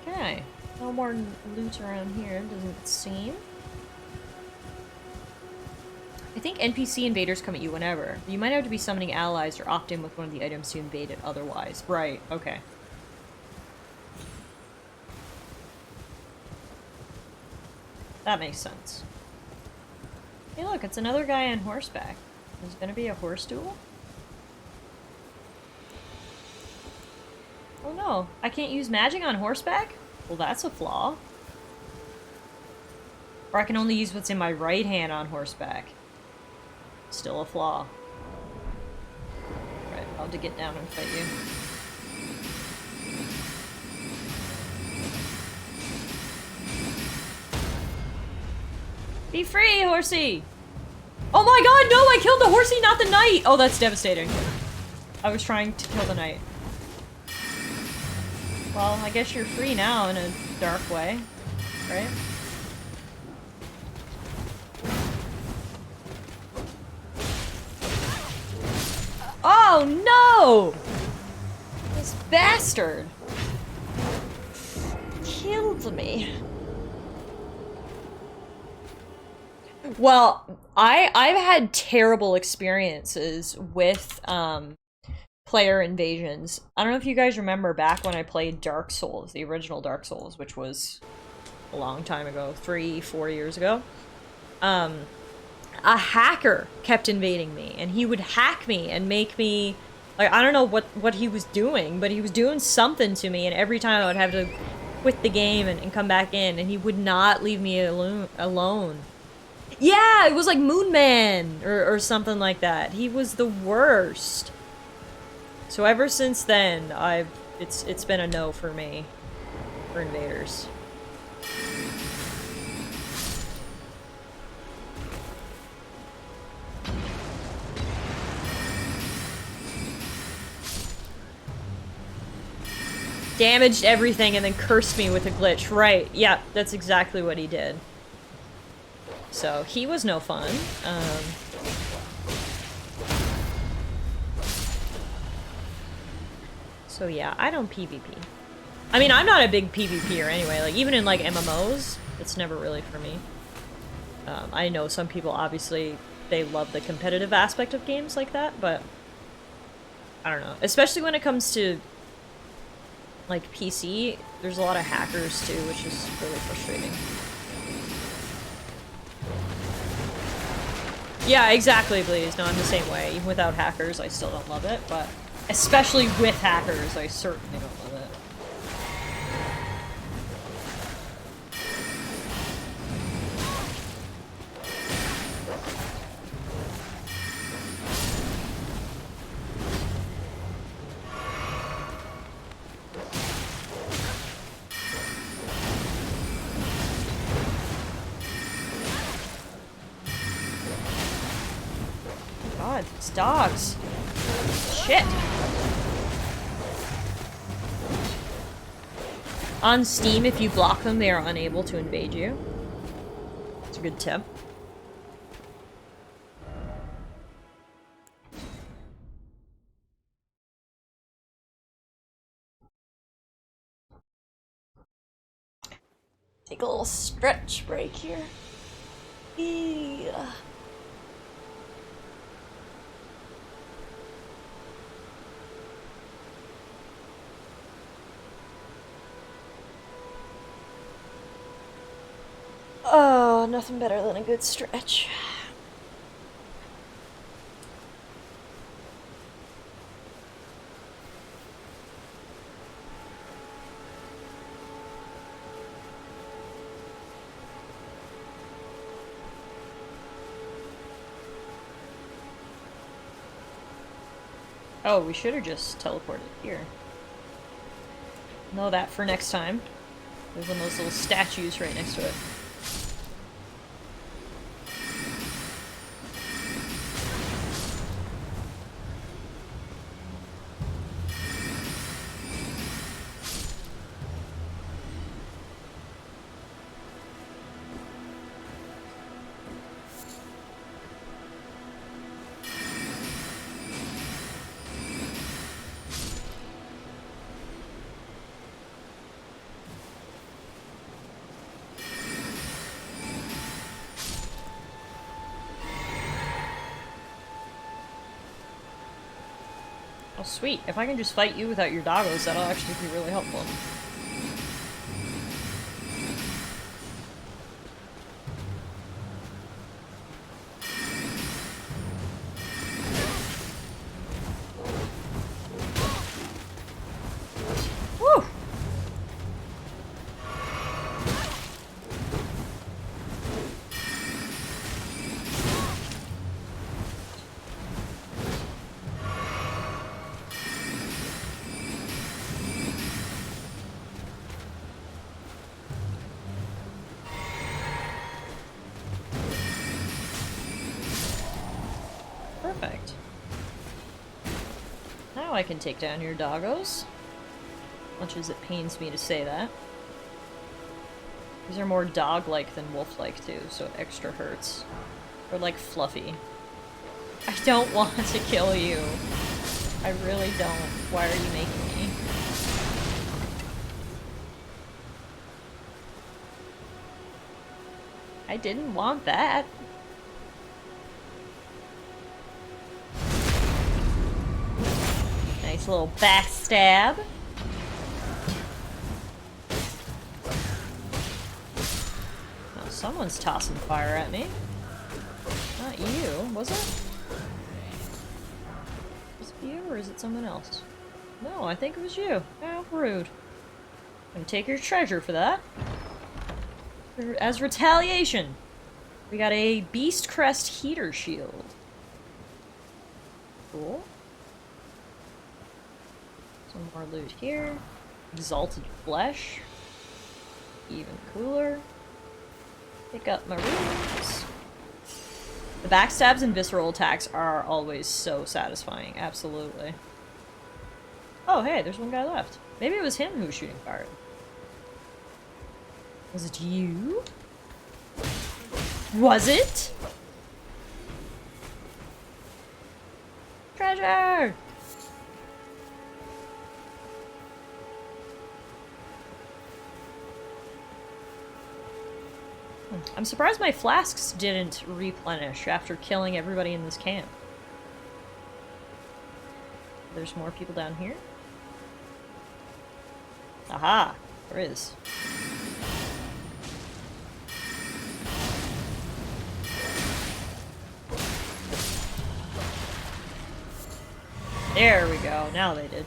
Okay. No more loot around here, doesn't seem. I think NPC invaders come at you whenever. You might have to be summoning allies or opt in with one of the items to invade it otherwise. Right, okay. That makes sense. Hey look, it's another guy on horseback. There's gonna be a horse duel? Oh no, I can't use magic on horseback? Well, that's a flaw. Or I can only use what's in my right hand on horseback. Still a flaw. Right, I'll have to get down and fight you. Be free, horsey! Oh my god, no! I killed the horsey, not the knight! Oh, that's devastating. I was trying to kill the knight. Well, I guess you're free now in a dark way, right? Oh no! This bastard killed me. Well, I've had terrible experiences with player invasions. I don't know if you guys remember back when I played Dark Souls, the original Dark Souls, which was a long time ago, 3-4 years ago. A hacker kept invading me, and he would hack me and make me, like, I don't know what he was doing, but he was doing something to me, and every time I would have to quit the game and come back in, and he would not leave me alone. Yeah, it was like Moon Man or something like that. He was the worst. So ever since then, it's been a no for me for invaders. Damaged everything and then cursed me with a glitch. Right, yeah, that's exactly what he did. So, he was no fun. So yeah, I don't PvP. I mean, I'm not a big PvPer anyway. Like, even in, like, MMOs, it's never really for me. I know some people, obviously, they love the competitive aspect of games like that, but I don't know. Especially when it comes to, like, PC, there's a lot of hackers, too, which is really frustrating. Yeah, exactly, Blaze. No, I'm the same way. Even without hackers, I still don't love it, but especially with hackers, I certainly don't love it. God, it's dogs. Shit. On Steam, if you block them, they are unable to invade you. It's a good tip. Take a little stretch break here. Yeah. Oh, nothing better than a good stretch. Oh, we should have just teleported here. Know that for next time. There's one of those little statues right next to it. Oh, sweet. If I can just fight you without your doggos, that'll actually be really helpful. Woo! Perfect. Now I can take down your doggos. Much as it pains me to say that. These are more dog-like than wolf-like too, so it extra hurts. Or like fluffy. I don't want to kill you. I really don't. Why are you making me? I didn't want that. little backstab. Oh, someone's tossing fire at me. Not you, was it? Was it you or is it someone else? No, I think it was you. How rude. I'm gonna take your treasure for that. As retaliation. We got a Beast Crest heater shield. Cool. Some more loot here. Exalted flesh. Even cooler. Pick up my runes. The backstabs and visceral attacks are always so satisfying. Absolutely. Oh, hey, there's one guy left. Maybe it was him who was shooting fire. Was it you? Was it? Treasure! I'm surprised my flasks didn't replenish after killing everybody in this camp. There's more people down here. Aha! There is. There we go. Now they did.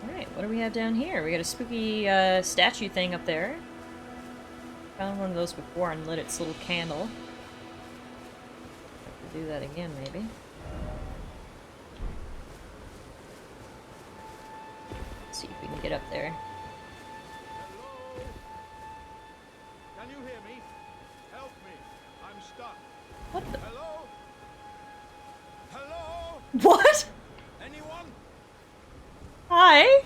Alright, what do we have down here? We got a spooky statue thing up there. Found one of those before and lit its little candle. Have to do that again, maybe. Let's see if we can get up there. Hello? Can you hear me? Help me. I'm stuck. What the? Hello? Hello? What? Anyone? Hi?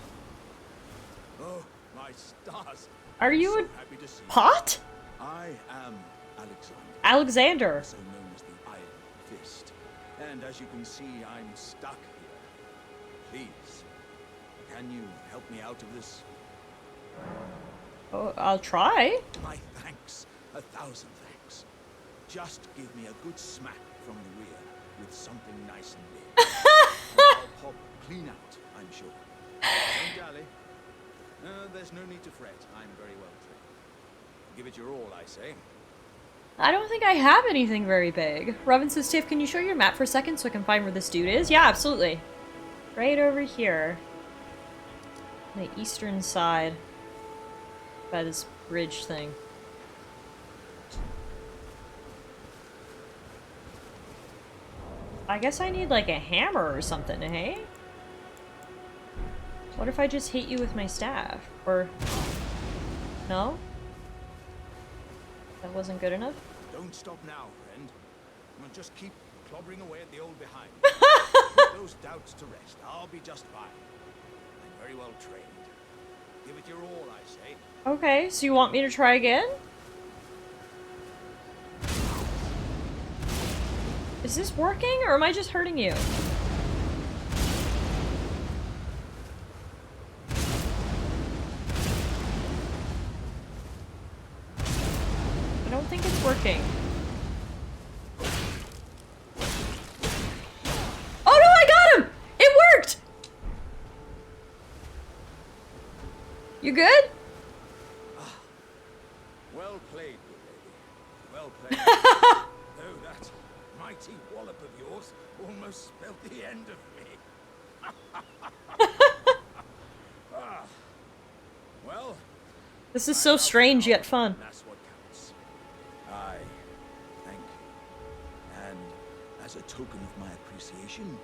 Oh, my stars. Are you So a happy to see you. pot? I am Alexander. Alexander. Also known as the Iron Fist. And as you can see, I'm stuck here. Please, can you help me out of this? Oh, I'll try. My thanks. 1,000 thanks. Just give me a good smack from the rear with something nice and big. I'll pop clean out, I'm sure. Don't dally. There's no need to fret. I'm very well trained. Give it your all, I say. I don't think I have anything very big. Robin says, Tiff, can you show your map for a second so I can find where this dude is? Yeah, absolutely. Right over here. The eastern side. By this bridge thing. I guess I need like a hammer or something, hey? What if I just hit you with my staff? Or... no? That wasn't good enough? Don't stop now, friend. Just keep clobbering away at the old behind. Put those doubts to rest. I'll be just fine. I'm very well trained. Give it your all, I say. Okay, so you want me to try again? Is this working, or am I just hurting you? I don't think it's working. Oh no, I got him! It worked! You good? Well played, good lady. Well played. Though that mighty wallop of yours almost spelled the end of me. Ah. Well, This is so strange yet fun. that's what counts. I thank you. And as a token of my appreciation,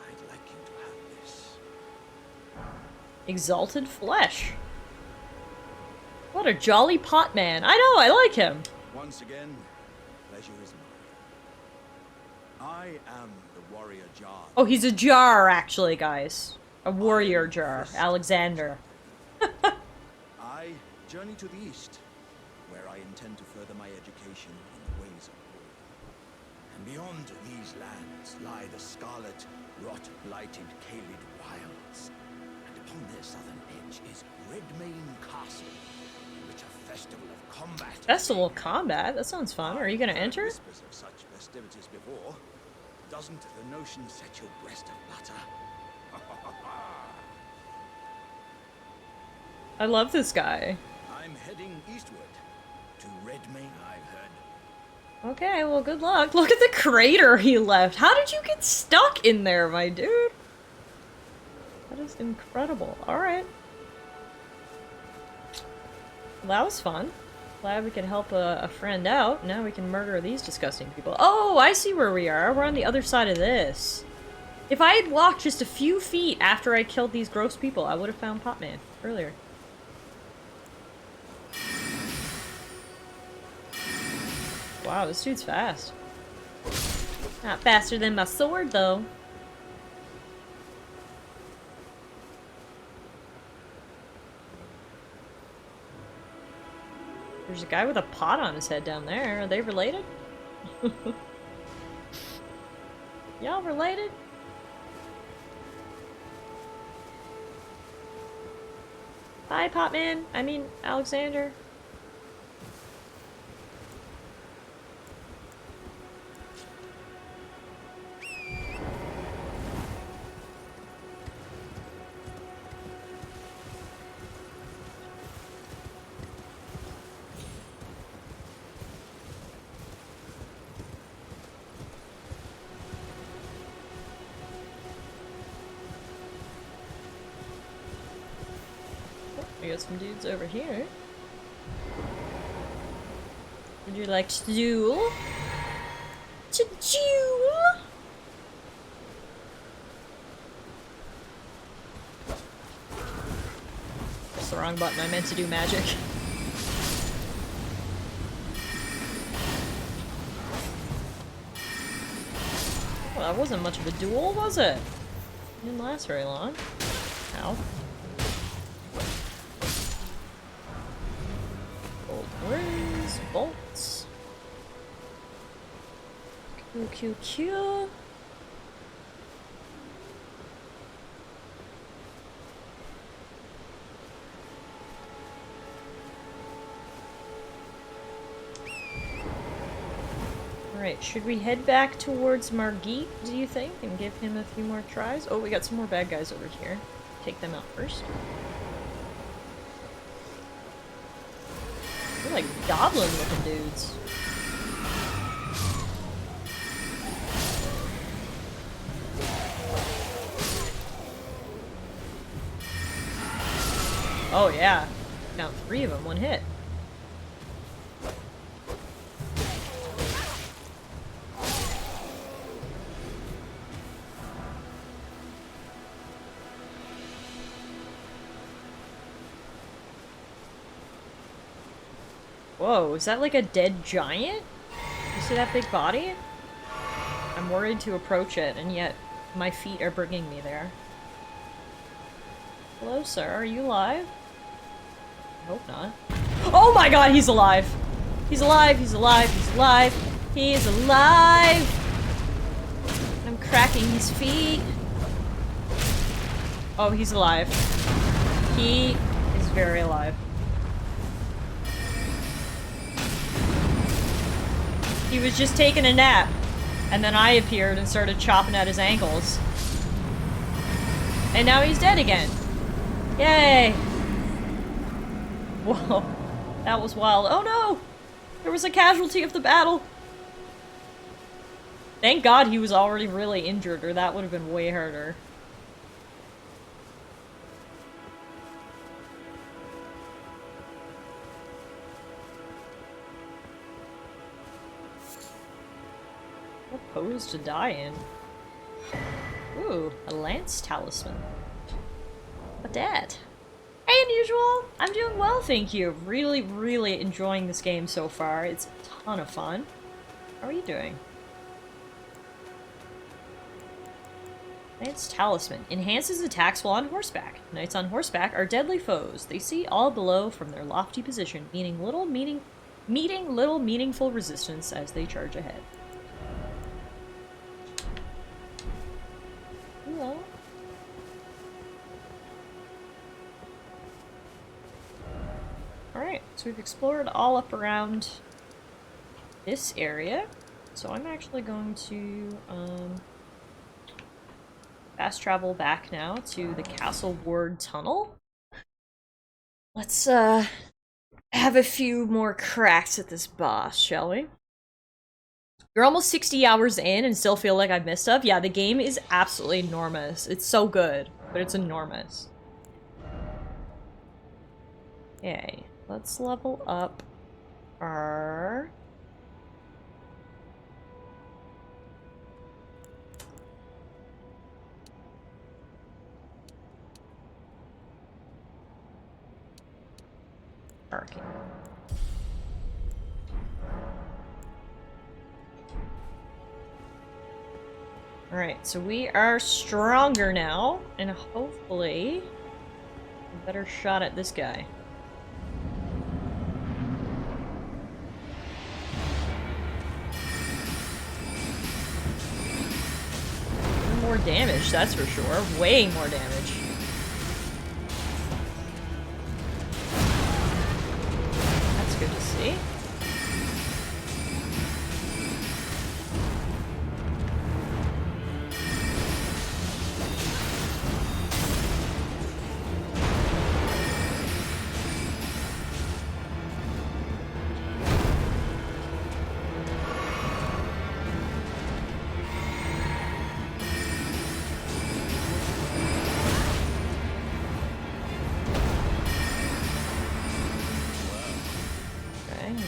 I'd like you to have this. Exalted flesh. What a jolly pot man. I know, I like him. Once again, pleasure is mine. I am the warrior Jar. Oh, he's a jar, actually, guys. A warrior jar. Alexander. I journey to the east, where I intend to further my education in the ways of war. And beyond these lands lie the scarlet, rot-blighted Caelid wilds. And upon their southern edge is Redmane Castle, in which a festival of combat... Festival of Combat? That sounds fun. Are you gonna enter? Whispers of such festivities before. Doesn't the notion set your breast aflutter? I love this guy. I'm heading eastward to Redmane, I've heard. Okay, well, good luck. Look at the crater he left. How did you get stuck in there, my dude? That is incredible. Alright. Well, that was fun. Glad we could help a friend out. Now we can murder these disgusting people. Oh, I see where we are. We're on the other side of this. If I had walked just a few feet after I killed these gross people, I would have found Potman earlier. Wow, this dude's fast. Not faster than my sword, though. There's a guy with a pot on his head down there. Are they related? Y'all related? Hi, Potman. I mean, Alexander. We got some dudes over here. Would you like to duel? To duel? That's the wrong button. I meant to do magic. Well, that wasn't much of a duel, was it? Didn't last very long. Ow. Rings, bolts. Q. Alright, should we head back towards Margit, do you think, and give him a few more tries? Oh, we got some more bad guys over here. Take them out first. They're like goblin-looking dudes. Oh yeah, count 3 of them, 1 hit. Whoa, is that like a dead giant? You see that big body? I'm worried to approach it, and yet my feet are bringing me there. Hello, sir. Are you alive? I hope not. Oh my god, he's alive! He's alive, he's alive, he's alive! He is alive! I'm cracking his feet. Oh, he's alive. He is very alive. He was just taking a nap, and then I appeared and started chopping at his ankles. And now he's dead again. Yay! Whoa, that was wild. Oh no! There was a casualty of the battle! Thank God he was already really injured, or that would have been way harder. What pose to die in? Ooh, a lance talisman. What that? Hey, Unusual! I'm doing well, thank you. Really, really enjoying this game so far. It's a ton of fun. How are you doing? Lance talisman. Enhances attacks while on horseback. Knights on horseback are deadly foes. They see all below from their lofty position, meeting little meaningful resistance as they charge ahead. Hello. Alright, so we've explored all up around this area. So I'm actually going to fast travel back now to the Castle Ward Tunnel. Let's have a few more cracks at this boss, shall we? You're almost 60 hours in and still feel like I've missed stuff? Yeah, the game is absolutely enormous. It's so good, but it's enormous. Okay, let's level up our... Margit. Alright, so we are stronger now, and hopefully a better shot at this guy. More damage, that's for sure. Way more damage. That's good to see.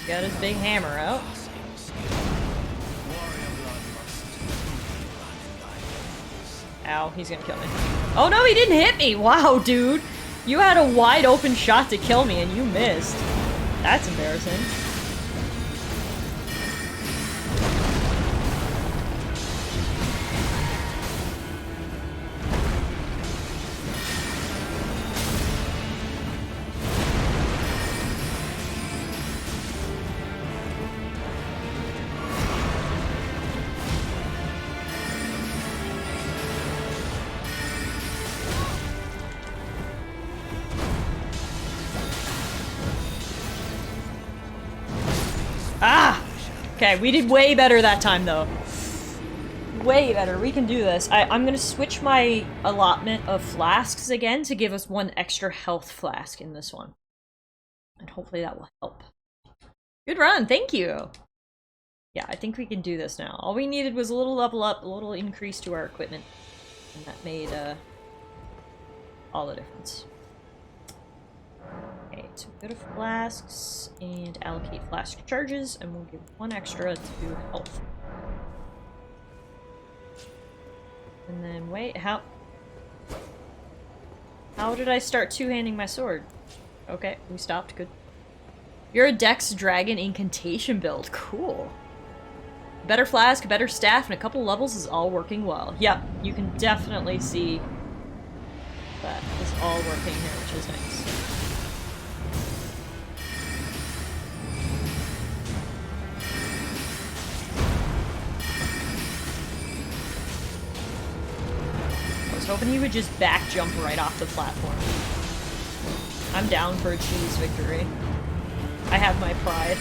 Got his big hammer out. Ow, he's gonna kill me. Oh no, he didn't hit me! Wow, dude! You had a wide open shot to kill me and you missed. That's embarrassing. Okay, we did way better that time, though. Way better. We can do this. I'm gonna switch my allotment of flasks again to give us one extra health flask in this one. And hopefully that will help. Good run, thank you! Yeah, I think we can do this now. All we needed was a little level up, a little increase to our equipment. And that made, all the difference. Okay, so go to flasks and allocate flask charges, and we'll give one extra to health. And then wait, how did I start two-handing my sword? Okay, we stopped, good. You're a Dex Dragon incantation build, cool. Better flask, better staff, and a couple levels is all working well. Yep, you can definitely see that is all working here, which is nice. I was hoping he would just back jump right off the platform. I'm down for a cheese victory. I have my pride.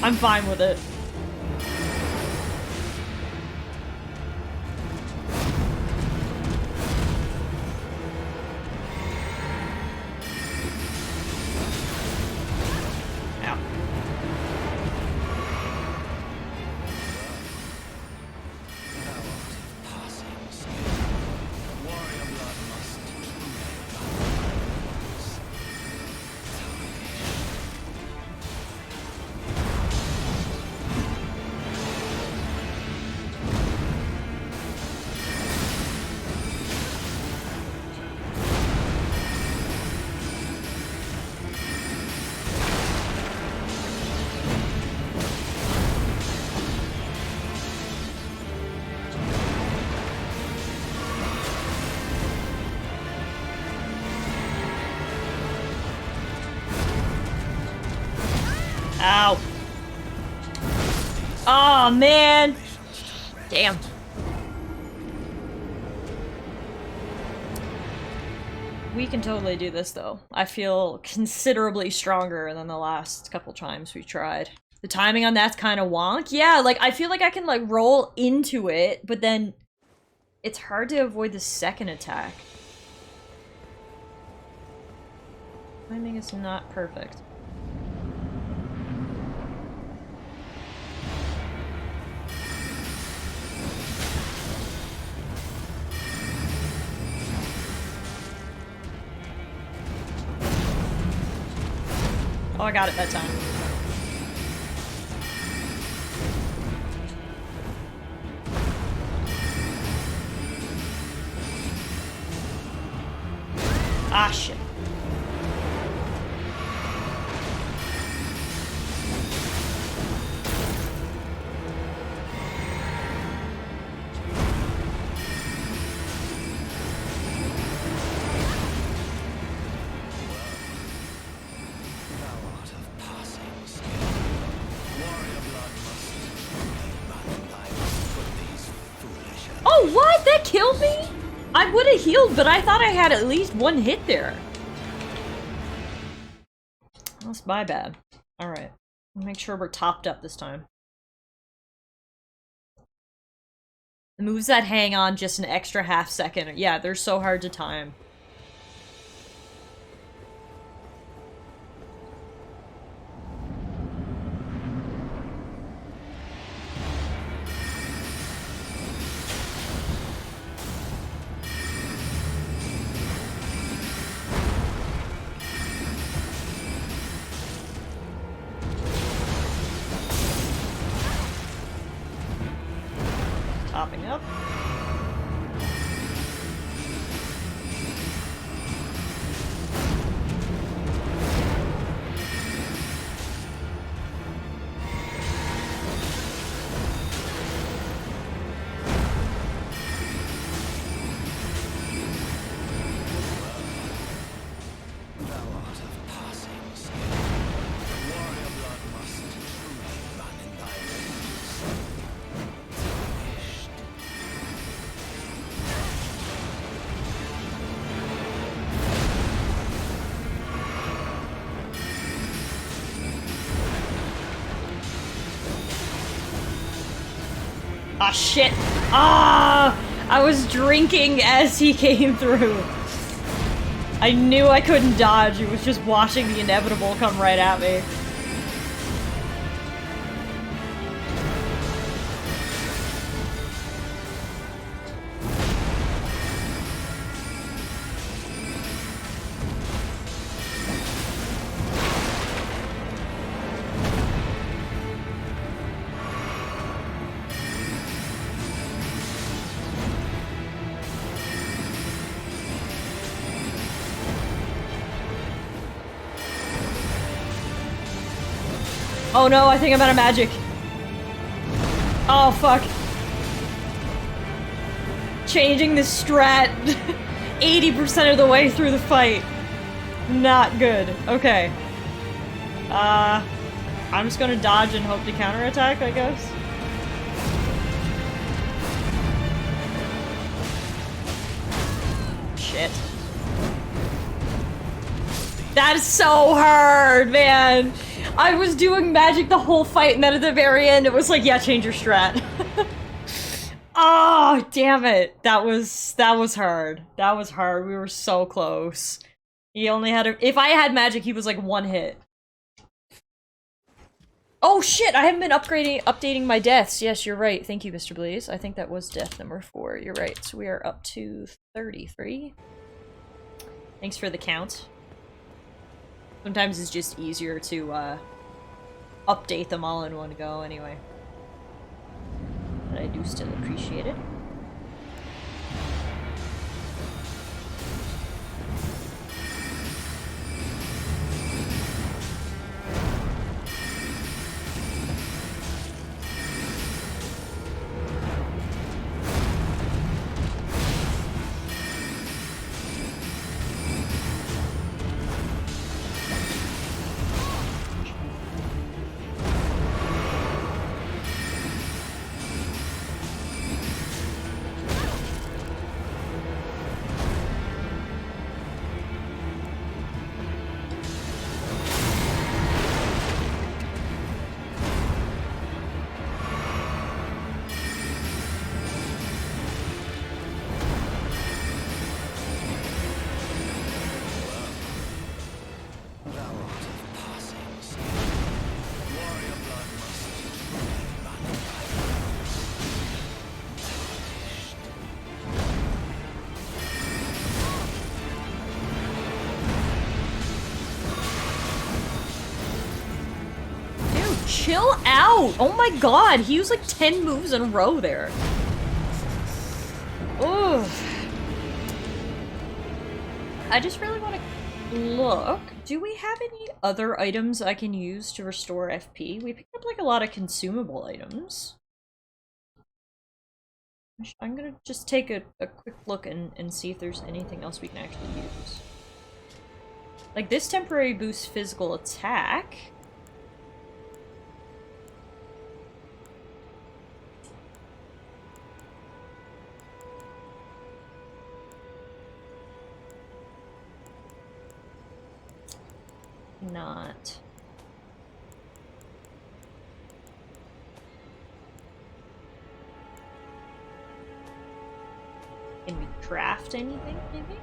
I'm fine with it. Ow. Oh man. Damn. We can totally do this though. I feel considerably stronger than the last couple times we tried. The timing on that's kind of wonk. Yeah, like, I feel like I can, like, roll into it, but then it's hard to avoid the second attack. Timing is not perfect. Oh, I got it that time. Ah, shit. Oh, what? That killed me? I would have healed, but I thought I had at least one hit there. That's my bad. Alright. Make sure we're topped up this time. The moves that hang on just an extra half second. Yeah, they're so hard to time. Topping up. Ah, shit. Ah! I was drinking as he came through. I knew I couldn't dodge. It was just watching the inevitable come right at me. Oh no, I think I'm out of magic. Oh fuck. Changing the strat 80% of the way through the fight. Not good. Okay. I'm just gonna dodge and hope to counterattack, I guess. Shit. That is so hard, man. I was doing magic the whole fight, and then at the very end, it was like, yeah, change your strat. Oh, damn it. That was hard. That was hard. We were so close. He only had if I had magic, he was like one hit. Oh shit, I haven't been updating my deaths. Yes, you're right. Thank you, Mr. Blaze. I think that was death number 4. You're right. So we are up to 33. Thanks for the count. Sometimes it's just easier to update them all in one go anyway. But I do still appreciate it. Chill out! Oh my god, he used like 10 moves in a row there. Ugh. I just really want to look. Do we have any other items I can use to restore FP? We picked up like a lot of consumable items. I'm gonna just take a quick look and see if there's anything else we can actually use. Like this temporary boosts physical attack. Not. Can we craft anything, maybe?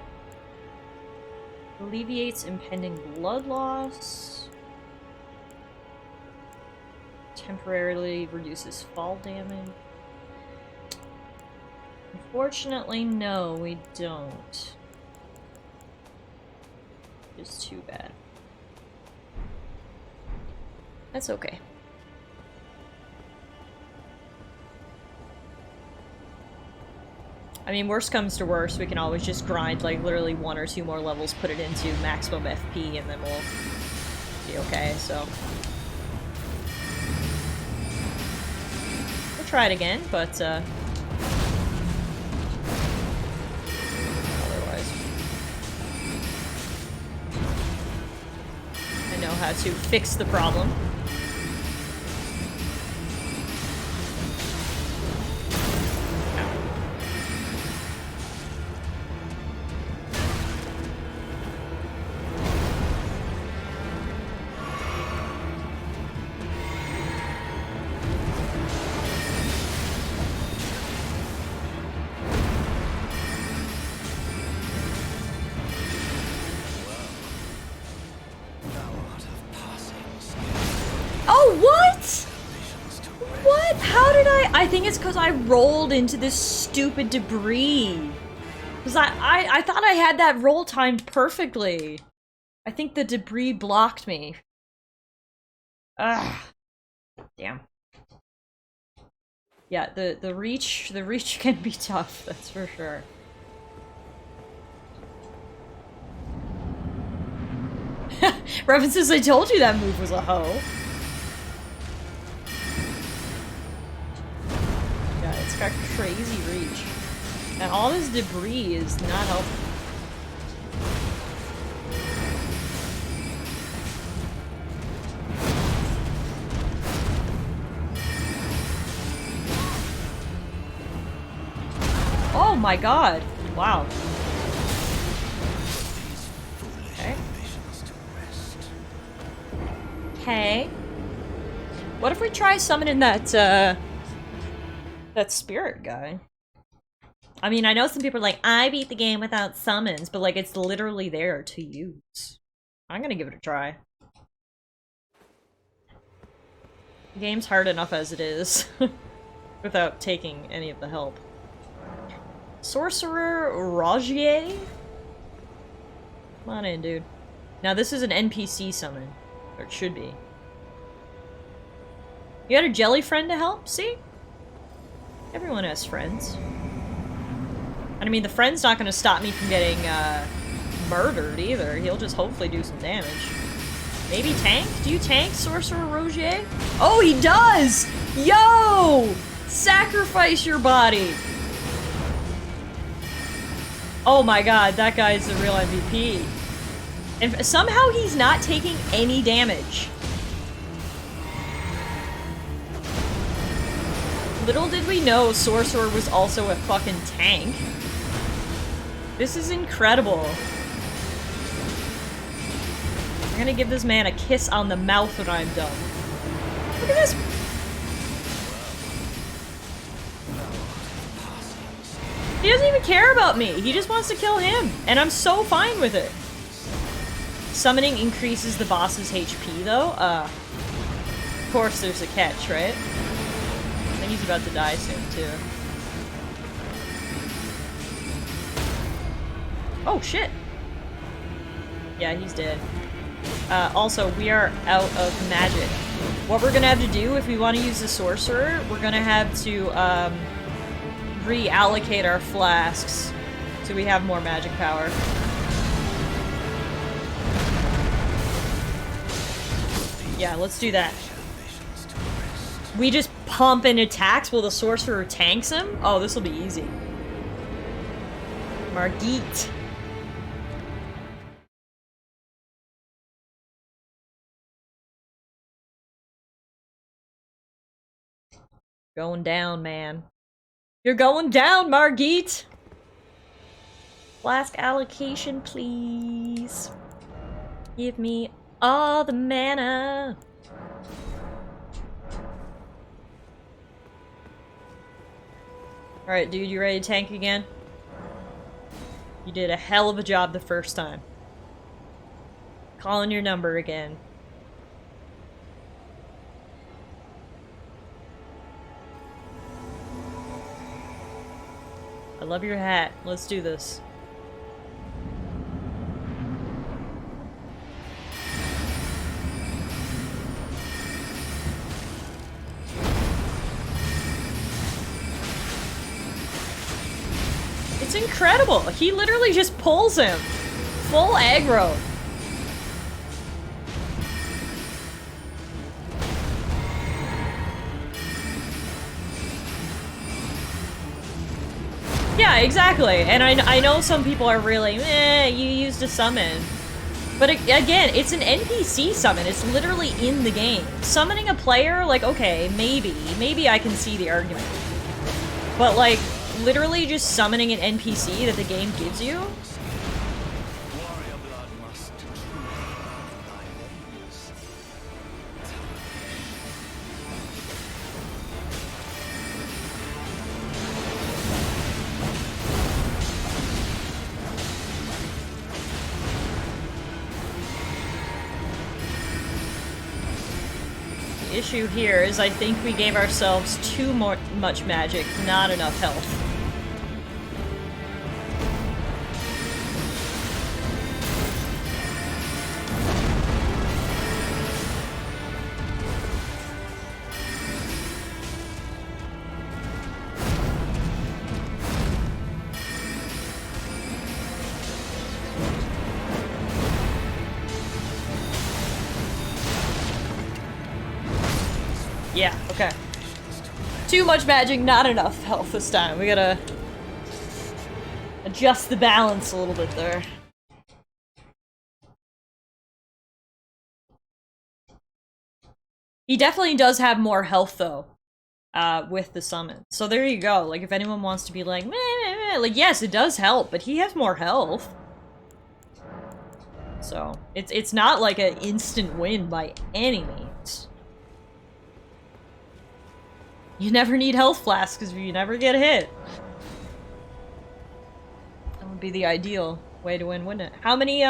Alleviates impending blood loss. Temporarily reduces fall damage. Unfortunately, no, we don't. It's too bad. That's okay. I mean, worst comes to worst, we can always just grind like literally 1 or 2 more levels, put it into maximum FP, and then we'll be okay, so. We'll try it again, but otherwise. I know how to fix the problem. I think it's because I rolled into this stupid debris. Because I thought I had that roll timed perfectly. I think the debris blocked me. Ugh. Damn. Yeah, the reach can be tough, that's for sure. References, I told you that move was a hoe. It's got crazy reach. And all this debris is not helpful. Oh my god! Wow. Okay. Okay. What if we try summoning that, that spirit guy? I mean, I know some people are like, I beat the game without summons, but like, it's literally there to use. I'm gonna give it a try. The game's hard enough as it is, without taking any of the help. Sorcerer Rogier? Come on in, dude. Now this is an NPC summon. Or it should be. You had a jelly friend to help? See? Everyone has friends. And I mean, the friend's not gonna stop me from getting, murdered either. He'll just hopefully do some damage. Maybe tank? Do you tank, Sorcerer Rogier? Oh, he does! Yo! Sacrifice your body! Oh my god, that guy's the real MVP. And somehow he's not taking any damage. Little did we know Sorcerer was also a fucking tank. This is incredible. I'm gonna give this man a kiss on the mouth when I'm done. Look at this. He doesn't even care about me. He just wants to kill him. And I'm so fine with it. Summoning increases the boss's HP though. Of course there's a catch, right? I think he's about to die soon too. Oh shit. Yeah, he's dead. Also, we are out of magic. What we're gonna have to do if we want to use the sorcerer, we're gonna have to reallocate our flasks so we have more magic power. Yeah, let's do that. We just pump in attacks while the sorcerer tanks him? Oh, this will be easy. Margit. Going down, man. You're going down, Margit! Flask allocation, please. Give me all the mana. Alright, dude, you ready to tank again? You did a hell of a job the first time. Calling your number again. I love your hat. Let's do this. It's incredible. He literally just pulls him. Full aggro. Yeah, exactly. And I know some people are really, you used a summon. But again, it's an NPC summon. It's literally in the game. Summoning a player, like, okay, maybe I can see the argument. But like, literally just summoning an NPC that the game gives you? The issue here is I think we gave ourselves too much magic, not enough health. Yeah, okay. Too much magic, not enough health this time. We gotta adjust the balance a little bit there. He definitely does have more health though, with the summon. So there you go. Like if anyone wants to be like, meh, meh, meh, like yes, it does help, but he has more health. So it's not like an instant win by any means. You never need health flasks because you never get hit. That would be the ideal way to win, wouldn't it? How many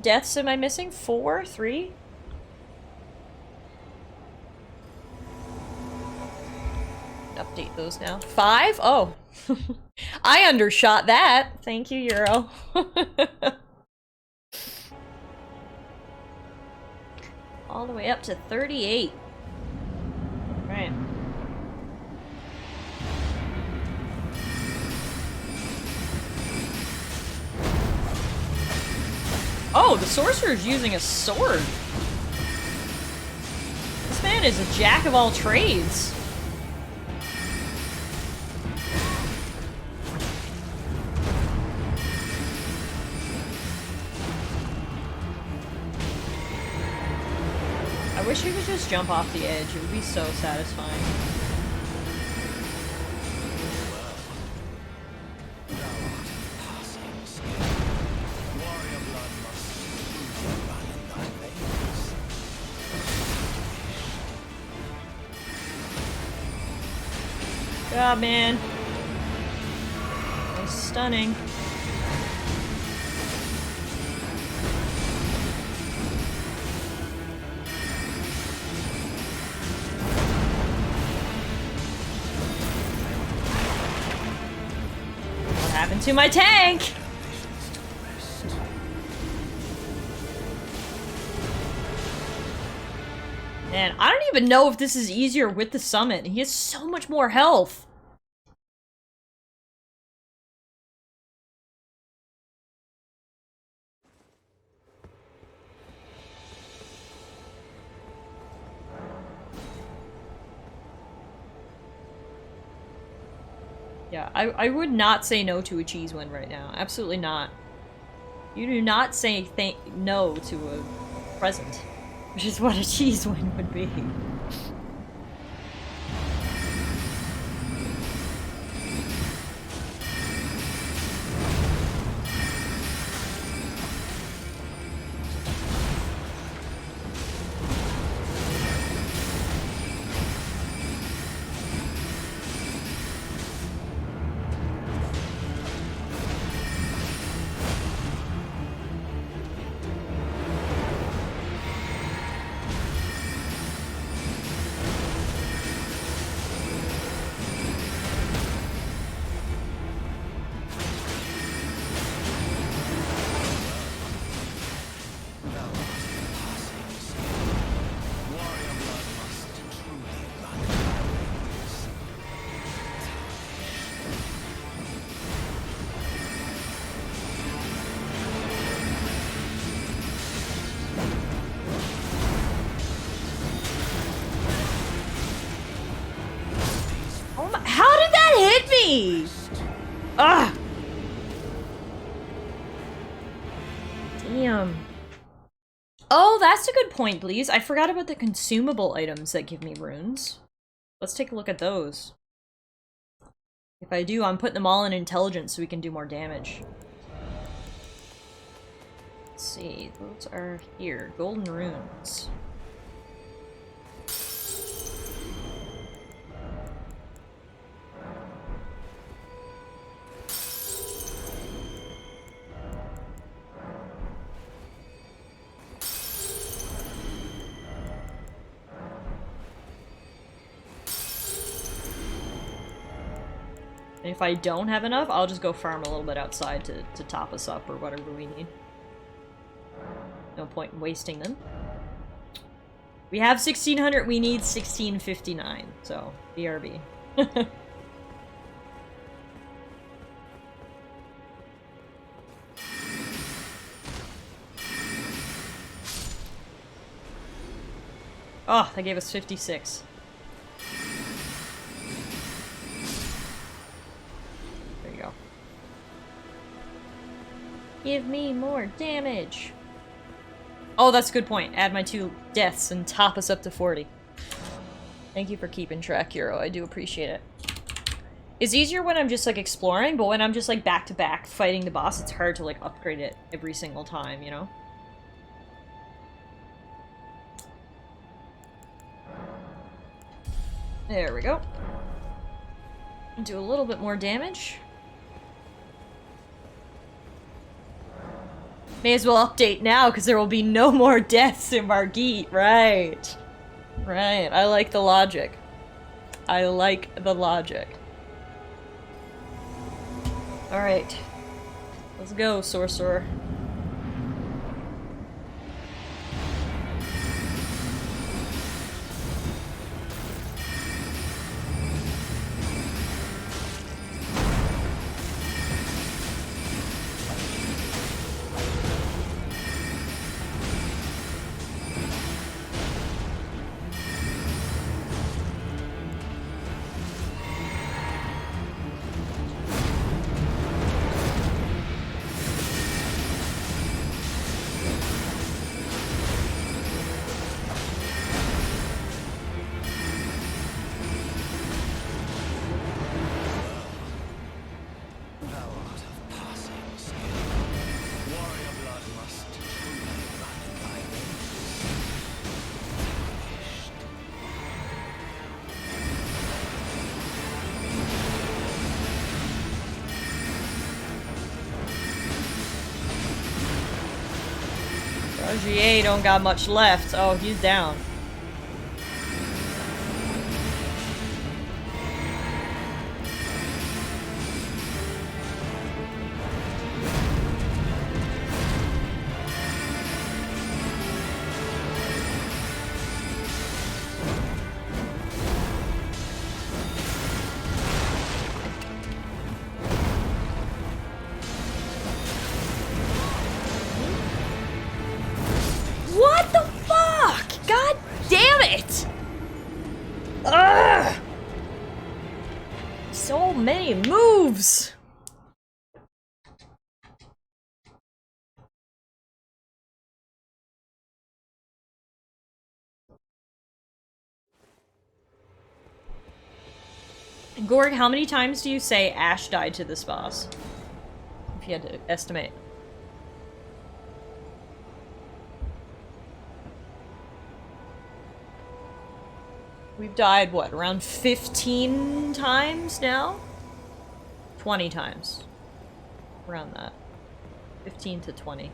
deaths am I missing? 4? 3? Update those now. 5? Oh. I undershot that. Thank you, Euro. All the way up to 38. Right. Oh, the sorcerer's using a sword. This man is a jack of all trades. I wish he could just jump off the edge. It would be so satisfying. God, man. That was stunning. What happened to my tank? Man, I don't even know if this is easier with the summon. He has so much more health. Yeah, I would not say no to a cheese win right now. Absolutely not. You do not say no to a present, which is what a cheese win would be. Ugh! Damn. Oh, that's a good point, please. I forgot about the consumable items that give me runes. Let's take a look at those. If I do, I'm putting them all in intelligence so we can do more damage. Let's see, those are here. Golden runes. And if I don't have enough, I'll just go farm a little bit outside to top us up or whatever we need. No point in wasting them. We have 1600, we need 1659, so BRB. Oh, that gave us 56. There you go. Give me more damage. Oh, that's a good point. Add my 2 deaths and top us up to 40. Thank you for keeping track, Hero. I do appreciate it. It's easier when I'm just, like, exploring, but when I'm just, like, back-to-back fighting the boss, it's hard to, like, upgrade it every single time, you know? There we go. Do a little bit more damage. May as well update now, because there will be no more deaths in Margit. Right. Right. I like the logic. I like the logic. Alright. Let's go, Sorcerer. RGA don't got much left. Oh, he's down. many moves! Gorg, how many times do you say Ash died to this boss? If you had to estimate. We've died, what, around 15 times now? 20 times. Around that. 15 to 20.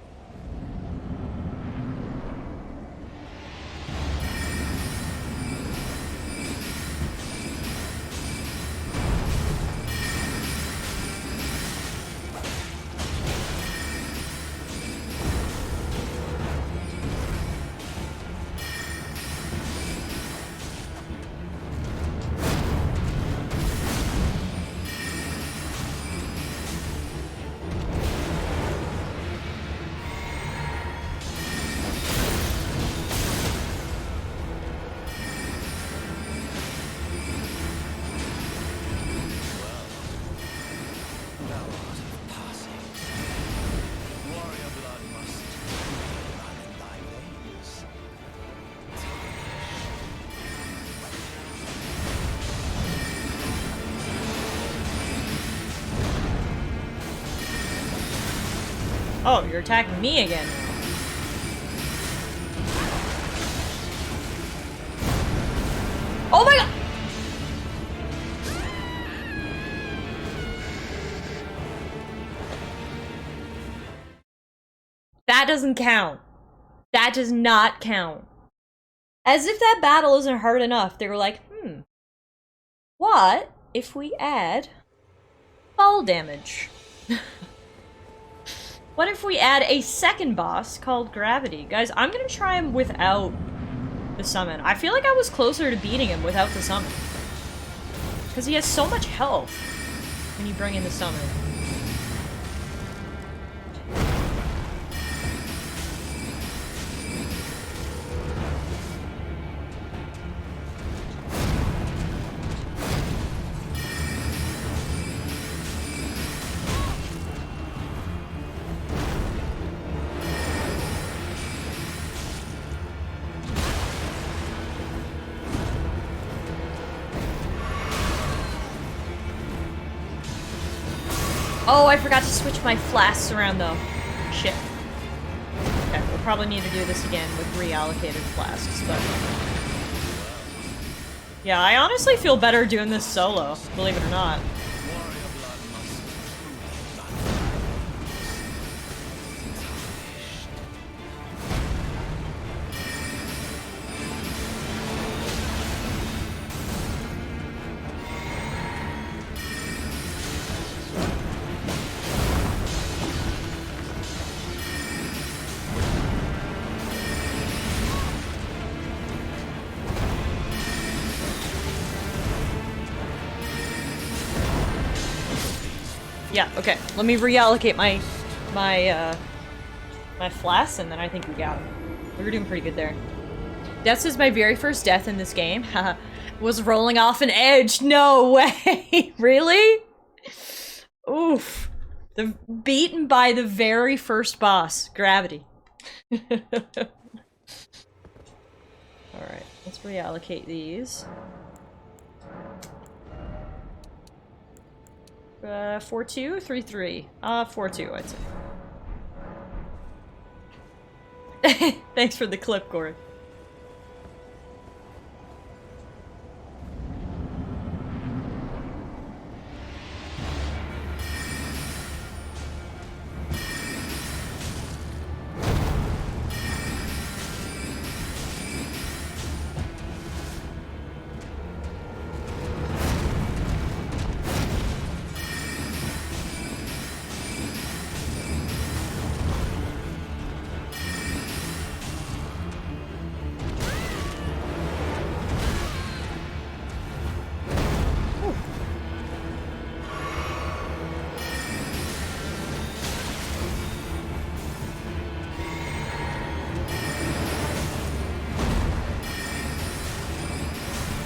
Oh, you're attacking me again. Oh my god! That doesn't count. That does not count. As if that battle isn't hard enough, they were like, what if we add fall damage? What if we add a second boss called Gravity? Guys, I'm gonna try him without the summon. I feel like I was closer to beating him without the summon. Because he has so much health when you bring in the summon. Oh, I forgot to switch my flasks around though. Shit. Okay, we'll probably need to do this again with reallocated flasks, but... yeah, I honestly feel better doing this solo, believe it or not. Yeah, okay. Let me reallocate my flasks, and then I think we got him. We were doing pretty good there. Death is my very first death in this game. Was rolling off an edge. No way! Really? Oof. Beaten by the very first boss. Gravity. Alright, let's reallocate these. 4-2? 3-3. 4-2, I'd say. Thanks for the clip, Gord.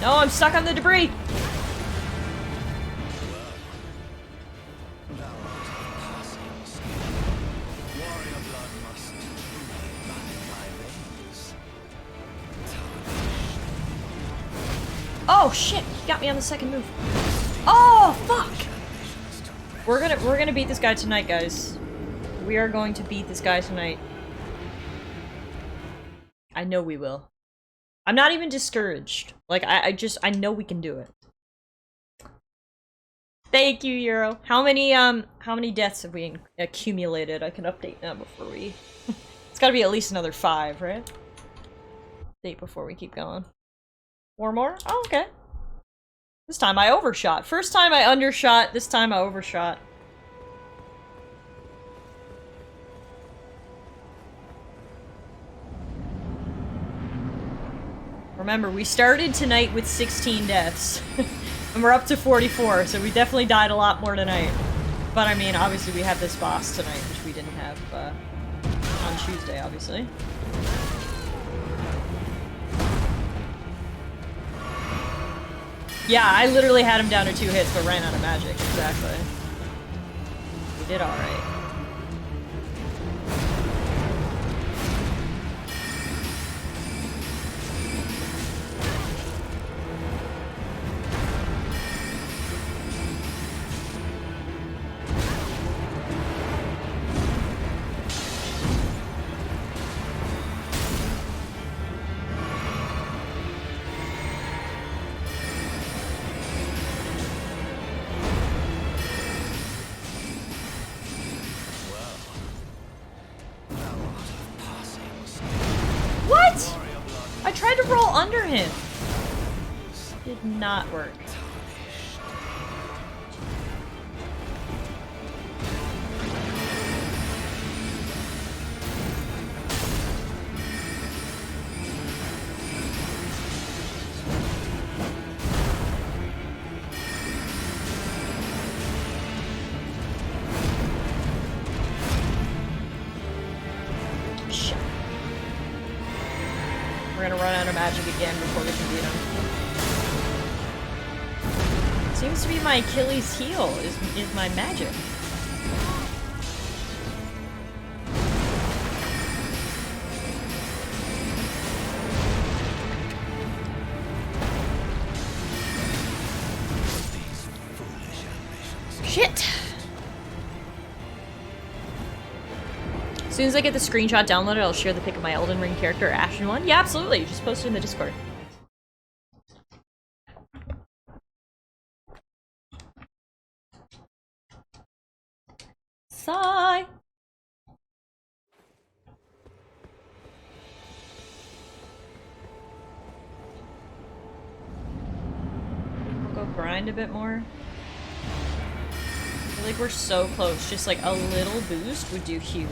No, I'm stuck on the debris! Oh shit, he got me on the second move. Oh fuck! We're gonna beat this guy tonight, guys. We are going to beat this guy tonight. I know we will. I'm not even discouraged. Like, I know we can do it. Thank you, Euro. How many deaths have we accumulated? I can update now before we... It's gotta be at least another 5, right? Update before we keep going. 4 more? Oh, okay. This time I overshot. First time I undershot, this time I overshot. Remember, we started tonight with 16 deaths. And we're up to 44, so we definitely died a lot more tonight. But I mean, obviously we have this boss tonight, which we didn't have on Tuesday, obviously. Yeah, I literally had him down to 2 hits, but ran out of magic, exactly. We did alright. I tried to roll under him. Did not work. We're gonna run out of magic again before we can beat him. Seems to be my Achilles heel is my magic. Shit! As soon as I get the screenshot downloaded, I'll share the pic of my Elden Ring character, Ashen One. Yeah, absolutely. Just post it in the Discord. Sigh. We'll go grind a bit more. I feel like we're so close. Just like a little boost would do huge.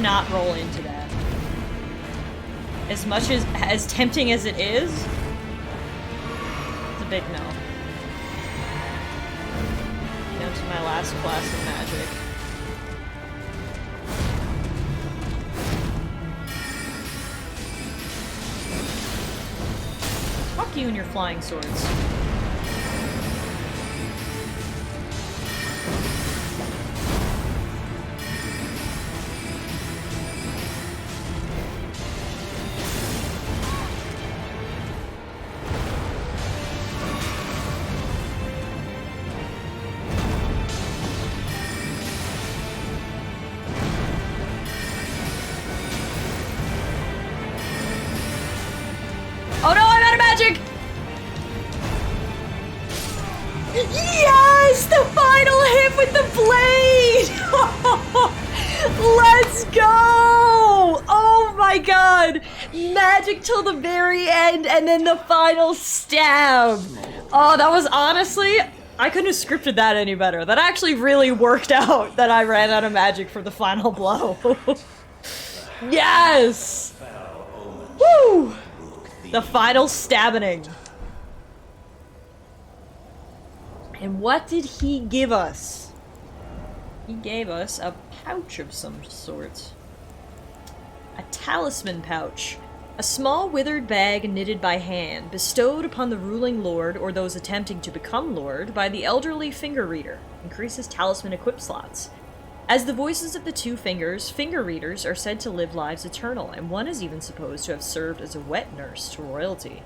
Not roll into that. As much as tempting as it is, it's a big no. Down to my last class of magic. Fuck you and your flying swords. Oh no, I Yes! The final hit with the blade! Let's go! Oh my god! Magic till the very end and then the final stab! Oh, that was honestly... I couldn't have scripted that any better. That actually really worked out that I ran out of magic for the final blow. Yes! Woo! The final stabbing. And what did he give us? He gave us a pouch of some sort. A talisman pouch. A small withered bag knitted by hand, bestowed upon the ruling lord or those attempting to become lord by the elderly finger reader. Increases talisman equip slots. As the voices of the two fingers, finger readers are said to live lives eternal, and one is even supposed to have served as a wet nurse to royalty.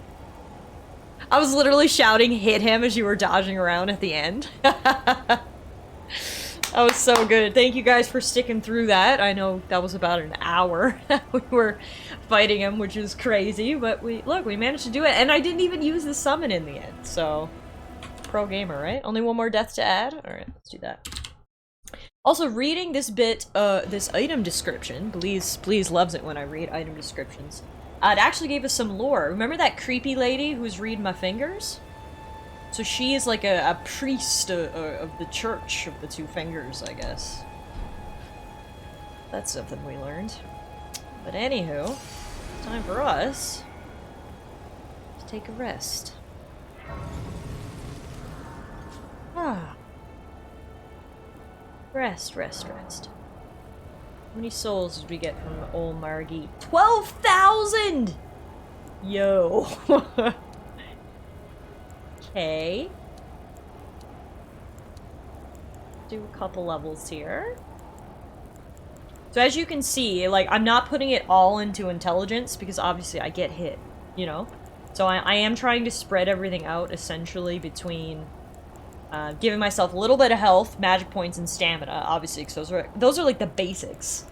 I was literally shouting, hit him, as you were dodging around at the end. That was so good. Thank you guys for sticking through that. I know that was about an hour we were fighting him, which is crazy, but we managed to do it, and I didn't even use the summon in the end, so... Pro gamer, right? Only one more death to add? Alright, let's do that. Also, reading this bit, this item description, Bleeze loves it when I read item descriptions. It actually gave us some lore. Remember that creepy lady who was reading my fingers? So she is like a priest of the church of the two fingers, I guess. That's something we learned. But anywho, time for us to take a rest. Ah. Rest. How many souls did we get from old Margit? 12,000! Yo. Okay. Do a couple levels here. So as you can see, like, I'm not putting it all into intelligence because obviously I get hit, you know? So I am trying to spread everything out essentially between giving myself a little bit of health, magic points, and stamina, obviously, because those are like the basics.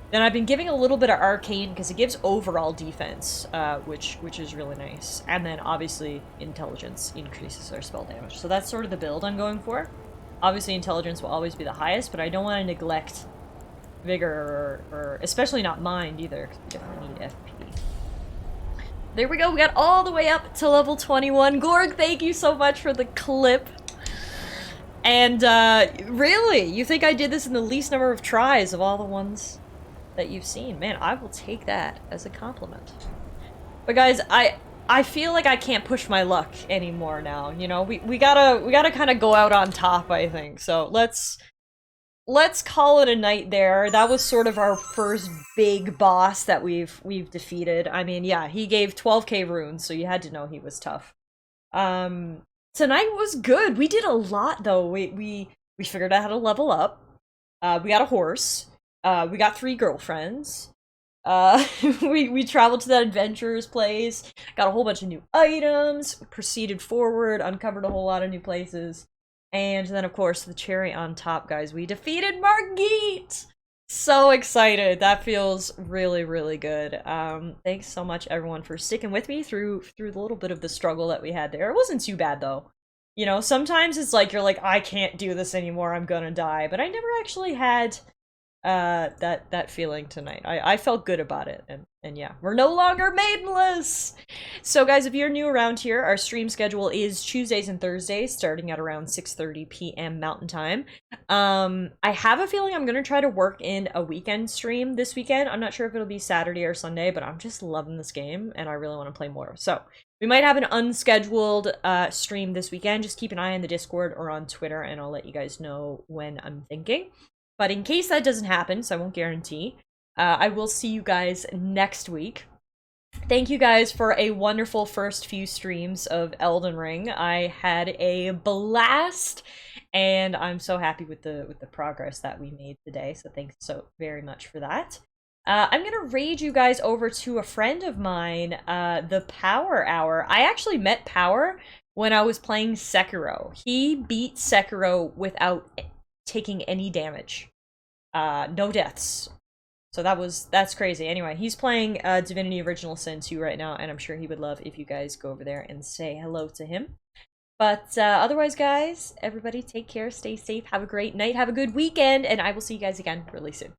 Then I've been giving a little bit of arcane because it gives overall defense, which is really nice. And then obviously intelligence increases our spell damage. So that's sort of the build I'm going for. Obviously intelligence will always be the highest, but I don't want to neglect vigor or especially not mind either, because we definitely need FP. There we go, we got all the way up to level 21. Gorg, thank you so much for the clip. And, really, you think I did this in the least number of tries of all the ones that you've seen? Man, I will take that as a compliment. But guys, I feel like I can't push my luck anymore now, you know? We gotta kind of go out on top, I think. So let's call it a night there. That was sort of our first big boss that we've defeated. I mean, yeah, he gave 12k runes, so you had to know he was tough. Tonight was good. We did a lot, though. We figured out how to level up. We got a horse. We got 3 girlfriends. We traveled to that adventurer's place. Got a whole bunch of new items. Proceeded forward. Uncovered a whole lot of new places. And then, of course, the cherry on top, guys. We defeated Margit! So excited. That feels really, really good. Thanks so much, everyone, for sticking with me through the little bit of the struggle that we had there. It wasn't too bad, though. You know, sometimes it's like, you're like, I can't do this anymore, I'm gonna die. But I never actually had that feeling tonight. I felt good about it, and yeah, we're no longer maidenless! So guys, if you're new around here, our stream schedule is Tuesdays and Thursdays, starting at around 6:30 p.m. Mountain Time. I have a feeling I'm gonna try to work in a weekend stream this weekend. I'm not sure if it'll be Saturday or Sunday, but I'm just loving this game, and I really want to play more. So, we might have an unscheduled stream this weekend. Just keep an eye on the Discord or on Twitter, and I'll let you guys know when I'm thinking. But in case that doesn't happen, so I won't guarantee, I will see you guys next week. Thank you guys for a wonderful first few streams of Elden Ring. I had a blast, and I'm so happy with the progress that we made today, so thanks so very much for that. I'm gonna raid you guys over to a friend of mine, the Power Hour. I actually met Power when I was playing Sekiro. He beat Sekiro without taking any damage. No deaths. So that's crazy. Anyway, he's playing Divinity Original Sin 2 right now, and I'm sure he would love if you guys go over there and say hello to him. But otherwise, guys, everybody take care, stay safe, have a great night, have a good weekend, and I will see you guys again really soon.